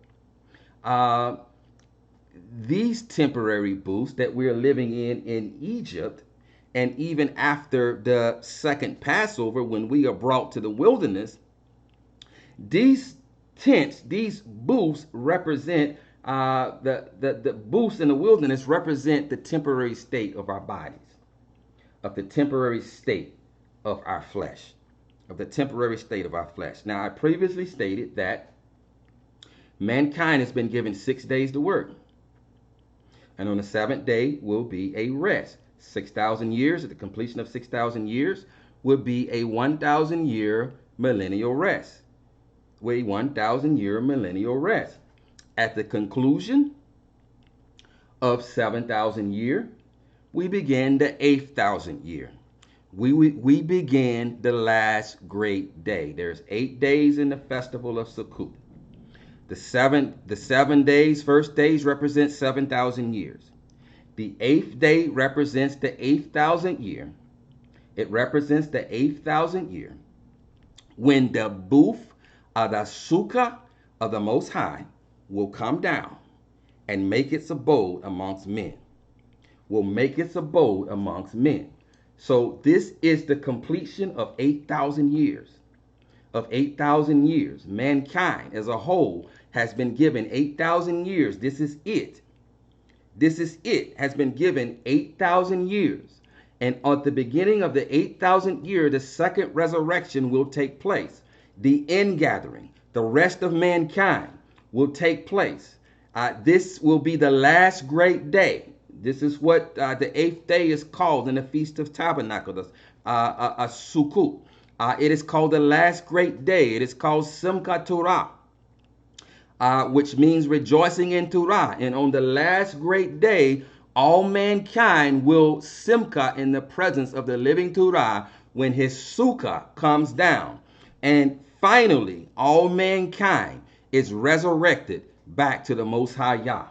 these temporary booths that we are living in Egypt, and even after the second Passover, when we are brought to the wilderness, these tents, these booths represent the booths in the wilderness represent the temporary state of our bodies, of the temporary state of our flesh, Now, I previously stated that Mankind has been given 6 days to work. And on the seventh day will be a rest. 6,000 years, at the completion of 6,000 years, will be a 1,000 year millennial rest. A 1,000 year millennial rest. At the conclusion of 7,000 year, we begin the 8,000 year. We begin the last great day. There's 8 days in the festival of Sukkot. The 7 days, first days represent 7,000 years. The 8th day represents the 8,000th year. It represents the 8,000th year when the booth of the sukkah of the Most High will come down and make its abode amongst men. Will make its abode amongst men. So this is the completion of 8,000 years. Of 8,000 years. Mankind as a whole has been given 8,000 years. This is it. This is it. Has been given 8,000 years. And at the beginning of the 8,000th year, the second resurrection will take place. The ingathering, the rest of mankind will take place. This will be the last great day. This is what the 8th day is called in the Feast of Tabernacles, Sukkot. It is called the last great day. It is called Simchat Torah, which means rejoicing in Torah. And on the last great day, all mankind will simcha in the presence of the living Torah when his sukkah comes down. And finally, all mankind is resurrected back to the Most High Yah.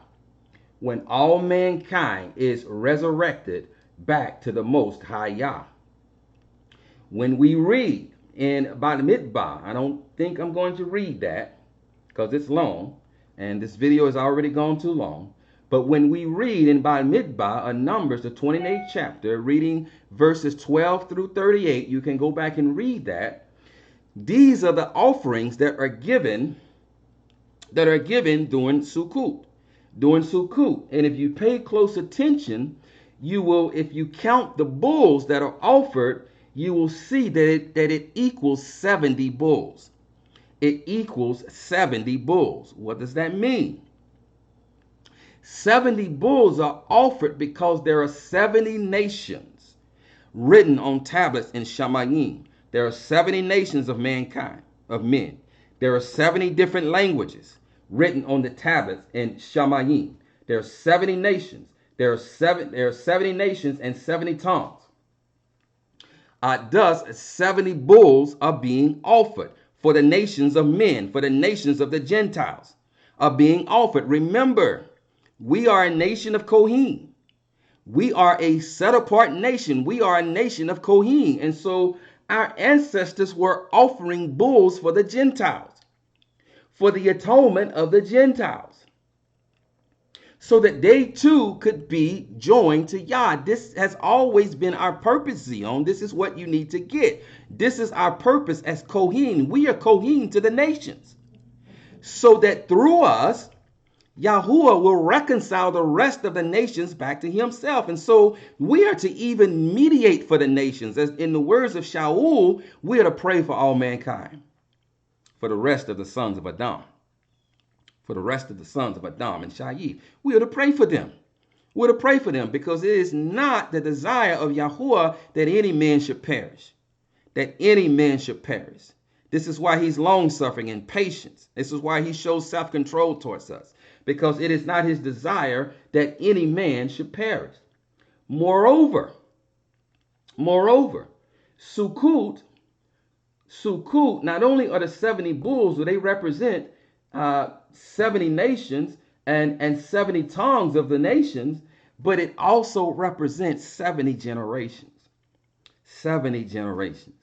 When all mankind is resurrected back to the Most High Yah. When we read in Bamidbar, I don't think I'm going to read that because it's long and this video has already gone too long. But when we read in Bamidbar, Numbers, the 28th chapter, reading verses 12 through 38, you can go back and read that. These are the offerings that are given during Sukkot. During Sukkot. And if you pay close attention, you will, if you count the bulls that are offered, you will see that it equals 70 bulls. It equals 70 bulls. What does that mean? 70 bulls are offered because there are 70 nations written on tablets in Shamayim. There are 70 nations of mankind, of men. There are 70 different languages written on the tablets in Shamayim. There are 70 nations. There are 70 nations and 70 tongues. Thus, 70 bulls are being offered for the nations of men, for the nations of the Gentiles are being offered. Remember, we are a nation of Kohen. We are a set-apart nation. We are a nation of Kohen. And so our ancestors were offering bulls for the Gentiles, for the atonement of the Gentiles, so that they too could be joined to Yah. This has always been our purpose, Zion. This is what you need to get. This is our purpose as Kohen. We are Kohen to the nations, so that through us, Yahuwah will reconcile the rest of the nations back to himself. And so we are to even mediate for the nations. As in the words of Shaul, we are to pray for all mankind, for the rest of the sons of Adam. For the rest of the sons of Adam and Shayi. We are to pray for them. We're to pray for them because it is not the desire of Yahuwah that any man should perish. That any man should perish. This is why he's long-suffering and patient. This is why he shows self-control towards us. Because it is not his desire that any man should perish. Moreover, Sukkot, not only are the 70 bulls, but they represent 70 nations and 70 tongues of the nations, but it also represents 70 generations. 70 generations.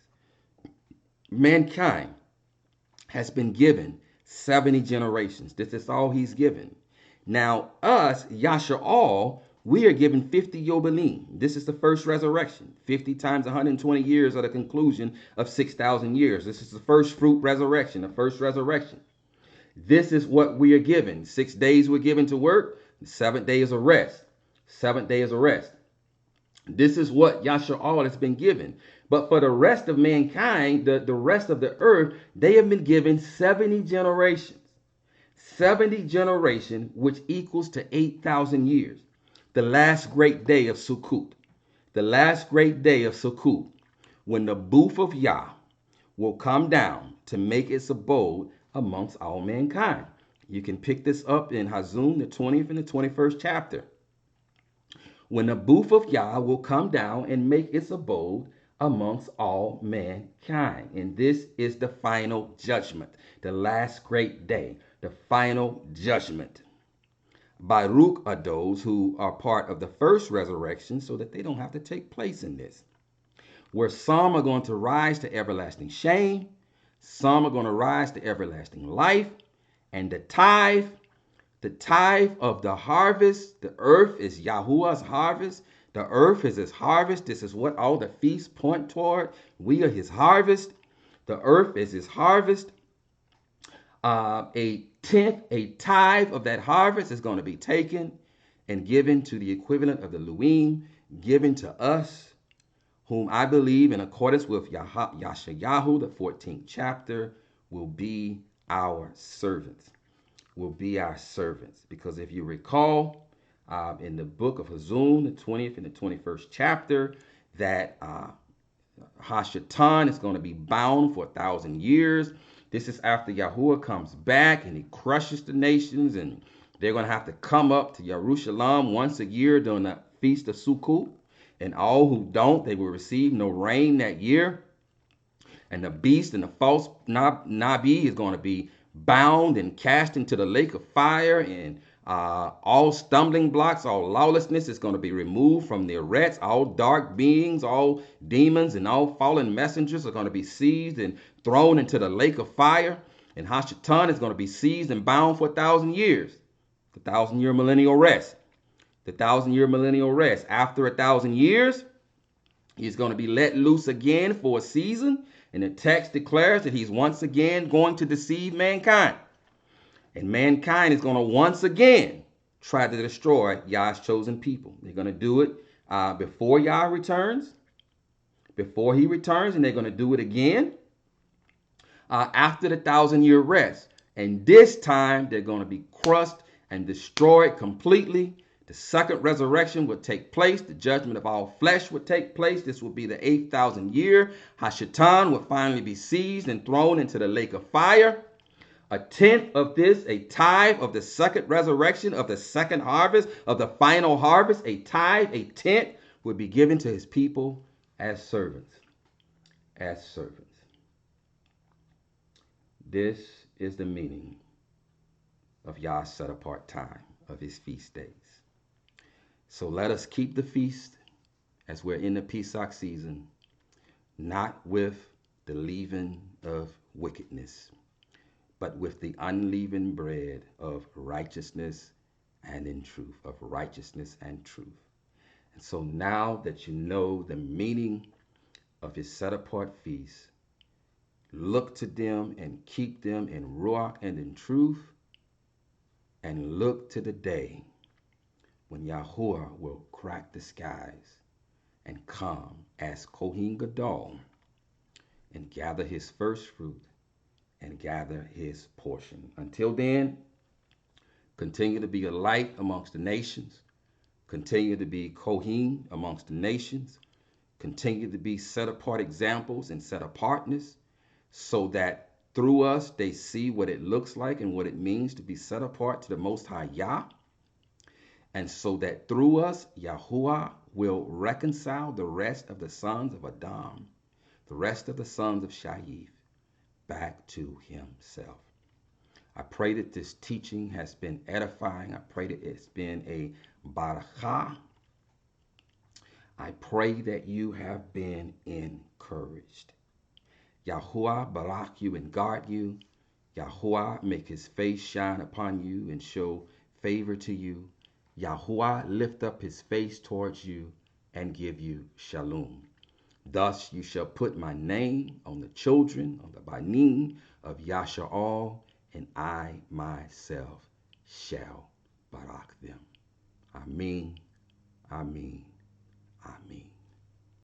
Mankind has been given 70 generations. This is all he's given. Now, us, Yasha'al, we are given 50 Yobelim. This is the first resurrection. 50 times 120 years are the conclusion of 6,000 years. This is the first fruit resurrection, the first resurrection. This is what we are given. 6 days we're given to work. 7th day is a rest. 7th day is a rest. This is what Yasha'al has been given. But for the rest of mankind, the rest of the earth, they have been given 70 generations. 70 generation, which equals to 8,000 years. The last great day of Sukkot. The last great day of Sukkot, when the booth of Yah will come down to make its abode amongst all mankind. You can pick this up in Hazun, the 20th and the 21st chapter. When the booth of Yah will come down and make its abode amongst all mankind. And this is the final judgment, the last great day, the final judgment. Baruch are those who are part of the first resurrection so that they don't have to take place in this. Where some are going to rise to everlasting shame, some are going to rise to everlasting life, and the tithe of the harvest, the earth is Yahuwah's harvest. The earth is his harvest. This is what all the feasts point toward. We are his harvest. The earth is his harvest. A tithe of that harvest is going to be taken and given to the equivalent of the Luim, given to us, whom I believe in accordance with Yashayahu, the 14th chapter, will be our servants. Will be our servants. Because if you recall, in the book of Hazun, the 20th and the 21st chapter, that Hashatan is going to be bound for 1,000 years. This is after Yahuwah comes back and he crushes the nations, and they're going to have to come up to Jerusalem once a year during the Feast of Sukkot. And all who don't, they will receive no rain that year. And the beast and the false Nabi is going to be bound and cast into the lake of fire, and all stumbling blocks, all lawlessness is going to be removed from their Eretz. All dark beings, all demons, and all fallen messengers are going to be seized and thrown into the lake of fire. And Hashatan is going to be seized and bound for 1,000 years. The 1,000-year millennial rest. The 1,000-year millennial rest. After 1,000 years, he's going to be let loose again for a season. And the text declares that he's once again going to deceive mankind. And mankind is going to once again try to destroy Yah's chosen people. They're going to do it before Yah returns, before he returns, and they're going to do it again after the 1,000-year rest. And this time, they're going to be crushed and destroyed completely. The second resurrection will take place. The judgment of all flesh will take place. This will be the 8,000 year. Hashatan will finally be seized and thrown into the lake of fire. A tenth of this, a tithe of the second resurrection, of the second harvest, of the final harvest, a tithe, a tenth, would be given to his people as servants. As servants. This is the meaning of Yah's set apart time, of his feast days. So let us keep the feast as we're in the Pesach season, not with the leaven of wickedness, but with the unleavened bread of righteousness and in truth, of righteousness and truth. And so now that you know the meaning of his set apart feast, look to them and keep them in Ruach and in truth, and look to the day when Yahuwah will crack the skies and come as Kohen Gadol and gather his first fruit and gather his portion. Until then, continue to be a light amongst the nations. Continue to be Kohen amongst the nations. Continue to be set apart examples and set apartness, so that through us they see what it looks like and what it means to be set apart to the Most High Yah. And so that through us, Yahuwah will reconcile the rest of the sons of Adam, the rest of the sons of Shaif, back to himself. I pray that this teaching has been edifying. I pray that it's been a barakah. I pray that you have been encouraged. Yahuwah barak you and guard you. Yahuwah make his face shine upon you and show favor to you. Yahuwah lift up his face towards you and give you shalom. Thus you shall put my name on the children, on the banim of Yasha'al, and I myself shall barak them. Amen, amen, amen.